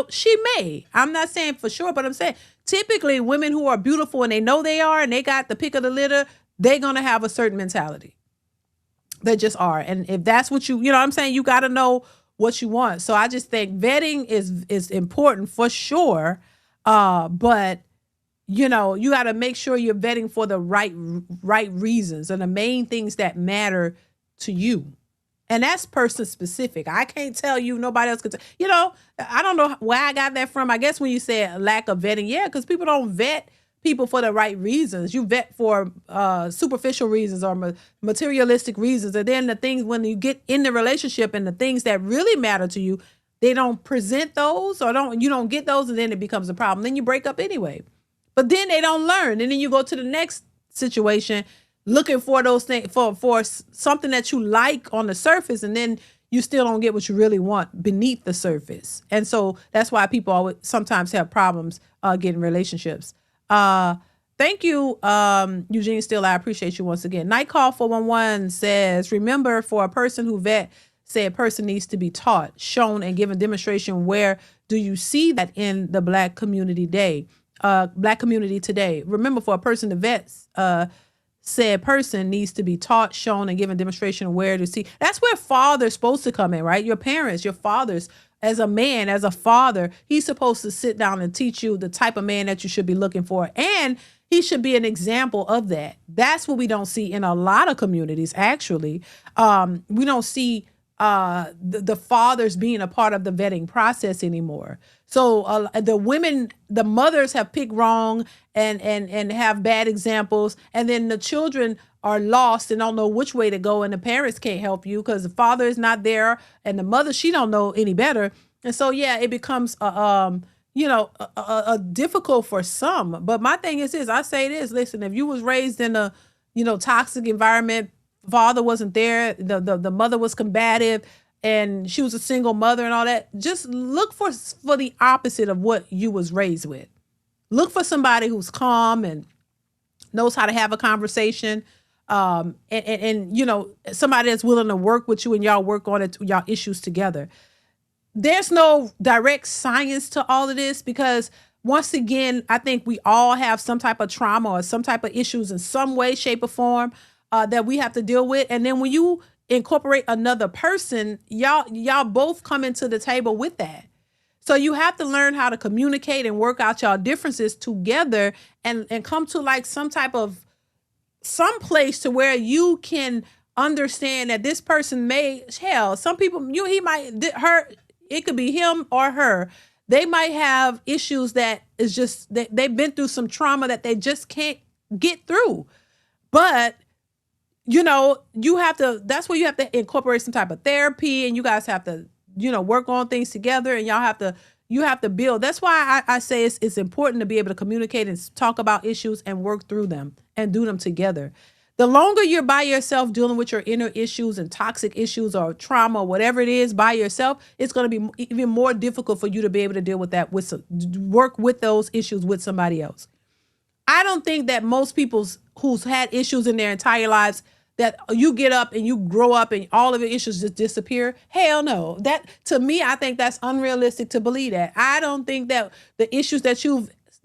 S2: She may. I'm not saying for sure, but I'm saying typically women who are beautiful and they know they are and they got the pick of the litter, they're going to have a certain mentality. They just are. And if that's what what I'm saying, you got to know what you want. So I just think vetting is important for sure. But you got to make sure you're vetting for the right reasons and the main things that matter to you. And that's person specific. I can't tell you, nobody else could tell. I don't know where I got that from. I guess when you say lack of vetting, yeah, because people don't vet people for the right reasons. You vet for superficial reasons or materialistic reasons. And then the things, when you get in the relationship and the things that really matter to you, they don't present those, or you don't get those, and then it becomes a problem. Then you break up anyway. But then they don't learn. And then you go to the next situation looking for those things, for something that you like on the surface, and then you still don't get what you really want beneath the surface. And so that's why people always sometimes have problems getting relationships. Thank you, Eugene Still. I appreciate you once again. Night Call 411 says, remember, for a person who say a person needs to be taught, shown, and given demonstration. Where do you see that in the Black community today? Remember, for a person to vet, said person needs to be taught, shown, and given demonstration where to see. That's where father's supposed to come in, right? Your parents, your fathers, as a man, as a father, he's supposed to sit down and teach you the type of man that you should be looking for. And he should be an example of that. That's what we don't see in a lot of communities, actually. We don't see the fathers being a part of the vetting process anymore. So the mothers have picked wrong and have bad examples, and then the children are lost and don't know which way to go, and the parents can't help you because the father is not there, and the mother, she don't know any better. And so yeah, it becomes a difficult for some. But my thing is this: I say this. Listen, if you was raised in a toxic environment. Father wasn't there. The mother was combative, and she was a single mother and all that. Just look for the opposite of what you was raised with. Look for somebody who's calm and knows how to have a conversation. And somebody that's willing to work with you and y'all work on it, y'all issues together. There's no direct science to all of this because once again, I think we all have some type of trauma or some type of issues in some way, shape, or form that we have to deal with. And then when you incorporate another person, y'all both come into the table with that. So you have to learn how to communicate and work out y'all differences together and come to like some place to where you can understand that this person some people, it could be him or her. They might have issues that is just, they've been through some trauma that they just can't get through. But, that's where you have to incorporate some type of therapy, and you guys have to, work on things together, and you have to build. That's why I say it's important to be able to communicate and talk about issues and work through them and do them together. The longer you're by yourself dealing with your inner issues and toxic issues or trauma, or whatever it is by yourself, it's going to be even more difficult for you to be able to deal with that, work with those issues with somebody else. I don't think that most people who's had issues in their entire lives, that you get up and you grow up and all of your issues just disappear. Hell no. That, to me, I think that's unrealistic to believe that. I don't think that the issues that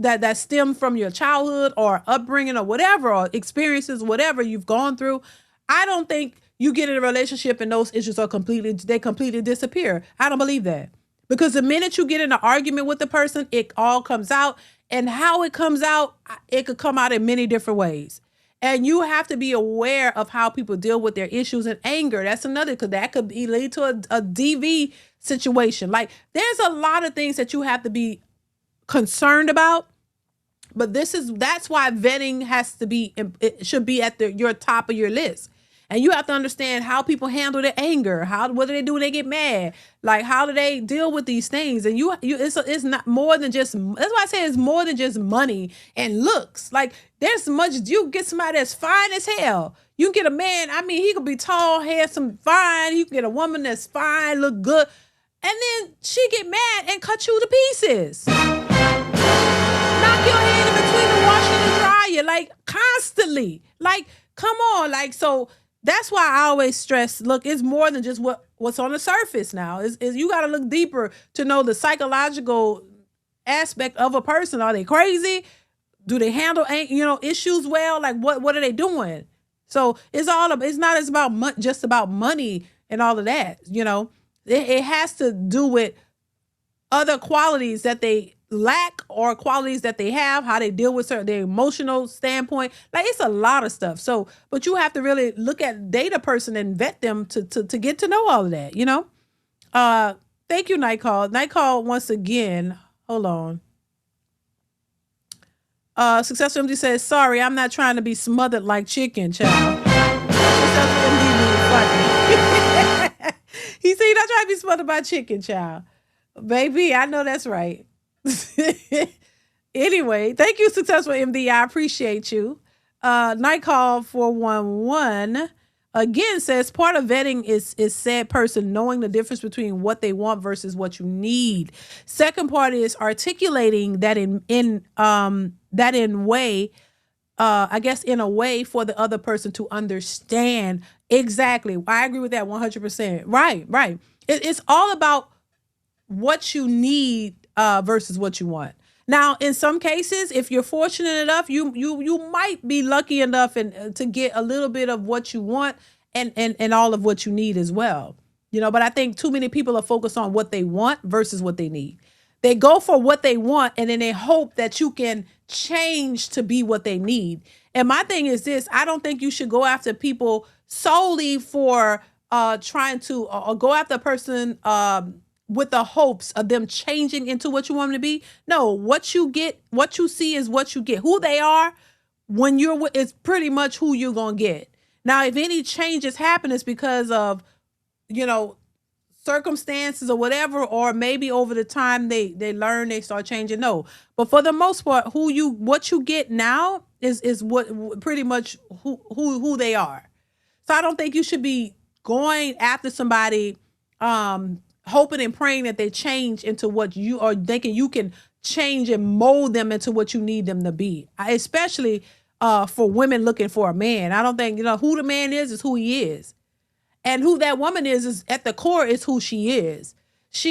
S2: that stem from your childhood or upbringing or whatever, or experiences, whatever you've gone through, I don't think you get in a relationship and those issues completely disappear. I don't believe that. Because the minute you get in an argument with the person, it all comes out. And how it comes out, it could come out in many different ways. And you have to be aware of how people deal with their issues and anger. That's another, because that could lead to a DV situation. Like, there's a lot of things that you have to be concerned about. But that's why vetting it should be at your top of your list. And you have to understand how people handle their anger. What do they do when they get mad? Like, how do they deal with these things? And it's not more than just, that's why I say it's more than just money and looks. Like, you get somebody that's fine as hell. You can get a man, he could be tall, handsome, fine. You can get a woman that's fine, look good. And then she get mad and cut you to pieces. Knock your head in between the washer and the dryer, like, constantly. Like, come on. Like, so that's why I always stress, look, it's more than just what's on the surface now. You got to look deeper to know the psychological aspect of a person. Are they crazy? Do they handle issues well? Like, what are they doing? So it's not just about money and all of that. It has to do with other qualities that they lack or qualities that they have, how they deal with their emotional standpoint. Like, it's a lot of stuff. So, but you have to really date a person and vet them to get to know all of that, Thank you, Night Call. Night Call, once again, hold on. Successful MD says, sorry, I'm not trying to be smothered like chicken, child. Successful MD funny. He said, you're not trying to be smothered by chicken, child. Baby, I know that's right. Anyway, thank you, Successful MD. I appreciate you. Night Call 411 again says part of vetting is said person knowing the difference between what they want versus what you need. Second part is articulating that in a way for the other person to understand. Exactly. I agree with that 100%. Right. It's all about what you need versus what you want. Now, in some cases, if you're fortunate enough, you might be lucky enough to get a little bit of what you want and all of what you need as well. But I think too many people are focused on what they want versus what they need. They go for what they want and then they hope that you can change to be what they need. And my thing is this, I don't think you should go after people solely for trying to go after a person with the hopes of them changing into what you want them to be. No, what you see is what you get. Who they are when you're with is pretty much who you're going to get. Now, if any changes happen, it's because of, circumstances or whatever, or maybe over the time they learn, they start changing. No, but for the most part, what you get now is what pretty much who they are. So I don't think you should be going after somebody, hoping and praying that they change into what you are, thinking you can change and mold them into what you need them to be. Especially for women looking for a man. I don't think, who the man is who he is. And who that woman is at the core is who she is.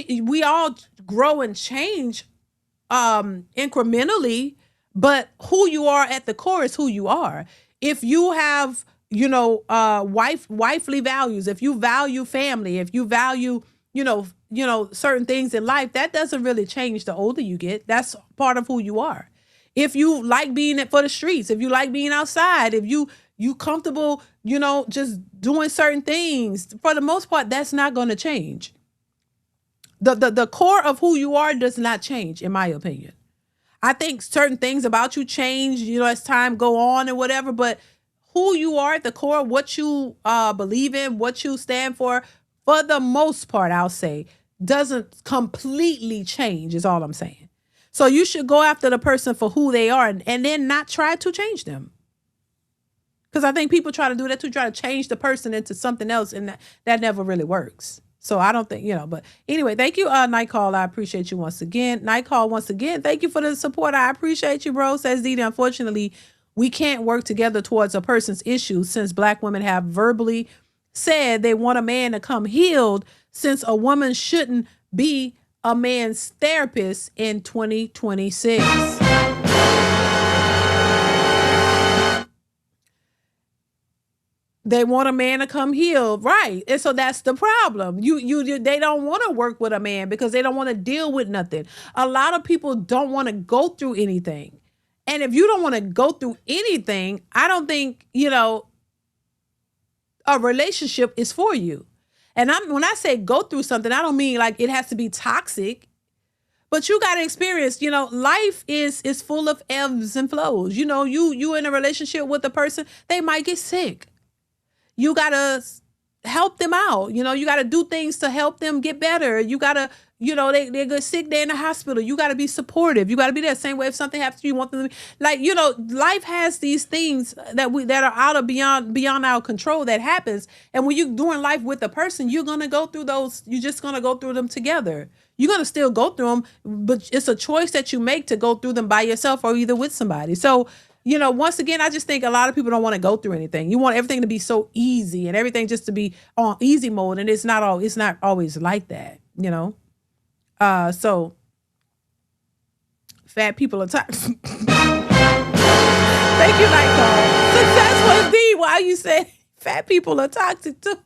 S2: We all grow and change incrementally, but who you are at the core is who you are. If you have, wifely values, if you value family, if you value, certain things in life, that doesn't really change the older you get. That's part of who you are. If you like being for the streets, if you like being outside, if you comfortable, just doing certain things, for the most part, that's not going to change. The core of who you are does not change, in my opinion. I think certain things about you change, as time go on and whatever, but who you are at the core, what you believe in, what you stand for the most part, I'll say, doesn't completely change, is all I'm saying. So you should go after the person for who they are, and then not try to change them. Because I think people try to do that too, try to change the person into something else, and that never really works. So I don't think, but anyway, thank you, Night Call. I appreciate you once again. Night Call, once again, thank you for the support. I appreciate you, bro. Says Dee. Unfortunately, we can't work together towards a person's issues since Black women have verbally said they want a man to come healed, since a woman shouldn't be a man's therapist in 2026. They want a man to come healed, right? And so that's the problem. They don't want to work with a man because they don't want to deal with nothing. A lot of people don't want to go through anything. And if you don't want to go through anything, I don't think, a relationship is for you. And when I say go through something, I don't mean like it has to be toxic. But you got to experience, life is full of ebbs and flows. You in a relationship with a person, they might get sick. You got to help them out. You got to do things to help them get better. You got to, they get sick, they're in the hospital. You got to be supportive. You got to be there. Same way if something happens to you, you want them to be like, life has these things that are out of beyond our control that happens. And when you're doing life with a person, you're going to go through those. You're just going to go through them together. You're going to still go through them, but it's a choice that you make to go through them by yourself or either with somebody. So, once again, I just think a lot of people don't want to go through anything. You want everything to be so easy and everything just to be on easy mode. And it's not always like that, so fat people are toxic. Thank you, Nightcall. Successful D. Why you say fat people are toxic too?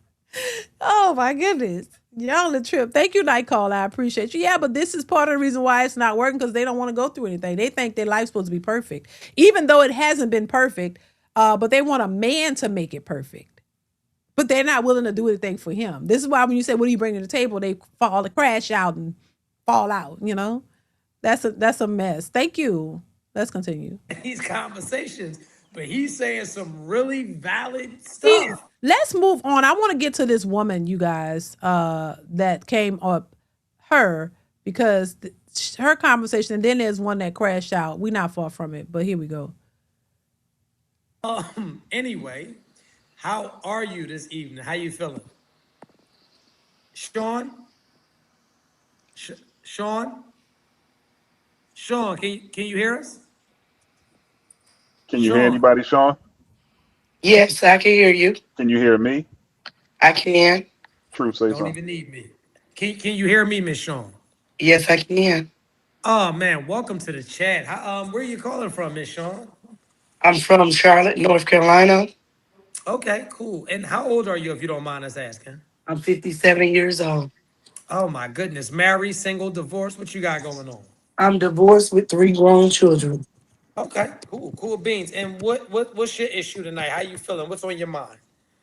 S2: Oh my goodness. Y'all a trip. Thank you, Night Call. I appreciate you. Yeah, but this is part of the reason why it's not working, because they don't want to go through anything. They think their life's supposed to be perfect, even though it hasn't been perfect. But they want a man to make it perfect. But they're not willing to do anything for him. This is why when you say, "What do you bring to the table?" they crash out and fall out. That's a mess. Thank you. Let's continue.
S9: These conversations, but he's saying some really valid stuff.
S2: Let's move on. I want to get to this woman, you guys, that came up, because her conversation, and then there's one that crashed out. We're not far from it, but here we go.
S9: Anyway, how are you this evening? How you feeling? Sean? Sean, can you hear us?
S12: Can you hear anybody, Sean?
S13: Yes, I can hear you.
S12: Can you hear me?
S13: I can.
S12: True, say
S9: Don't
S12: something.
S9: even need me. Can you hear me, Miss Sean?
S13: Yes, I can.
S9: Oh man, welcome to the chat. Where are you calling from, Miss Sean?
S13: I'm from Charlotte, North Carolina.
S9: Okay, cool. And how old are you, if you don't mind us asking?
S13: I'm 57 years old.
S9: Oh my goodness. Married, single, divorced? What you got going on?
S13: I'm divorced with 3 grown children.
S9: Okay, cool beans. And what's your issue tonight? How you feeling? What's on your mind?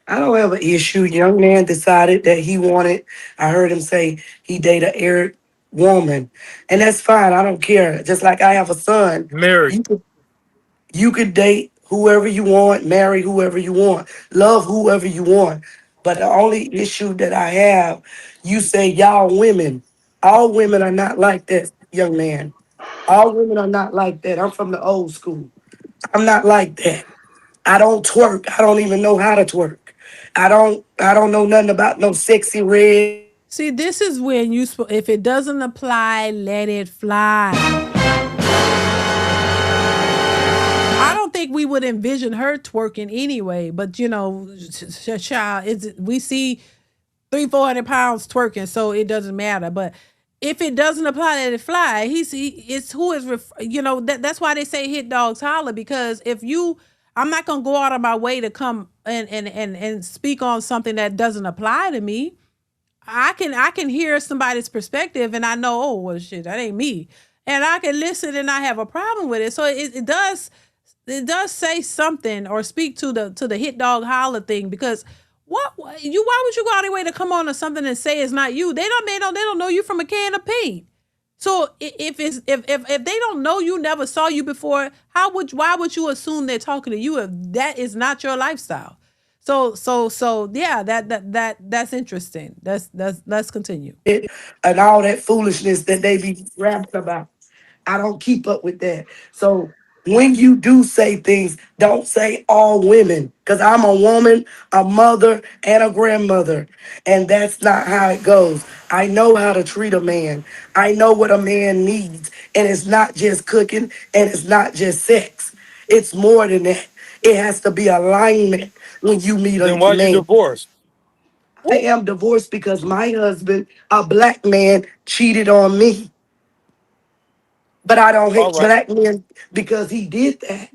S13: I don't have an issue. Young man decided that he wanted, I heard him say he dated an Arab woman. And that's fine. I don't care. Just like I have a son.
S10: Mary.
S13: You could date whoever you want, marry whoever you want, love whoever you want. But the only issue that I have, you say y'all women. All women are not like that, young man. All women are not like that. I'm from the old school. I'm not like that. I don't twerk. I don't even know how to twerk. I don't know nothing about no sexy red.
S2: See, this is when if it doesn't apply, let it fly. I don't think we would envision her twerking anyway, but child, we see 400 pounds twerking, so it doesn't matter. But if it doesn't apply, let it fly. It's who is, that's why they say hit dogs holler, because I'm not gonna go out of my way to come and speak on something that doesn't apply to me. I can hear somebody's perspective and I know, oh well shit, that ain't me. And I can listen and I have a problem with it. So it does say something or speak to the hit dog holler thing, because why would you go out of your way to come on to something and say it's not you? They don't know you from a can of paint. So if they don't know you, never saw you before, why would you assume they're talking to you if that is not your lifestyle? So yeah, that's interesting. Let's continue.
S13: And all that foolishness that they be rapping about. I don't keep up with that. So when you do say things, don't say all women, because I'm a woman, a mother, and a grandmother. And that's not how it goes. I know how to treat a man. I know what a man needs. And it's not just cooking and it's not just sex. It's more than that. It has to be alignment when you meet
S10: Then
S13: a
S10: why you
S13: man.
S10: divorced?
S13: I am divorced because my husband, a black man, cheated on me. But I don't
S10: All
S13: hate
S10: right.
S13: black men because he did that.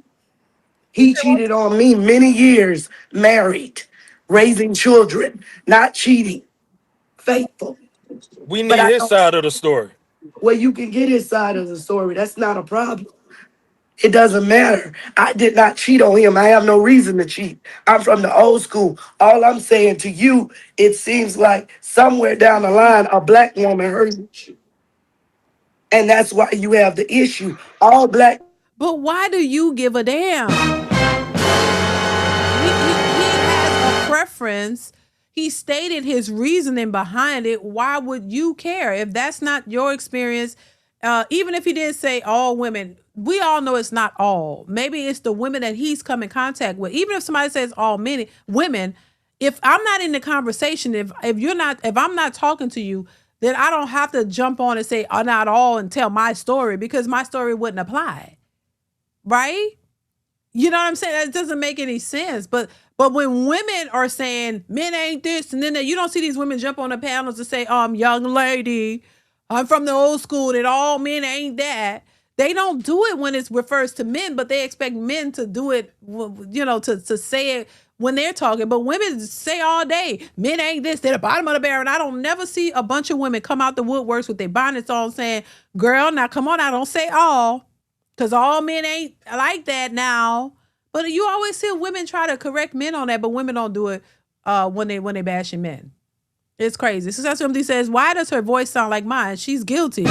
S13: He cheated on me many years, married, raising children, not cheating, faithful.
S10: We
S13: But
S10: need
S13: I
S10: his
S13: don't,
S10: side of the story.
S13: well, you can get his side of the story. That's not a problem. It doesn't matter. I did not cheat on him. I have no reason to cheat. I'm from the old school. All I'm saying to you, it seems like somewhere down the line, a black woman hurt you. And that's why you have the issue. All black.
S2: But why do you give a damn? He has a preference. He stated his reasoning behind it. Why would you care if that's not your experience? Even if he did say all women, we all know it's not all. Maybe it's the women that he's come in contact with. Even if somebody says all men, women, if I'm not in the conversation, if I'm not talking to you, then I don't have to jump on and say, not all, and tell my story, because my story wouldn't apply, right? You know what I'm saying? That doesn't make any sense. But when women are saying men ain't this, and then you don't see these women jump on the panels and say, young lady, I'm from the old school that all men ain't that. They don't do it when it refers to men, but they expect men to do it, to say it when they're talking. But women say all day, men ain't this, they're the bottom of the barrel. And I don't never see a bunch of women come out the woodworks with their bonnets on saying, girl, now come on, I don't say all. Because all men ain't like that now. But you always see women try to correct men on that, but women don't do it when they bashing men. It's crazy. Success MD says, why does her voice sound like mine? She's guilty.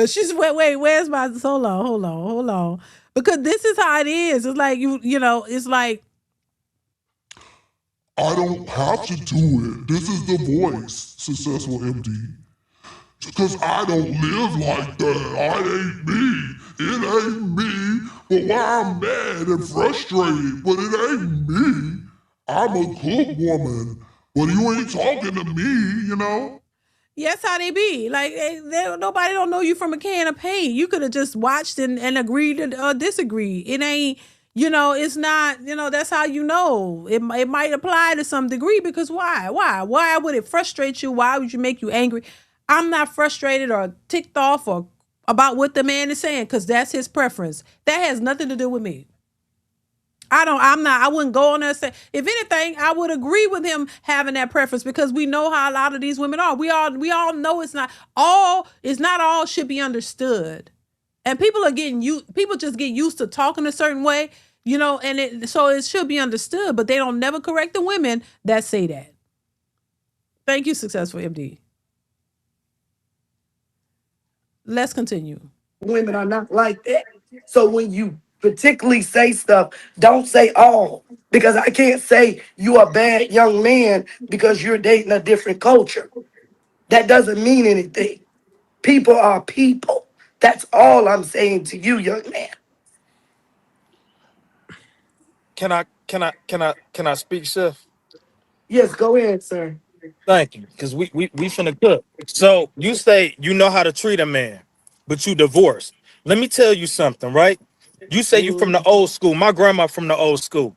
S2: She's wait, where's my hold on. Because this is how it is. It's like it's like
S14: I don't have to do it. This is the voice, Successful MD. Because I don't live like that. I ain't me. It ain't me. But when I'm mad and frustrated, but it ain't me. I'm a good woman. But you ain't talking to me, you know?
S2: yes, how they be. Like nobody don't know you from a can of paint. You could have just watched and agreed to disagree. It ain't, it's not, that's how you know. It might apply to some degree, because why would it frustrate you? Why would you make you angry? I'm not frustrated or ticked off or about what the man is saying, because that's his preference. That has nothing to do with me. I wouldn't go on there and say, if anything, I would agree with him having that preference, because we know how a lot of these women are. We all know it's not all should be understood. And people just get used to talking a certain way, so it should be understood, but they don't never correct the women that say that. Thank you, Successful MD. Let's continue.
S13: Women are not like that. So when you particularly say stuff, don't say all. Because I can't say you a bad young man because you're dating a different culture. That doesn't mean anything. People are people. That's all I'm saying to you, young man.
S10: Can I speak, Chef?
S13: Yes, go ahead, sir.
S10: Thank you, because we finna cook. So you say you know how to treat a man, but you divorced. Let me tell you something, right? You say you from
S13: Mm-hmm.
S10: the old school. My grandma from the old school.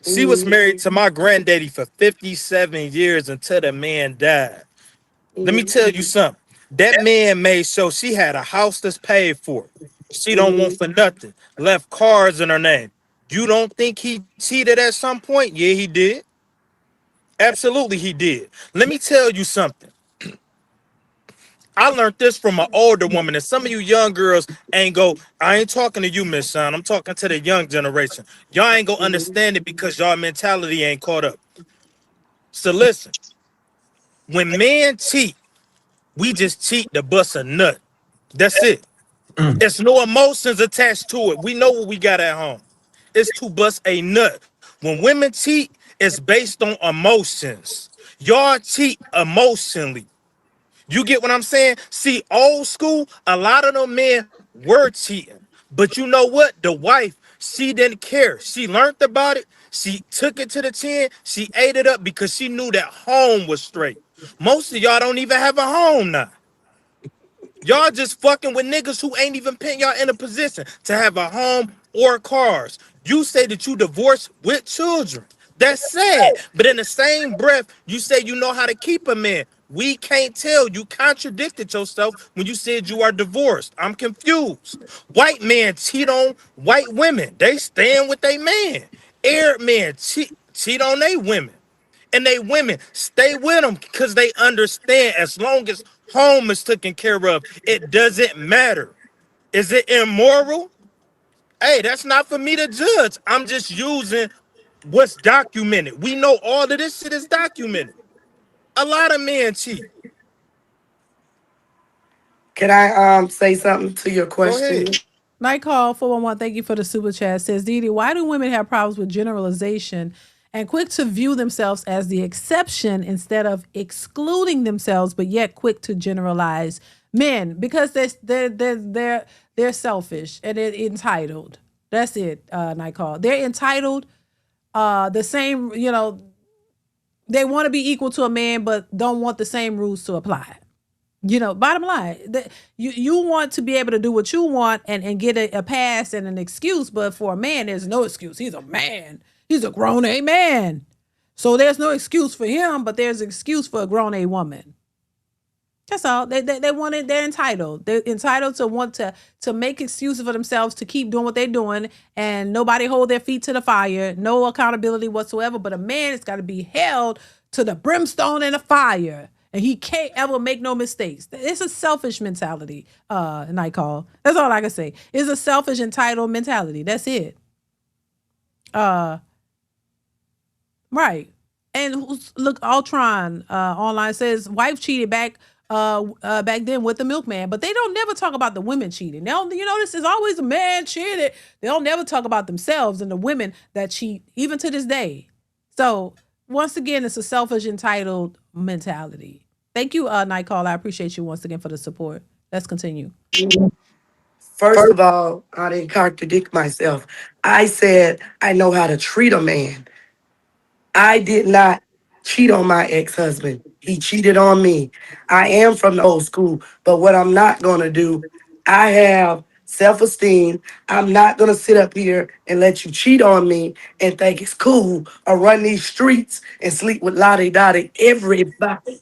S10: She was
S13: Mm-hmm.
S10: married to my granddaddy for 57 years until the man died. Let me
S13: Mm-hmm.
S10: tell you something. That man made sure she had a house that's paid for. She don't want
S13: Mm-hmm.
S10: for nothing. Left cars in her name. You don't think he cheated at some point? Yeah, he did. Absolutely, he did. Let me tell you something. I learned this from an older woman, and some of you young girls ain't go. I ain't talking to you, Miss Sean. I'm talking to the young generation. Y'all ain't gonna
S13: Mm-hmm.
S10: understand it because y'all mentality ain't caught up. So listen, when men cheat, we just cheat to bust a nut. That's it. There's no emotions attached to it. We know what we got at home. It's to bust a nut. When women cheat, it's based on emotions. Y'all cheat emotionally. You get what I'm saying? See, old school, a lot of them men were cheating. But you know what? The wife, she didn't care. She learned about it. She took it to the chin. She ate it up because she knew that home was straight. Most of y'all don't even have a home now. Y'all just fucking with niggas who ain't even putting y'all in a position to have a home or cars. You say that you divorced with children. That's sad. But in the same breath, you say you know how to keep a man. We can't tell. You contradicted yourself when you said you are divorced. I'm confused. White men cheat on white women. They stand with their man. Arab men cheat on their women, and they women stay with them because they understand as long as home is taken care of, it doesn't matter. Is it immoral? Hey, that's not for me to judge. I'm just using what's documented. We know all of this shit is documented. A lot of men cheat.
S13: Can I say something to your
S10: Go ahead.
S13: question?
S2: Night call 411. Thank you for the super chat. Says Dee Dee, why do women have problems with generalization and quick to view themselves as the exception instead of excluding themselves, but yet quick to generalize men? Because they're selfish and they're entitled. That's it. Night call. They're entitled. The same. They want to be equal to a man, but don't want the same rules to apply. Bottom line, you want to be able to do what you want and get a pass and an excuse, but for a man, there's no excuse. He's a man. He's a grown A man. So there's no excuse for him, but there's an excuse for a grown A woman. That's all. They want it. They're entitled. They're entitled to want to make excuses for themselves to keep doing what they're doing, and nobody hold their feet to the fire. No accountability whatsoever. But a man has got to be held to the brimstone and the fire, and he can't ever make no mistakes. It's a selfish mentality. Night call. That's all I can say. It's a selfish entitled mentality. That's it. Right. And look, Ultron online says wife cheated back then with the milkman, but they don't never talk about the women cheating. They don't, this is always a man cheated. They don't never talk about themselves and the women that cheat, even to this day. So once again, it's a selfish, entitled mentality. Thank you, Night Call. I appreciate you once again for the support. Let's continue.
S13: First of all, I didn't contradict myself. I said I know how to treat a man. I did not cheat on my ex-husband. He cheated on me. I am from the old school, but what I'm not going to do, I have self-esteem. I'm not going to sit up here and let you cheat on me and think it's cool or run these streets and sleep with Lottie Dottie everybody.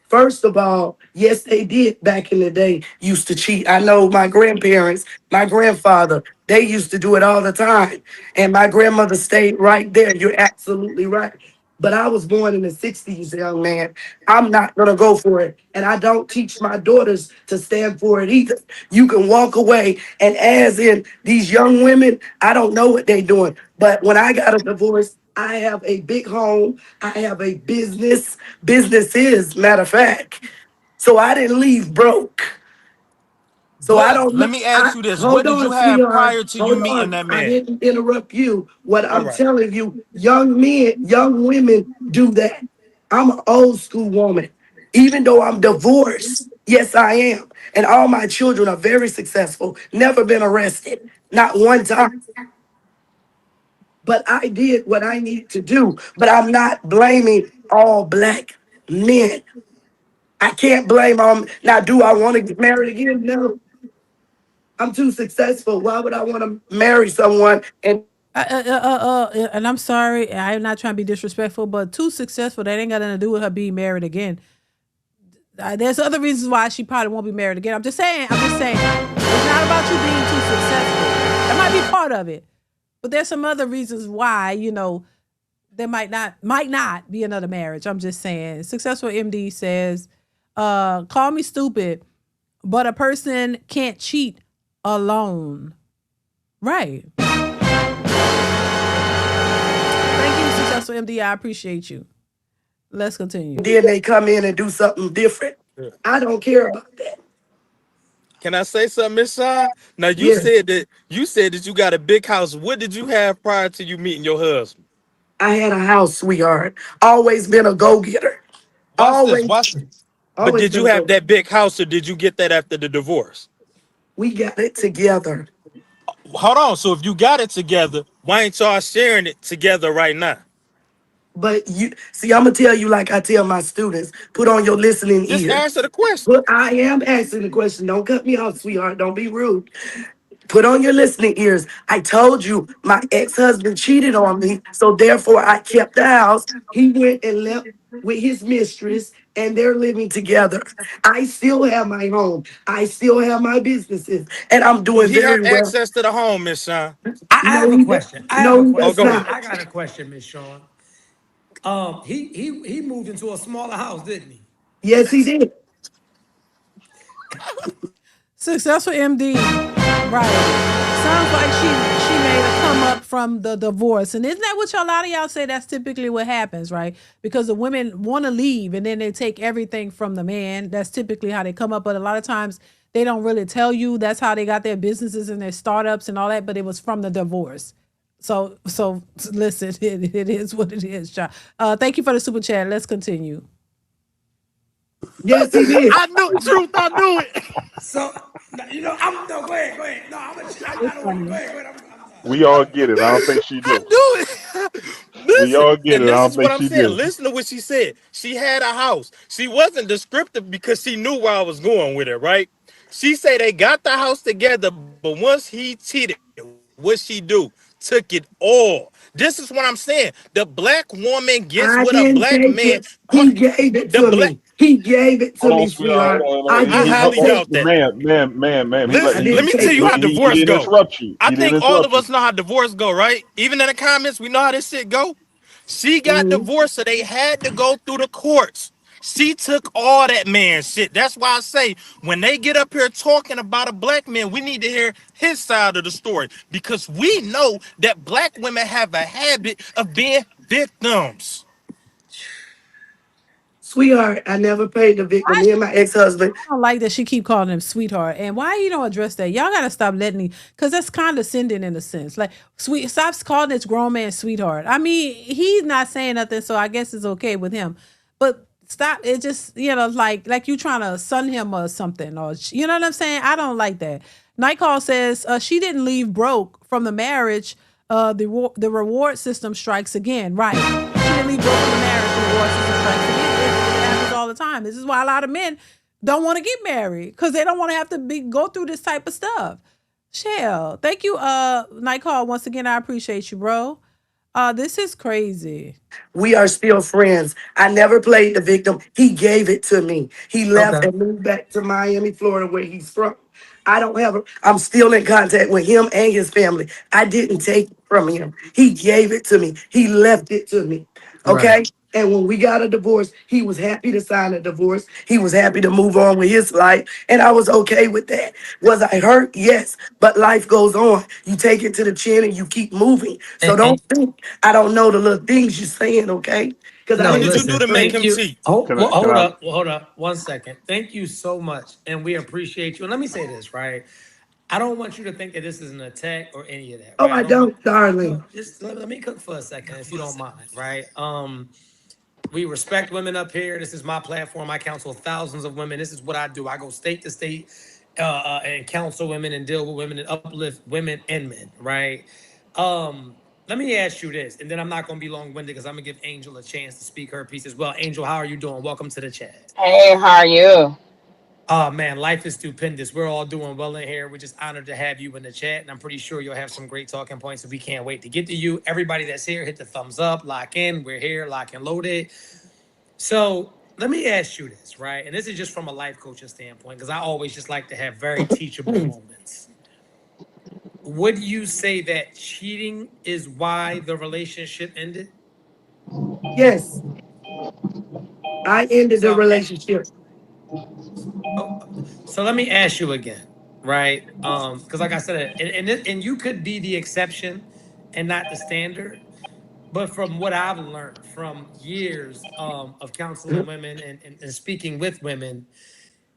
S13: First of all, yes, they did back in the day used to cheat. I know my grandparents, my grandfather, they used to do it all the time. And my grandmother stayed right there. You're absolutely right. But I was born in the 60s, young man. I'm not going to go for it. And I don't teach my daughters to stand for it either. You can walk away. And as in these young women, I don't know what they're doing. But when I got a divorce, I have a big home. I have a businesses, matter of fact. So I didn't leave broke. So I
S10: But
S13: don't
S10: let
S13: know.
S10: me ask you this: what
S13: Hold
S10: did you
S13: on,
S10: have
S13: sweetheart.
S10: prior to you
S13: Hold
S10: meeting
S13: on.
S10: that
S13: I
S10: man?
S13: didn't interrupt you. What
S10: All
S13: I'm
S10: right.
S13: telling you, young men, young women do that. I'm an old school woman. Even though I'm divorced, yes, I am. And all my children are very successful, never been arrested, not one time. But I did what I needed to do. But I'm not blaming all black men. I can't blame them. Now, do I want to get married again? No. I'm too successful. Why would I want to marry someone and
S2: And I'm sorry, I'm not trying to be disrespectful, but too successful, that ain't got nothing to do with her being married again. There's other reasons why she probably won't be married again. I'm just saying, it's not about you being too successful. That might be part of it, but there's some other reasons why, there might not be another marriage. I'm just saying. Successful MD says, call me stupid, but a person can't cheat alone. Right. Thank you, successful MD. I appreciate you. Let's continue.
S13: then they come in and do something different? I don't care about that.
S10: Can I say something, Miss Shaw? Now
S13: Yes,
S10: you said that you got a big house. What did you have prior to you meeting your husband?
S13: I had a house, sweetheart. Always been a go-getter.
S10: Watch this.
S13: Always,
S10: Watch. But
S13: always
S10: did
S13: been
S10: you
S13: a
S10: have
S13: go.
S10: that big house or did you get that after the divorce?
S13: We got it together.
S10: Hold on. So if you got it together, why ain't y'all sharing it together right now?
S13: But you see, I'm gonna tell you like I tell my students, put on your listening
S10: Just
S13: ears.
S10: answer the question.
S13: But I am asking the question. Don't cut me off, sweetheart. Don't be rude. Put on your listening ears. I told you my ex-husband cheated on me, so therefore I kept the house. He went and left with his mistress, and they're living together. I still have my home. I still have my businesses, and I'm
S10: Do
S13: doing
S10: he have
S13: very well.
S10: access to the home, Miss Shaw?
S9: I
S13: No,
S9: have a
S13: he does.
S9: question. I have a
S13: No, he
S10: Oh,
S13: does
S9: question.
S10: go ahead.
S13: not.
S9: I got a question, Miss Sean. He moved into a smaller house, didn't he?
S13: Yes, he did.
S2: Successful MD. Right. Sounds like she made a come up from the divorce. And isn't that what a lot of y'all say? That's typically what happens, right? Because the women want to leave and then they take everything from the man. That's typically how they come up. But a lot of times they don't really tell you that's how they got their businesses and their startups and all that, but it was from the divorce. So listen, it is what it is, child. Thank you for the super chat. Let's continue.
S13: Yes, he did.
S10: I knew truth. I knew it.
S9: So, I'm no. Go ahead, go ahead. No, I'm not the one. Go ahead, go ahead.
S12: We all get it. I don't think she
S10: I
S12: do.
S10: knew it.
S12: We
S10: Listen,
S12: all get
S10: and
S12: it. I
S10: this
S12: don't
S10: is what
S12: think
S10: I'm
S12: she
S10: saying.
S12: do.
S10: Listen to what she said. She had a house. She wasn't descriptive because she knew where I was going with it, right? She said they got the house together, but once he cheated, what she do? Took it all. This is what I'm saying. The black woman gets
S13: I
S10: with a
S13: didn't
S10: black
S13: take
S10: man.
S13: it. He gave it
S10: The
S13: to
S10: black.
S13: me. He gave it to
S12: Hold on,
S13: me,
S12: sweetheart.
S13: sweetheart.
S12: Hold on.
S13: I
S10: I
S13: did not
S10: highly
S13: take.
S10: doubt that.
S12: Ma'am.
S13: I
S10: Listen, let
S13: didn't
S10: me tell
S13: take
S10: you
S13: it.
S10: how
S12: He
S10: divorce
S12: didn't
S10: go.
S12: interrupt you.
S10: I
S12: He didn't
S10: think all
S12: interrupt
S10: of
S12: you.
S10: us know how divorce go, right? Even in the comments, we know how this shit go. She got
S13: Mhm.
S10: divorced, so they had to go through the courts. She took all that man shit. That's why I say when they get up here talking about a black man, we need to hear his side of the story because we know that black women have a habit of being victims.
S13: Sweetheart, I never paid the victim.
S2: Why
S13: Me and my ex-husband,
S2: I don't like that she keep calling him sweetheart. And why you don't address that? Y'all gotta stop letting me, because that's condescending in a sense. Like sweet, stop calling this grown man sweetheart. I mean, he's not saying nothing, so I guess it's okay with him. But stop it. Just like you trying to sun him or something, or you know what I'm saying. I don't like that. Nightcall says she didn't leave broke from the marriage. The reward system strikes again. Right? She didn't leave broke from the marriage. The reward system strikes again. It happens all the time. This is why a lot of men don't want to get married because they don't want to have to go through this type of stuff. Shell, thank you, Nightcall. Once again, I appreciate you, bro. This is crazy.
S13: we are still friends. I never played the victim. He gave it to me. He left
S9: Okay.
S13: and moved back to Miami, Florida, where he's from. I don't have a, I'm still in contact with him and his family. I didn't take it from him. He gave it to me. He left it to me.
S9: Right.
S13: Okay? And when we got a divorce, he was happy to sign a divorce. He was happy to move on with his life. And I was okay with that. Was I hurt? Yes. But life goes on. You take it to the chin and you keep moving. So
S9: And,
S13: don't think I don't know the little things you're saying, okay? Because I
S10: What
S13: didn't
S10: did you
S13: say
S10: do
S9: listen,
S10: to make
S9: thank
S10: him
S9: you.
S10: cheat?
S12: Can I? Can
S9: Hold
S12: I?
S9: up, hold up, 1 second. Thank you so much, and we appreciate you. And let me say this, right? I don't want you to think that this is an attack or any of that,
S13: Oh,
S9: right?
S13: I
S9: I don't.
S13: don't,
S9: No,
S13: darling.
S9: just let me cook for a second, if you don't mind, right? We respect women up here. This is my platform. I counsel thousands of women. This is what I do. I go state to state and counsel women and deal with women and uplift women and men, right? Let me ask you this, and then I'm not going to be long-winded because I'm going to give Angel a chance to speak her piece as well. Angel, how are you doing? Welcome to the chat.
S15: Hey, how are you?
S9: Oh man, life is stupendous. We're all doing well in here. We're just honored to have you in the chat, and I'm pretty sure you'll have some great talking points. And we can't wait to get to you. Everybody that's here, hit the thumbs up, lock in. We're here, lock and loaded. So let me ask you this, right? And this is just from a life coaching standpoint, because I always just like to have very teachable moments. Would you say that cheating is why the relationship ended?
S13: Yes, I ended the
S9: So,
S13: relationship.
S9: oh, so let me ask you again, right? Because like I said, and you could be the exception and not the standard. But from what I've learned from years of counseling women and speaking with women,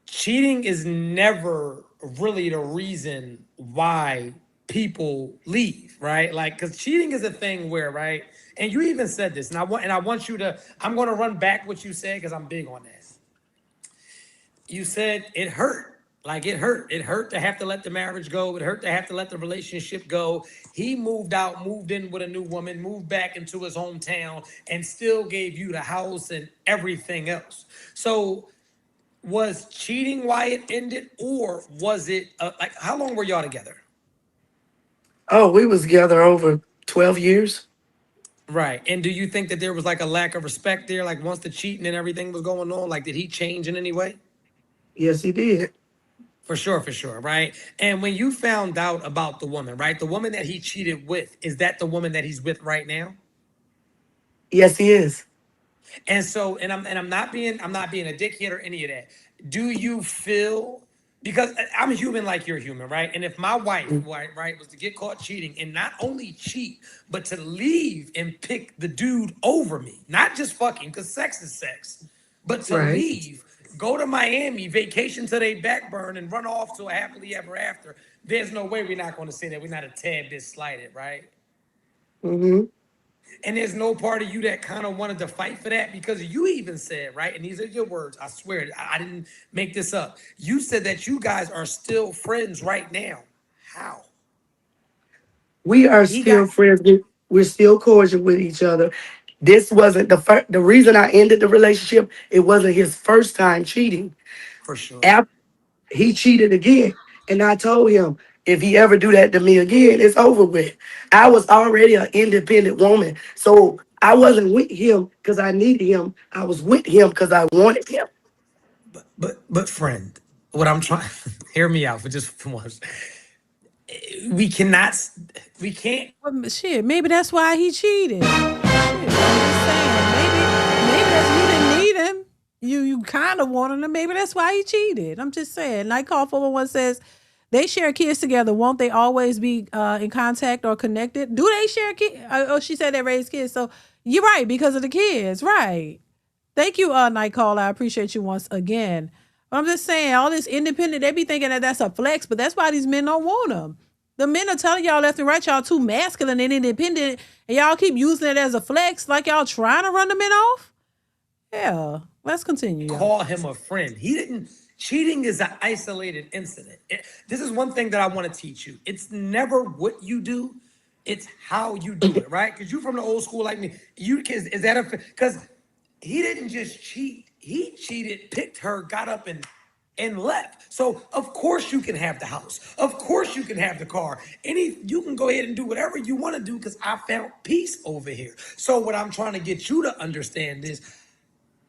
S9: cheating is never really the reason why people leave, right? Like, because cheating is a thing where, right? And you even said this, and I want you to. I'm going to run back what you said because I'm big on this. You said it hurt. Like it hurt. It hurt to have to let the marriage go. It hurt to have to let the relationship go. He moved out, moved in with a new woman, moved back into his hometown, and still gave you the house and everything else. So was cheating why it ended, or was it like how long were y'all together?
S13: Oh, we was together over 12 years.
S9: Right. And do you think that there was like a lack of respect there? Like once the cheating and everything was going on, like did he change in any way?
S13: Yes, he did.
S9: For sure, right? And when you found out about the woman, right? The woman that he cheated with, is that the woman that he's with right now?
S13: Yes, he is.
S9: And so, I'm not being a dickhead or any of that. Do you feel, because I'm human like you're human, right? And if my wife, right, was to get caught cheating and not only cheat, but to leave and pick the dude over me, not just fucking, because sex is sex, but to
S13: Right.
S9: leave, go to Miami, vacation to their backburn, and run off to a happily ever after, there's no way we're not going to say that we're not a tad bit slighted, right?
S13: Mm-hmm.
S9: And there's no part of you that kind of wanted to fight for that, because you even said, right? And these are your words. I swear, I didn't make this up. You said that you guys are still friends right now. How?
S13: We are
S9: He got
S13: still friends. We're still cordial with each other. This wasn't the first. The reason I ended the relationship, it wasn't his first time cheating.
S9: for sure.
S13: After he cheated again, and I told him if he ever do that to me again, it's over with. I was already an independent woman, so I wasn't with him because I needed him. I was with him because I wanted him.
S9: But friend, what I'm trying hear me out for just once. We cannot we can't
S2: Well, shit, maybe that's why he cheated. Shit, I'm just saying. Maybe that's you didn't need him. You kind of wanted him. Maybe that's why he cheated. I'm just saying. Night Call 411 says they share kids together. Won't they always be in contact or connected? Do they share kids? Oh, she said they raise kids. So you're right because of the kids, right? Thank you, Night Call. I appreciate you once again. But I'm just saying, all this independent, they be thinking that that's a flex, but that's why these men don't want them. The men are telling y'all left and right, y'all too masculine and independent, and y'all keep using it as a flex, like y'all trying to run the men off. Yeah, let's continue, y'all.
S9: call him a friend. He didn't. Cheating is an isolated incident. This is one thing that I want to teach you. It's never what you do, it's how you do it, right? Because you from the old school like me. You kids, is that a because he didn't just cheat. He cheated, picked her, got up and left. So of course you can have the house. Of course you can have the car. You can go ahead and do whatever you want to do because I found peace over here. So what I'm trying to get you to understand is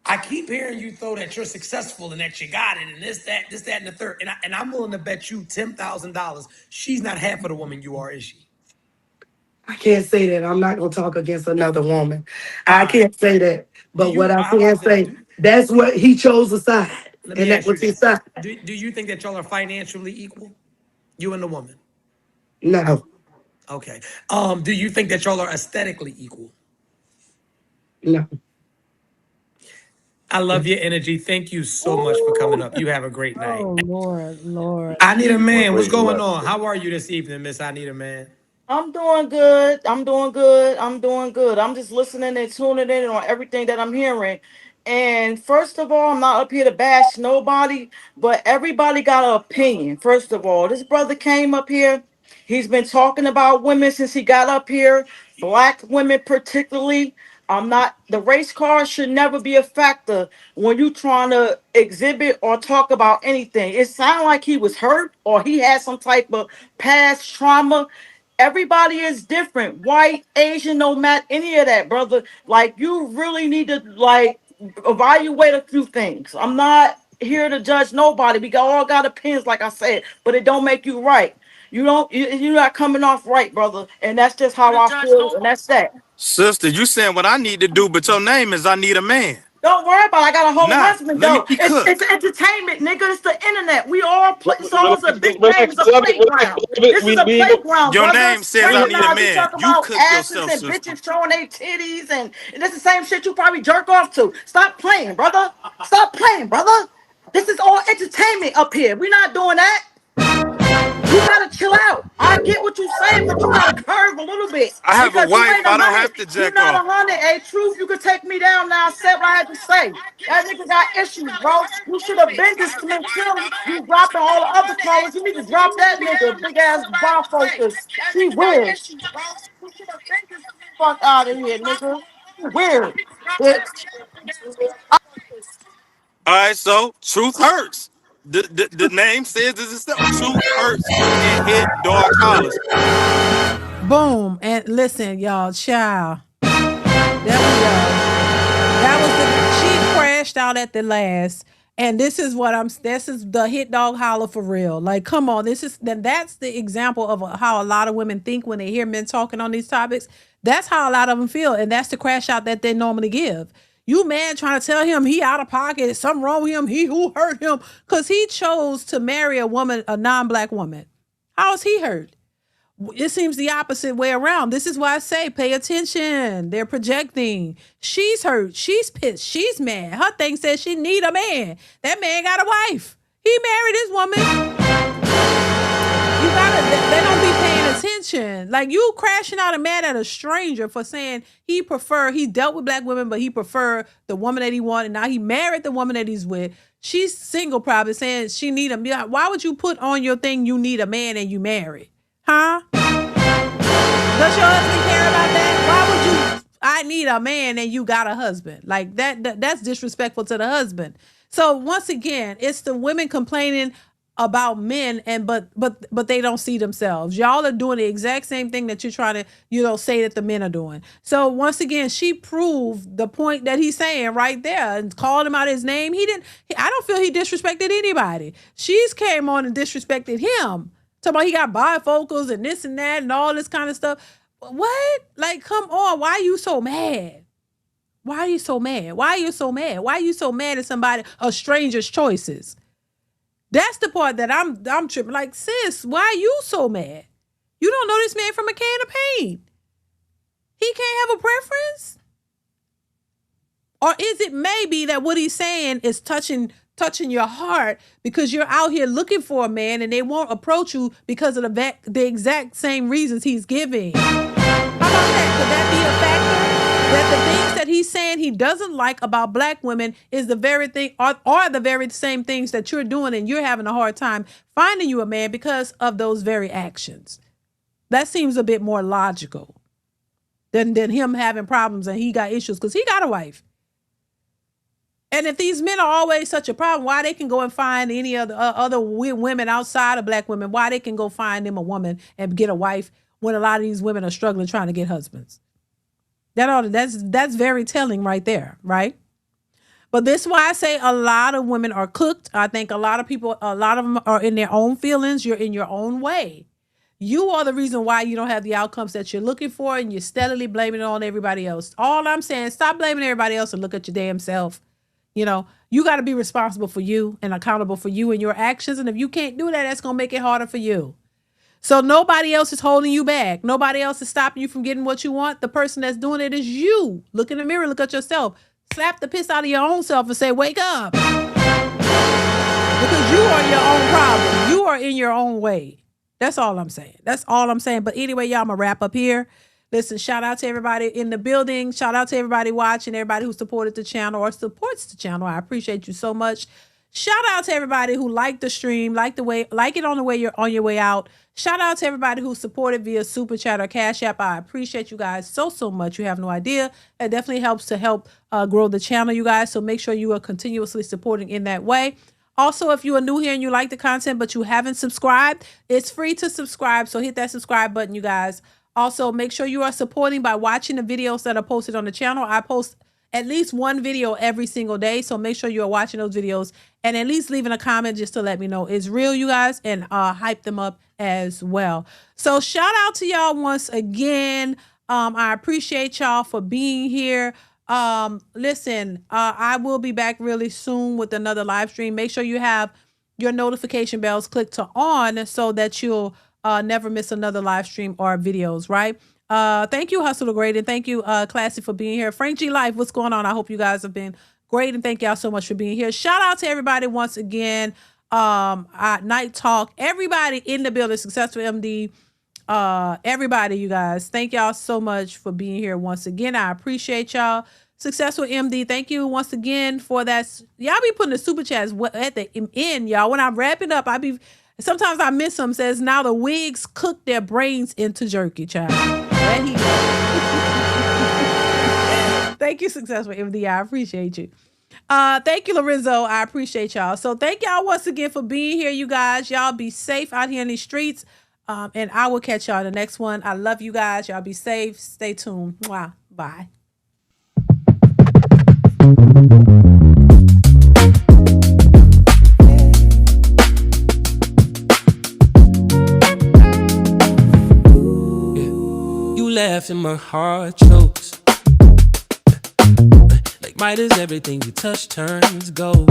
S9: I keep hearing you throw that you're successful and that you got it and this, that, and the third. And I'm willing to bet you $10,000 she's not half of the woman you are, is she?
S13: I can't say that. I'm not gonna talk against another woman.
S9: All
S13: I
S9: right.
S13: can't say that.
S9: Do
S13: But what
S9: you,
S13: I
S9: how
S13: can
S9: about this?
S13: say, that's what he chose a side,
S9: Let
S13: and
S9: me
S13: that
S9: ask you
S13: was his
S9: this.
S13: side.
S9: Do you think that y'all are financially equal? You and the woman?
S13: No,
S9: Okay. Do you think that y'all are aesthetically equal?
S13: no.
S9: I love your energy. Thank you so much for coming up. You have a great night.
S2: Oh Lord.
S9: I need a man. What's
S12: Praise the
S9: going
S12: Lord.
S9: on? How are you this evening, Miss I Need a Man?
S15: I'm doing good. I'm doing good. I'm doing good. I'm just listening and tuning in on everything that I'm hearing. And first of all, I'm not up here to bash nobody, but everybody got an opinion. First of all, this brother came up here. He's been talking about women since he got up here, black women particularly. I'm not, the race card should never be a factor when you trying to exhibit or talk about anything. It sounded like he was hurt or he had some type of past trauma. Everybody is different, white, Asian, no matter any of that, brother. Like, you really need to like evaluate a few things. I'm not here to judge nobody. We all got opinions, like I said, but it don't make you right. You're not coming off right, brother, and that's just how I feel, and that's that.
S10: Sister, you saying what I need to do, but your name is I Need a Man.
S15: Don't worry about it. I got a whole
S10: Nah,
S15: husband
S10: let me
S15: though. It's
S10: cook.
S15: entertainment, nigga. It's the internet. We all play. So it's a big game.
S4: Relax,
S15: It's a
S4: beloved, relax,
S15: playground.
S4: beloved.
S15: This is a
S4: We ain't gonna.
S15: playground,
S10: Your
S15: brother.
S10: name says I
S15: Right
S10: need a
S15: now, you
S10: man.
S15: talk
S10: You
S15: about
S10: cook
S15: asses
S10: yourself,
S15: and
S10: sister.
S15: bitches showing their titties, and this is the same shit you probably jerk off to. Stop playing, brother. Stop playing, brother. This is all entertainment up here. We're not doing that. You gotta chill out. I get what you're saying, but you gotta curve a little bit
S10: I have a
S15: because you
S10: wife.
S15: ain't a
S10: I don't
S15: hundred.
S10: have to
S15: You
S10: jack
S15: not
S10: off.
S15: 100. Hey, truth, you could take me down now. I said what I had to say. That nigga got issues, bro. You should have been dismissed him. You dropping all the other callers. You need to drop that nigga, big ass bifocus. He weird. Fuck out of here, nigga. You weird. Bitch.
S10: All right, so truth hurts. The name says this itself. Truth hurts when it hit dark hollers.
S2: Boom. And listen, y'all, child. There we go. That was she crashed out at the last. And this is this is the hit dog holler for real. Like, come on. That's the example of how a lot of women think when they hear men talking on these topics. That's how a lot of them feel. And that's the crash out that they normally give. You man trying to tell him he out of pocket, something wrong with him, he who hurt him, because he chose to marry a woman, a non-black woman. How is he hurt? It seems the opposite way around. This is why I say pay attention. They're projecting. She's hurt. She's pissed. She's mad. Her thing says she need a man. That man got a wife. He married his woman. They don't be paying attention. Like, you crashing out and mad at a stranger for saying he dealt with black women, but he preferred the woman that he wanted. Now he married the woman that he's with. She's single, probably saying she need a man. Why would you put on your thing you need a man and you married? Huh? Does your husband care about that? Why would you? I need a man and you got a husband. Like that's disrespectful to the husband. So once again, it's the women complaining about men but they don't see themselves. Y'all are doing the exact same thing that you're trying to, say that the men are doing. So once again, she proved the point that he's saying right there and called him out his name. I don't feel he disrespected anybody. She's came on and disrespected him. Talking about he got bifocals and this and that and all this kind of stuff. What? Like, come on. Why are you so mad? Why are you so mad? Why are you so mad? Why are you so mad at somebody, a stranger's choices? That's the part that I'm tripping. Like, sis, why are you so mad? You don't know this man from a can of paint. He can't have a preference? Or is it maybe that what he's saying is touching your heart because you're out here looking for a man and they won't approach you because of the exact same reasons he's giving? How about that? Could that be a factor? That the things that he's saying he doesn't like about black women is the very thing, are the very same things that you're doing, and you're having a hard time finding you a man because of those very actions. That seems a bit more logical than him having problems and he got issues because he got a wife. And if these men are always such a problem, why they can go and find any other women outside of black women, why they can go find them a woman and get a wife when a lot of these women are struggling trying to get husbands? That's very telling right there, right? But this is why I say a lot of women are cooked. I think a lot of them are in their own feelings. You're in your own way. You are the reason why you don't have the outcomes that you're looking for, and you're steadily blaming it on everybody else. All I'm saying, stop blaming everybody else and look at your damn self. You got to be responsible for you and accountable for you and your actions. And if you can't do that, that's going to make it harder for you. So nobody else is holding you back. Nobody else is stopping you from getting what you want. The person that's doing it is you. Look in the mirror, look at yourself. slap the piss out of your own self and say, wake up. Because you are your own problem. You are in your own way. That's all I'm saying. That's all I'm saying. But anyway, y'all, I'm going to wrap up here. Listen, shout out to everybody in the building. Shout out to everybody watching, everybody who supported the channel or supports the channel. I appreciate you so much. Shout out to everybody who liked the stream, like it on the way you're on your way out. Shout out to everybody who supported via Super Chat or Cash App. I appreciate you guys so much. You have no idea. It definitely helps to help grow the channel, you guys. So make sure you are continuously supporting in that way. Also, if you are new here and you like the content, but you haven't subscribed, it's free to subscribe. So hit that subscribe button, you guys. Also, make sure you are supporting by watching the videos that are posted on the channel. I post at least one video every single day. So make sure you are watching those videos and at least leaving a comment just to let me know it's real, you guys, and hype them up as well. So shout out to y'all once again. I appreciate y'all for being here. Listen, I will be back really soon with another live stream. Make sure you have your notification bells clicked to on so that you'll never miss another live stream or videos, right? Thank you, Hustle the Great, and thank you, Classy, for being here. Frank G Life, what's going on? I hope you guys have been great, and thank y'all so much for being here. Shout out to everybody once again. Night Talk, everybody in the building, Successful MD, everybody, you guys. Thank y'all so much for being here once again. I appreciate y'all. Successful MD, thank you once again for that. Y'all be putting the super chats at the end, y'all. When I'm wrapping up, sometimes I miss them. Says now the wigs cook their brains into jerky, child. There he go. Thank you, Successful MD. I appreciate you. Thank you, Lorenzo. I appreciate y'all. So thank y'all once again for being here, you guys. Y'all be safe out here in these streets. And I will catch y'all in the next one. I love you guys. Y'all be safe. Stay tuned. Mwah. Bye.
S1: You laugh and my heart chokes. Like Midas, everything you touch turns gold.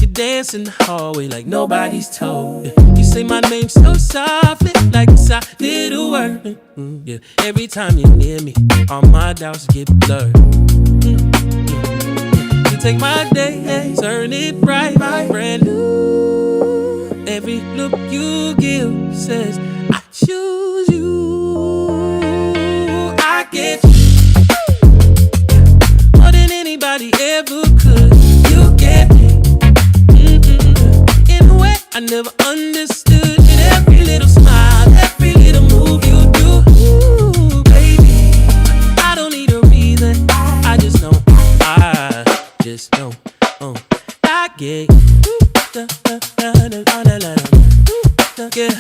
S1: You dance in the hallway like nobody's told. You say my name so softly, like it's a little word. Yeah, every time you're near me, all my doubts get blurred. You take my day, turn it bright, brand new. Every look you give says I choose you. I get you more than anybody ever could. You get me. In a way I never understood. In every little smile, every little move you do. Ooh, baby, I don't need a reason. I just know. I get you. Yeah,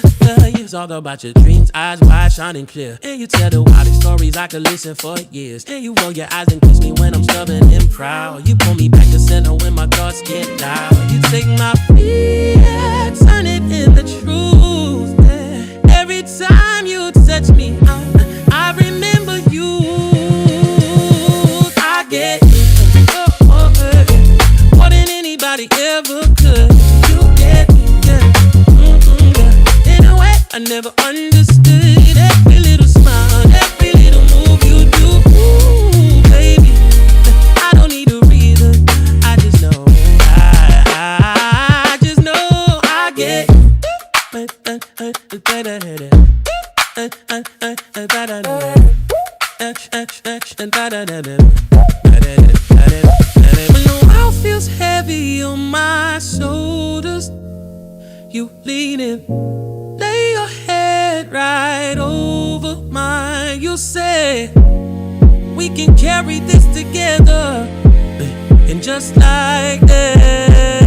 S1: it's all about your dreams, eyes wide, shining clear. And you tell the wildest stories I could listen for years. And you roll your eyes and kiss me when I'm stubborn and proud. You pull me back to center when my thoughts get loud. You take my fear, turn it into truth. Yeah. Every time you touch me, I remember you. I get more than anybody ever could. You get me, yeah. In a way I never understood. Every little smile, every little move you do. Ooh, baby, I don't need a reason. I just know. I just know I get. When the world feels heavy on my shoulders, you lean in, lay your head right over mine. You say we can carry this together, and just like that.